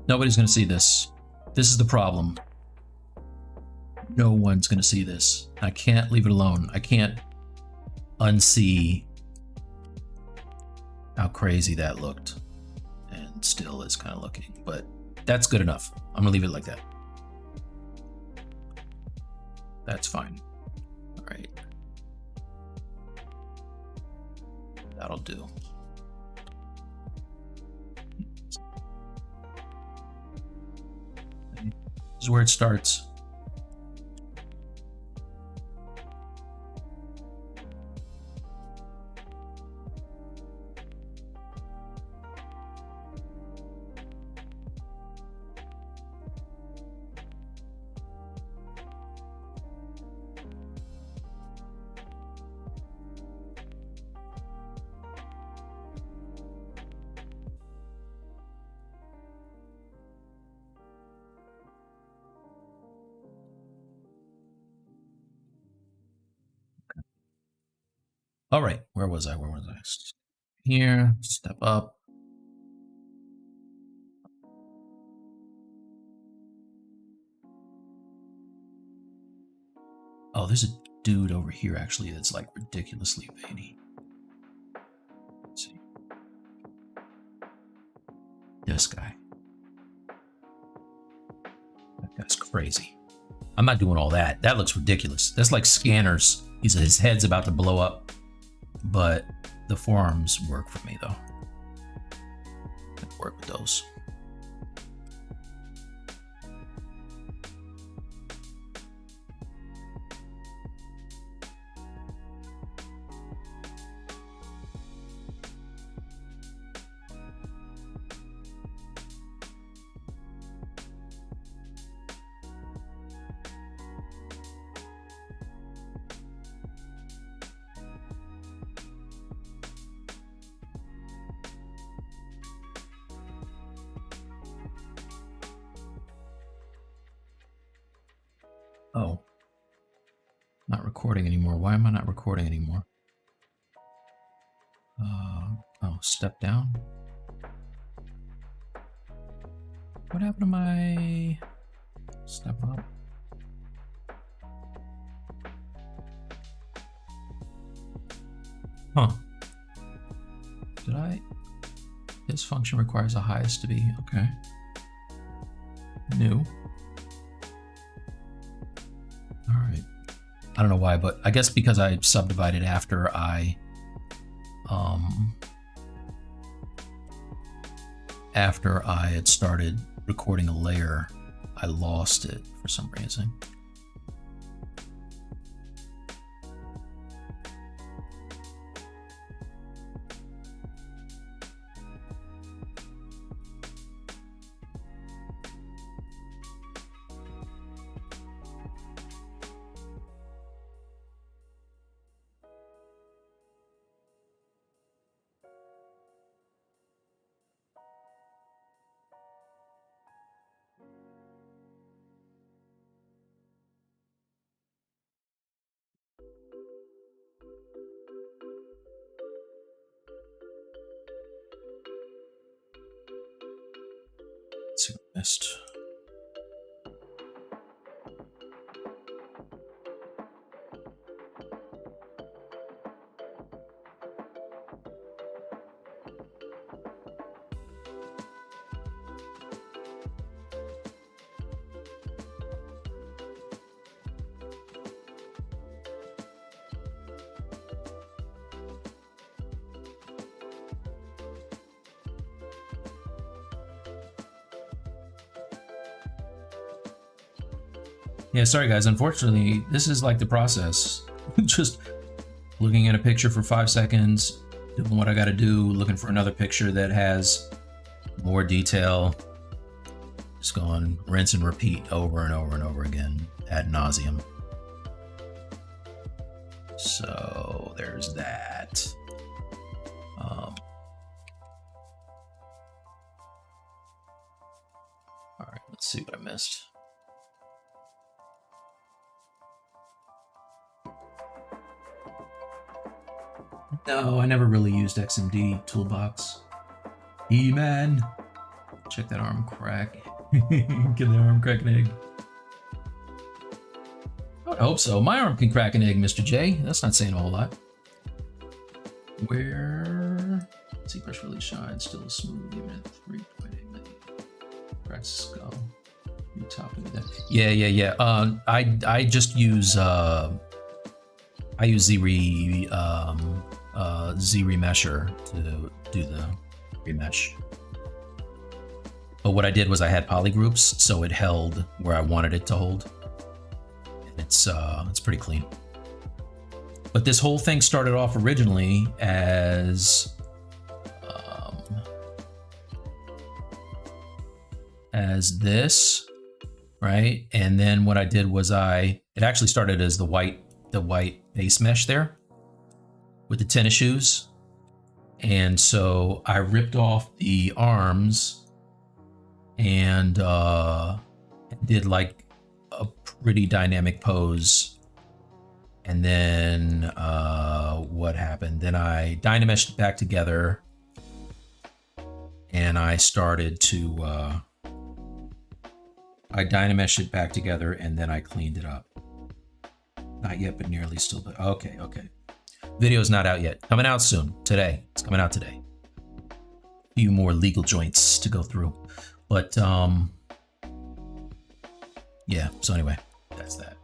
Nobody's going to see this. This is the problem. No one's going to see this. I can't leave it alone. I can't unsee how crazy that looked. And still is kind of looking. But that's good enough. I'm going to leave it like that. That's fine. All right. That'll do. This is where it starts. All right, where was I? Here, step up. Oh, there's a dude over here actually that's like ridiculously veiny. Let's see. This guy. That guy's crazy. I'm not doing all that. That looks ridiculous. That's like scanners. His head's about to blow up. But the forearms work for me though. I work with those. recording anymore. Why am I not recording anymore? Oh, step down. What happened to my step up? Huh. Did I? This function requires the highest to be. Okay. New. All right. I don't know why, but I guess because I subdivided after I had started recording a layer, I lost it for some reason. Let's see what I missed. Yeah, sorry guys, unfortunately, this is like the process. Just looking at a picture for 5 seconds, doing what I gotta do, looking for another picture that has more detail. Just going rinse and repeat over and over and over again, ad nauseum. So there's that. All right, let's see what I missed. No, I never really used XMD toolbox. E-man. Check that arm crack. Get that arm crack an egg. I would hope so. My arm can crack an egg, Mr. J. That's not saying a whole lot. Where ZBrush really shines, still smooth even at 3.8 million. Press skull. You top of that. Yeah. I just use ZRemesher to do the remesh. But what I did was I had polygroups, so it held where I wanted it to hold. And it's pretty clean. But this whole thing started off originally as this, right? And then what I did was it actually started as the white base mesh there with the tennis shoes. And so I ripped off the arms and did like a pretty dynamic pose. And then what happened? Then I dynameshed it back together and I started to, I dynameshed it back together and then I cleaned it up. Not yet, but nearly still. But okay. Video's not out yet. Coming out soon. Today. It's coming out today. A few more legal joints to go through. But, yeah. So anyway, that's that.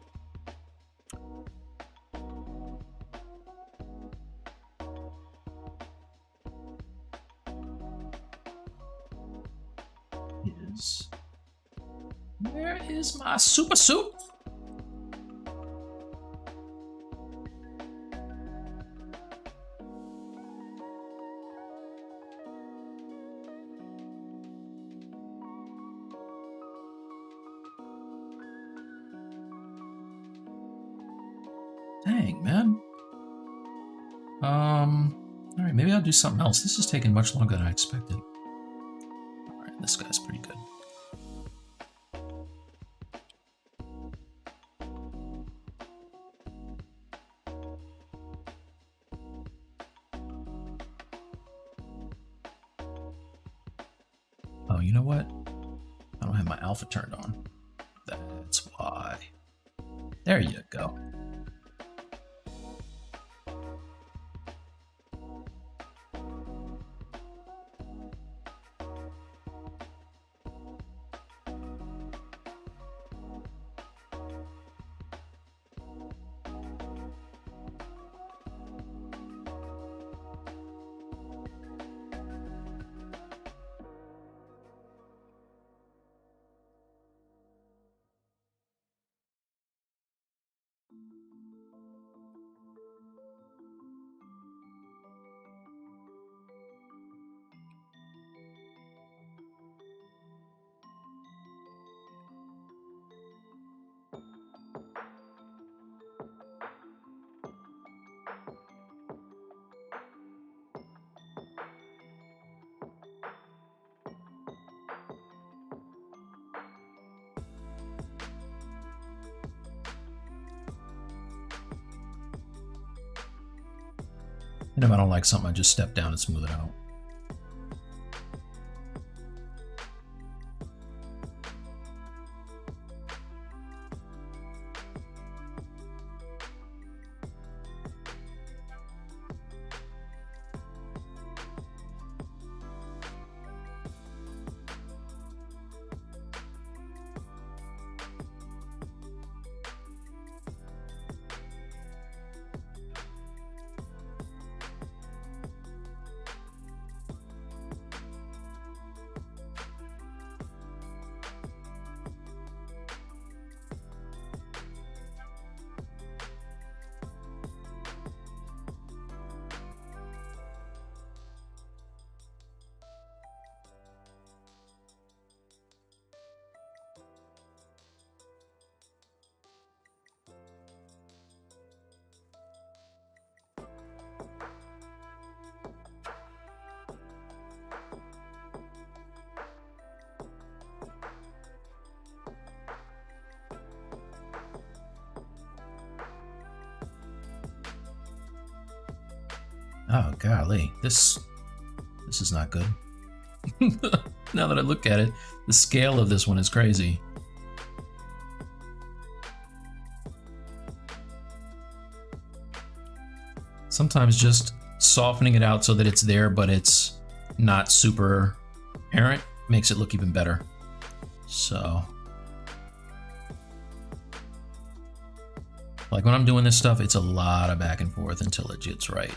Where is my super soup? Dang, man. All right, maybe I'll do something else. This is taking much longer than I expected. All right, this guy's pretty good. you know what? I don't have my alpha turned on. That's why. There you go. And if I don't like something, I just step down and smooth it out. Oh golly, this is not good. Now that I look at it, the scale of this one is crazy. Sometimes just softening it out so that it's there, but it's not super apparent, makes it look even better. So, like when I'm doing this stuff, it's a lot of back and forth until it gets right.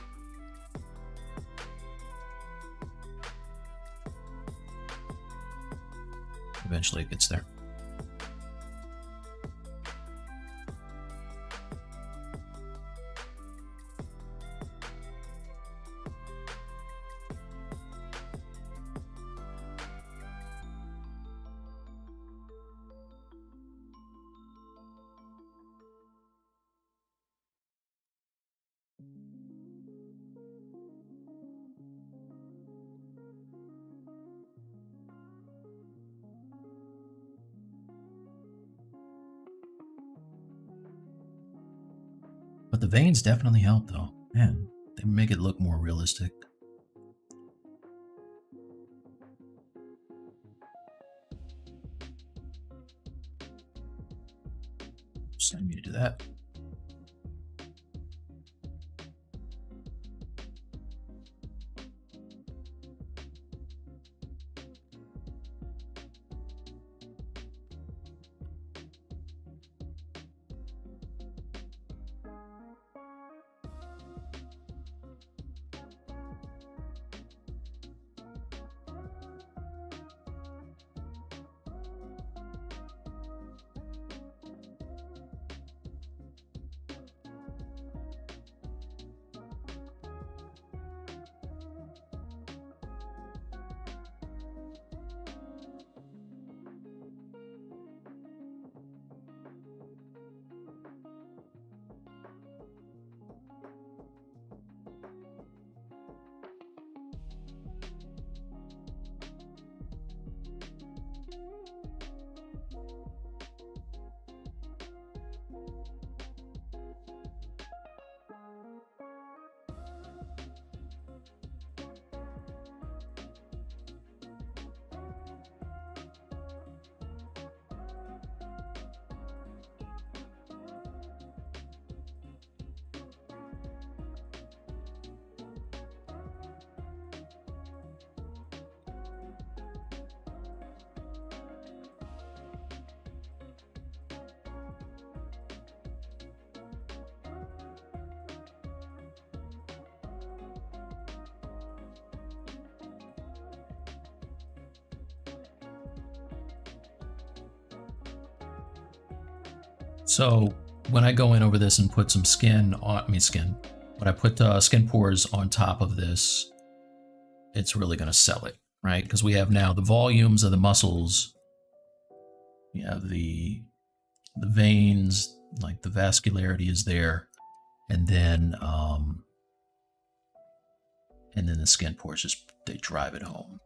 Eventually it gets there. But the veins definitely help though. Man, they make it look more realistic. Just need me to do that. So when I go in over this and put some skin on, when I put skin pores on top of this, it's really going to sell it, right? Because we have now the volumes of the muscles. We have the veins, like the vascularity is there, and then the skin pores just, they drive it home.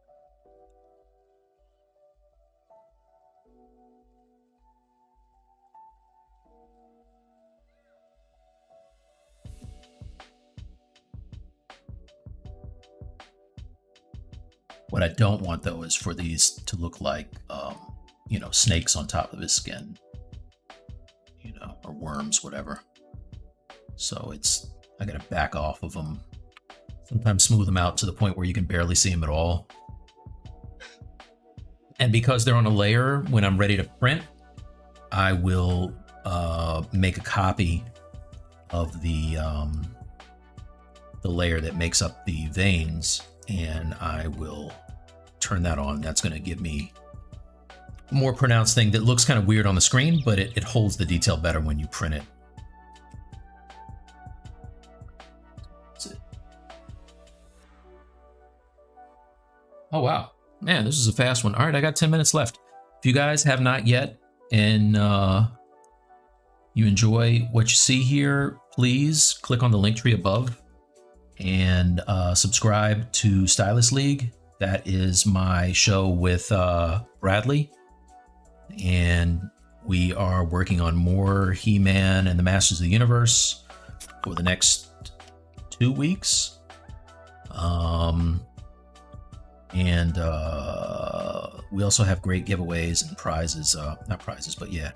What I don't want though is for these to look like, you know, snakes on top of his skin, you know, or worms, whatever. So I gotta back off of them. Sometimes smooth them out to the point where you can barely see them at all. And because they're on a layer, when I'm ready to print, I will make a copy of the layer that makes up the veins, and I will turn that on. That's going to give me a more pronounced thing that looks kind of weird on the screen, but it holds the detail better when you print it. That's it. Oh, wow. Man, this is a fast one. All right, I got 10 minutes left. If you guys have not yet and you enjoy what you see here, please click on the link tree above and subscribe to Stylist League. That is my show with Bradley. And we are working on more He-Man and the Masters of the Universe for the next 2 weeks. We also have great giveaways and prizes, not prizes, but yeah,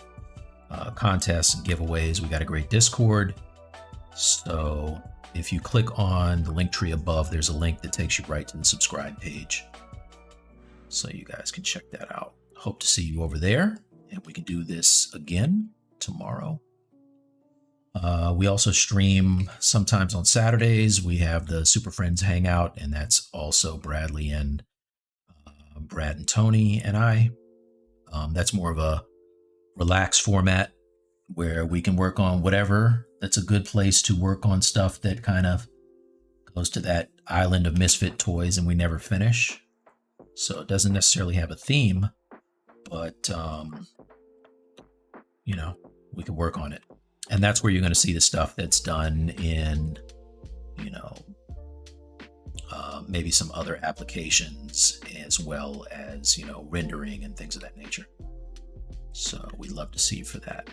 contests and giveaways. We got a great Discord. So if you click on the link tree above, there's a link that takes you right to the subscribe page. So you guys can check that out. Hope to see you over there, and we can do this again tomorrow. We also stream sometimes on Saturdays. We have the Super Friends Hangout, and that's also Bradley and Brad and Tony and I. That's more of a relaxed format where we can work on whatever. That's a good place to work on stuff that kind of goes to that island of misfit toys and we never finish. So it doesn't necessarily have a theme, but, you know, we can work on it. And that's where you're going to see the stuff that's done in, you know, maybe some other applications, as well as, you know, rendering and things of that nature. So we'd love to see you for that.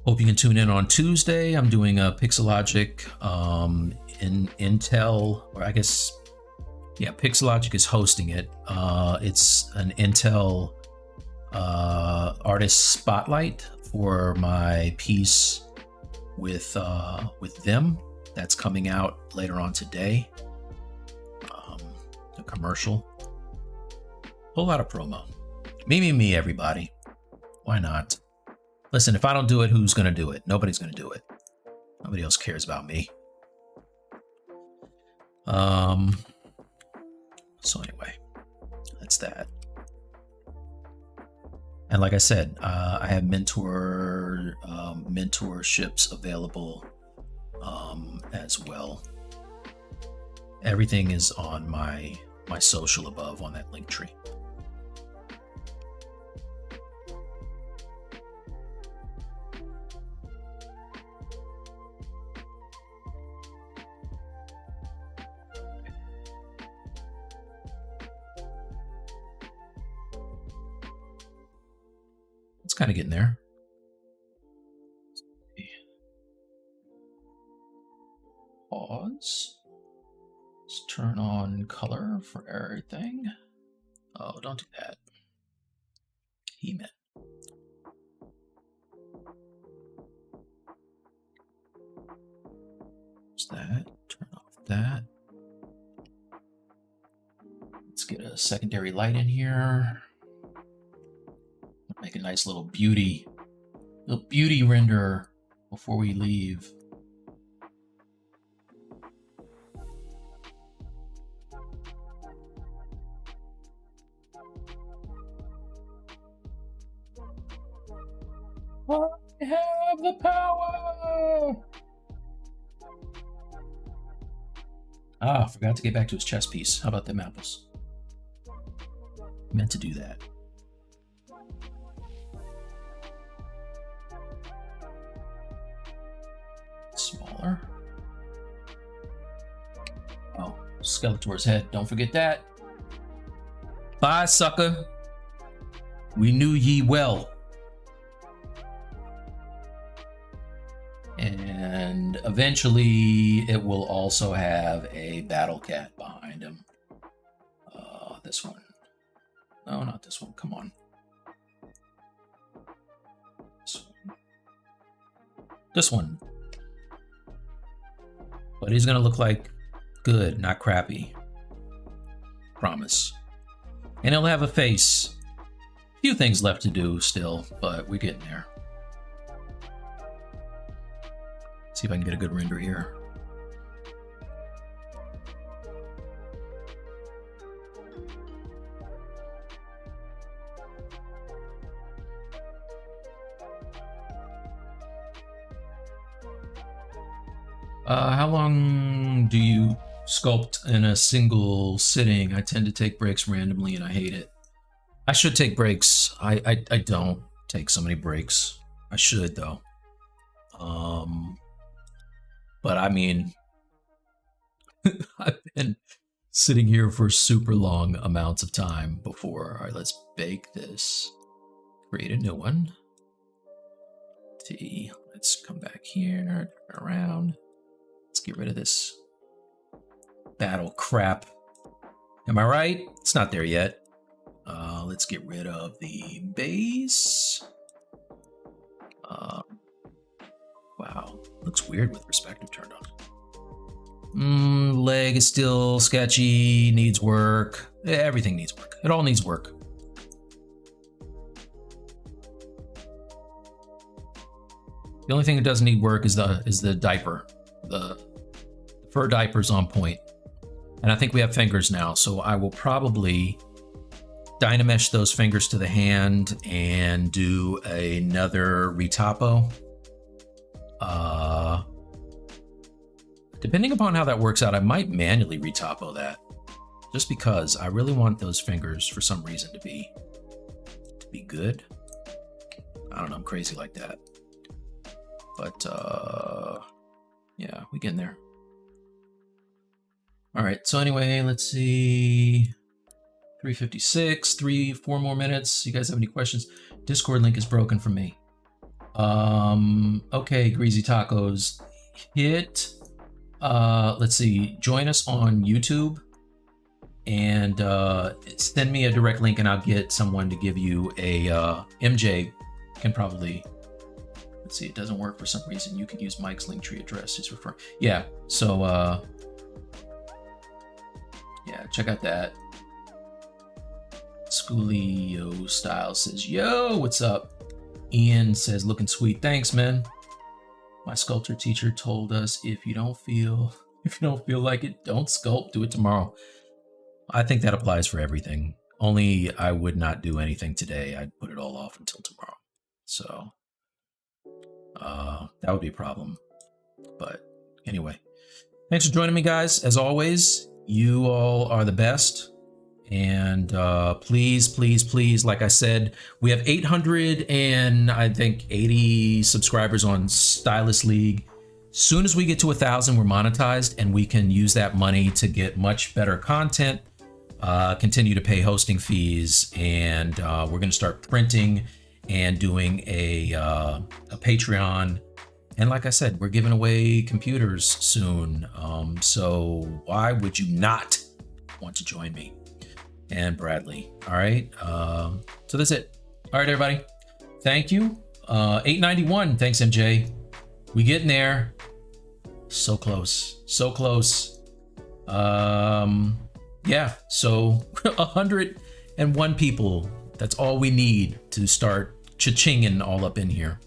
Hope you can tune in on Tuesday. I'm doing a Pixelogic in Intel, or I guess, yeah, Pixelogic is hosting it. It's an Intel artist spotlight for my piece with them. That's coming out later on today. A commercial. Whole lot of promo. Me, everybody. Why not? Listen, if I don't do it, who's going to do it? Nobody's going to do it. Nobody else cares about me. So anyway, that's that. And like I said, I have mentorships available as well. Everything is on my social above on that link tree. It's kind of getting there. Pause. Let's turn on color for everything. Oh, don't do that. He-Man. What's that? Turn off that. Let's get a secondary light in here. Make a nice little beauty render before we leave. I have the power! Ah, forgot to get back to his chess piece. How about them apples? Meant to do that. Smaller. Oh, Skeletor's head. Don't forget that. Bye, sucker. We knew ye well. And eventually it will also have a battle cat behind him. This one. No, not this one. Come on. This one. But he's gonna look like good, not crappy. Promise. And he'll have a face. A few things left to do still, but we're getting there. See if I can get a good render here. How long do you sculpt in a single sitting? I tend to take breaks randomly and I hate it. I should take breaks. I don't take so many breaks. I should though. But I mean, I've been sitting here for super long amounts of time before. All right, let's bake this. Create a new one. T. Let's come back here, turn around. Let's get rid of this battle crap. Am I right? It's not there yet. Let's get rid of the base. Wow, looks weird with perspective turned on. Leg is still sketchy, needs work. Everything needs work. It all needs work. The only thing that doesn't need work is the diaper. The fur diaper's on point. And I think we have fingers now, so I will probably dynamesh those fingers to the hand and do another retopo. Depending upon how that works out, I might manually retopo that. Just because I really want those fingers for some reason to be good. I don't know, I'm crazy like that. But yeah, we getting there. All right, so anyway, let's see. 3:56, 4 more minutes. You guys have any questions? Discord link is broken for me. Okay, Greasy Tacos. Let's see, join us on YouTube and send me a direct link and I'll get someone to give you a, MJ can probably, let's see, it doesn't work for some reason. You can use Mike's Linktree address, he's referring. Yeah, so, yeah, check out that. Schoolio Style says, yo, what's up? Ian says, looking sweet. Thanks, man. My sculptor teacher told us if you don't feel like it, don't sculpt, do it tomorrow. I think that applies for everything. Only I would not do anything today. I'd put it all off until tomorrow. So that would be a problem. But anyway, thanks for joining me, guys. As always, you all are the best. And please, please, please, like I said, we have 880 subscribers on Stylist League. Soon as we get to 1,000, we're monetized and we can use that money to get much better content, continue to pay hosting fees, and we're going to start printing and doing a Patreon. And like I said, we're giving away computers soon. So why would you not want to join me? And Bradley. All right. So that's it. All right, everybody. Thank you. 891. Thanks, MJ. We getting there. So close. So close. Yeah. So 101 people. That's all we need to start cha-chinging all up in here.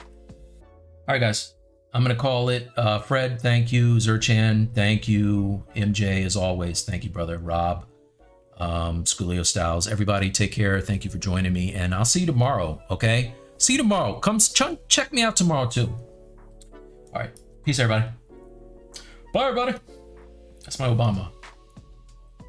All right, guys. I'm going to call it. Fred, thank you. Zerchan, thank you. MJ, as always. Thank you, brother. Rob. Schoolio Styles, everybody take care. Thank you for joining me and I'll see you tomorrow. Okay. See you tomorrow. Come check me out tomorrow too. All right. Peace, everybody. Bye, everybody. That's my Obama.